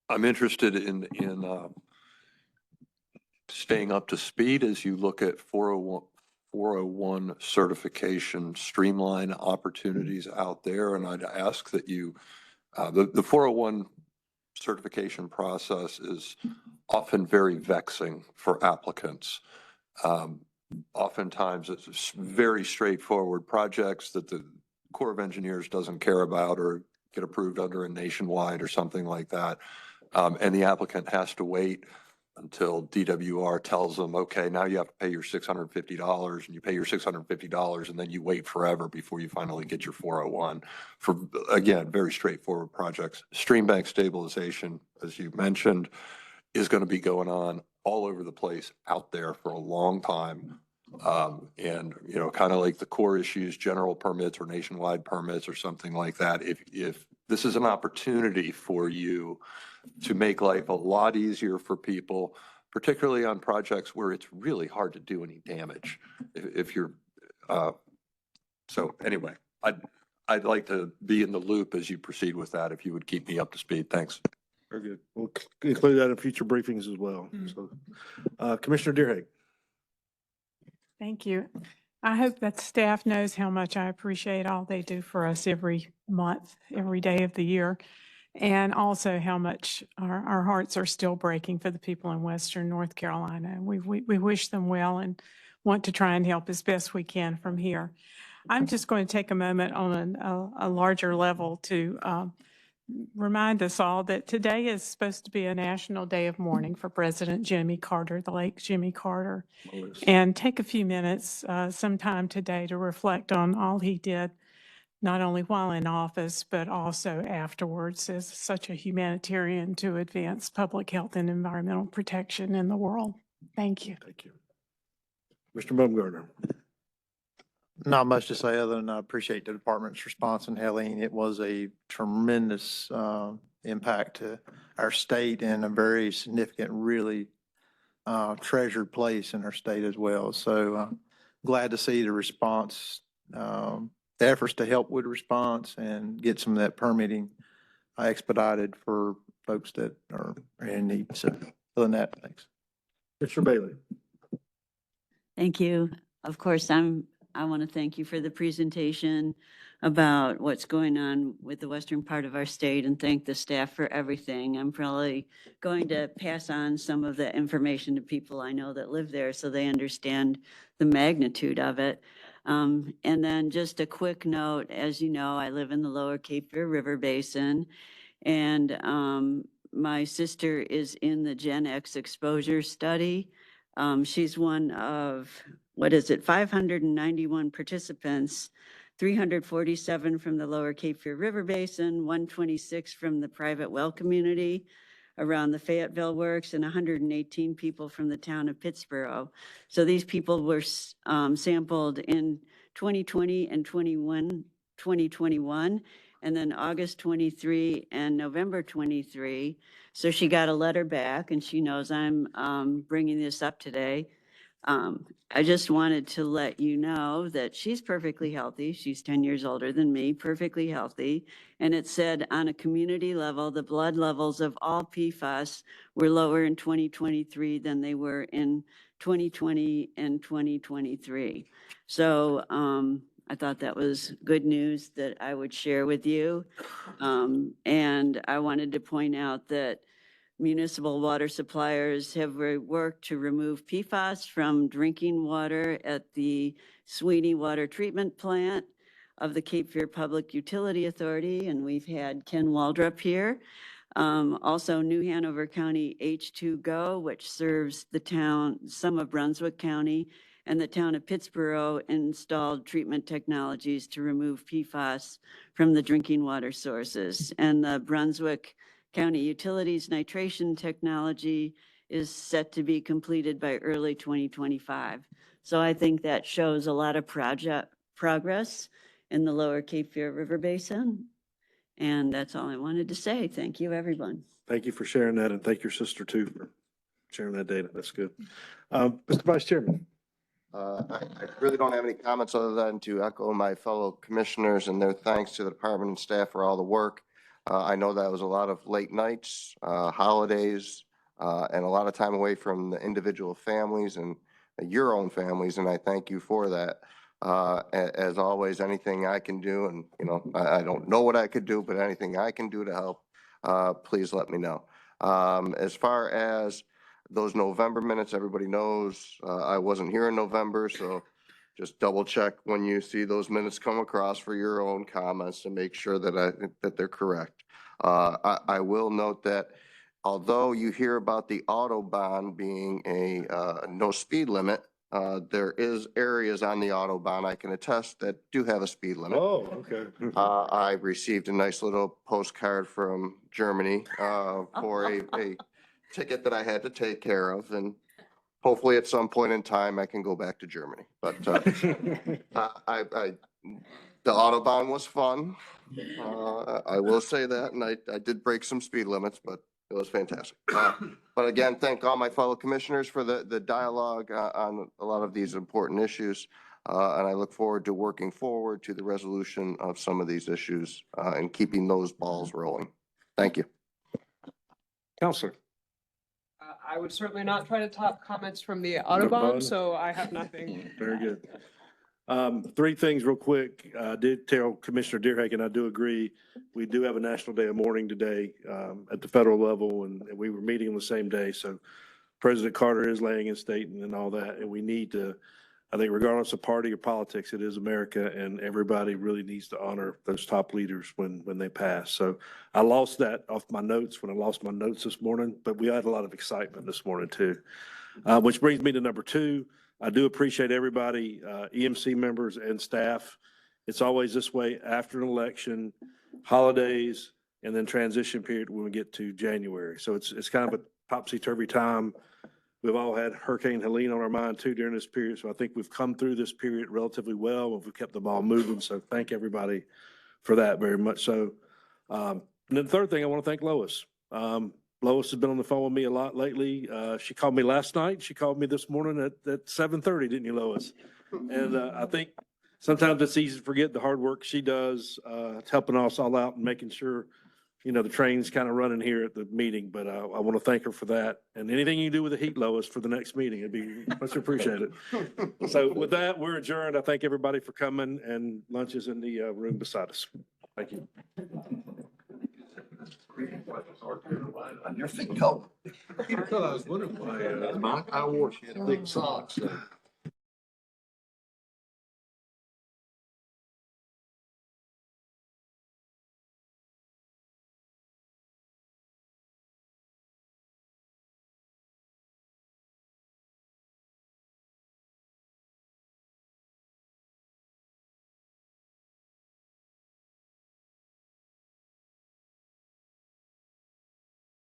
I'm interested in staying up to speed as you look at 401 certification streamline opportunities out there. And I'd ask that you, the 401 certification process is often very vexing for applicants. Oftentimes it's very straightforward projects that the Corps of Engineers doesn't care about or get approved under a nationwide or something like that. And the applicant has to wait until DWR tells them, okay, now you have to pay your $650, and you pay your $650, and then you wait forever before you finally get your 401 for, again, very straightforward projects. Stream bank stabilization, as you mentioned, is going to be going on all over the place out there for a long time. And, you know, kind of like the core issues, general permits or nationwide permits or something like that. If this is an opportunity for you to make life a lot easier for people, particularly on projects where it's really hard to do any damage. If you're, so anyway, I'd like to be in the loop as you proceed with that, if you would keep me up to speed. Thanks. Very good. We'll include that in future briefings as well. So, Commissioner Deerhake. Thank you. I hope that staff knows how much I appreciate all they do for us every month, every day of the year, and also how much our hearts are still breaking for the people in Western North Carolina. We wish them well and want to try and help as best we can from here. I'm just going to take a moment on a larger level to remind us all that today is supposed to be a national day of mourning for President Jimmy Carter, the late Jimmy Carter, and take a few minutes sometime today to reflect on all he did, not only while in office, but also afterwards as such a humanitarian to advance public health and environmental protection in the world. Thank you. Thank you. Mr. Baumgartner. Not much to say other than I appreciate the department's response, and Helene, it was a tremendous impact to our state and a very significant, really treasured place in our state as well. So glad to see the response, the efforts to help with response and get some of that permitting expedited for folks that are in need. So other than that, thanks. Mr. Bailey. Thank you. Of course, I want to thank you for the presentation about what's going on with the western part of our state, and thank the staff for everything. I'm probably going to pass on some of the information to people I know that live there so they understand the magnitude of it. And then just a quick note, as you know, I live in the lower Cape Fear River Basin, and my sister is in the Gen X exposure study. She's one of, 591 participants, 347 from the lower Cape Fear River Basin, 126 from the private well community around the Fayetteville Works, and 118 people from the town of Pittsboro. So these people were sampled in 2020 and 2021, and then August 23 and November 23. So she got a letter back, and she knows I'm bringing this up today. I just wanted to let you know that she's perfectly healthy. She's 10 years older than me, perfectly healthy. And it said on a community level, the blood levels of all PFAS were lower in 2023 than they were in 2020 and 2023. So I thought that was good news that I would share with you. And I wanted to point out that municipal water suppliers have worked to remove PFAS from drinking water at the Sweeney Water Treatment Plant of the Cape Fear Public Utility Authority, and we've had Ken Waldrop here. Also, New Hanover County H2Go, which serves the town, some of Brunswick County, and the town of Pittsboro installed treatment technologies to remove PFAS from the drinking water sources. And the Brunswick County Utilities nitration technology is set to be completed by early 2025. So I think that shows a lot of progress in the lower Cape Fear River Basin. And that's all I wanted to say. Thank you, everyone. Thank you for sharing that, and thank your sister too for sharing that data. That's good. Mr. Vice Chairman. I really don't have any comments other than to echo my fellow commissioners and their thanks to the department and staff for all the work. I know that was a lot of late nights, holidays, and a lot of time away from the individual families and your own families, and I thank you for that. As always, anything I can do, and I don't know what I could do, but anything I can do to help, please let me know. As far as those November minutes, everybody knows I wasn't here in November, so just double check when you see those minutes come across for your own comments to make sure that they're correct. I will note that although you hear about the Autobahn being a no speed limit, there is areas on the Autobahn I can attest that do have a speed limit. Oh, okay. I received a nice little postcard from Germany for a ticket that I had to take care of, and hopefully at some point in time I can go back to Germany. But the Autobahn was fun. I will say that, and I did break some speed limits, but it was fantastic. But again, thank all my fellow commissioners for the dialogue on a lot of these important issues. And I look forward to working forward to the resolution of some of these issues and keeping those balls rolling. Thank you. Counselor. I would certainly not try to top comments from the Autobahn. Autobahn, so I have nothing. Very good. Three things real quick. I did tell Commissioner Deerhagen, I do agree. We do have a National Day of Mourning today at the federal level, and we were meeting on the same day. So President Carter is laying in state and all that, and we need to, I think regardless of party or politics, it is America, and everybody really needs to honor those top leaders when they pass. So I lost that off my notes when I lost my notes this morning, but we had a lot of excitement this morning too. Which brings me to number two. I do appreciate everybody, EMC members and staff. It's always this way after an election, holidays, and then transition period when we get to January. So it's kind of a topsy-turvy time. We've all had Hurricane Helene on our mind too during this period. So I think we've come through this period relatively well, and we've kept the ball moving. So thank everybody for that very much so. And then the third thing, I want to thank Lois. Lois has been on the phone with me a lot lately. She called me last night. She called me this morning at 7:30, didn't you, Lois? And I think sometimes it's easy to forget the hard work she does, helping us all out and making sure, the train's kind of running here at the meeting. But I want to thank her for that. And anything you do with the heat, Lois, for the next meeting, it'd be much appreciated. So with that, we're adjourned. I thank everybody for coming, and lunch is in the room beside us. Thank you. I was wondering why, I wore, she had big socks.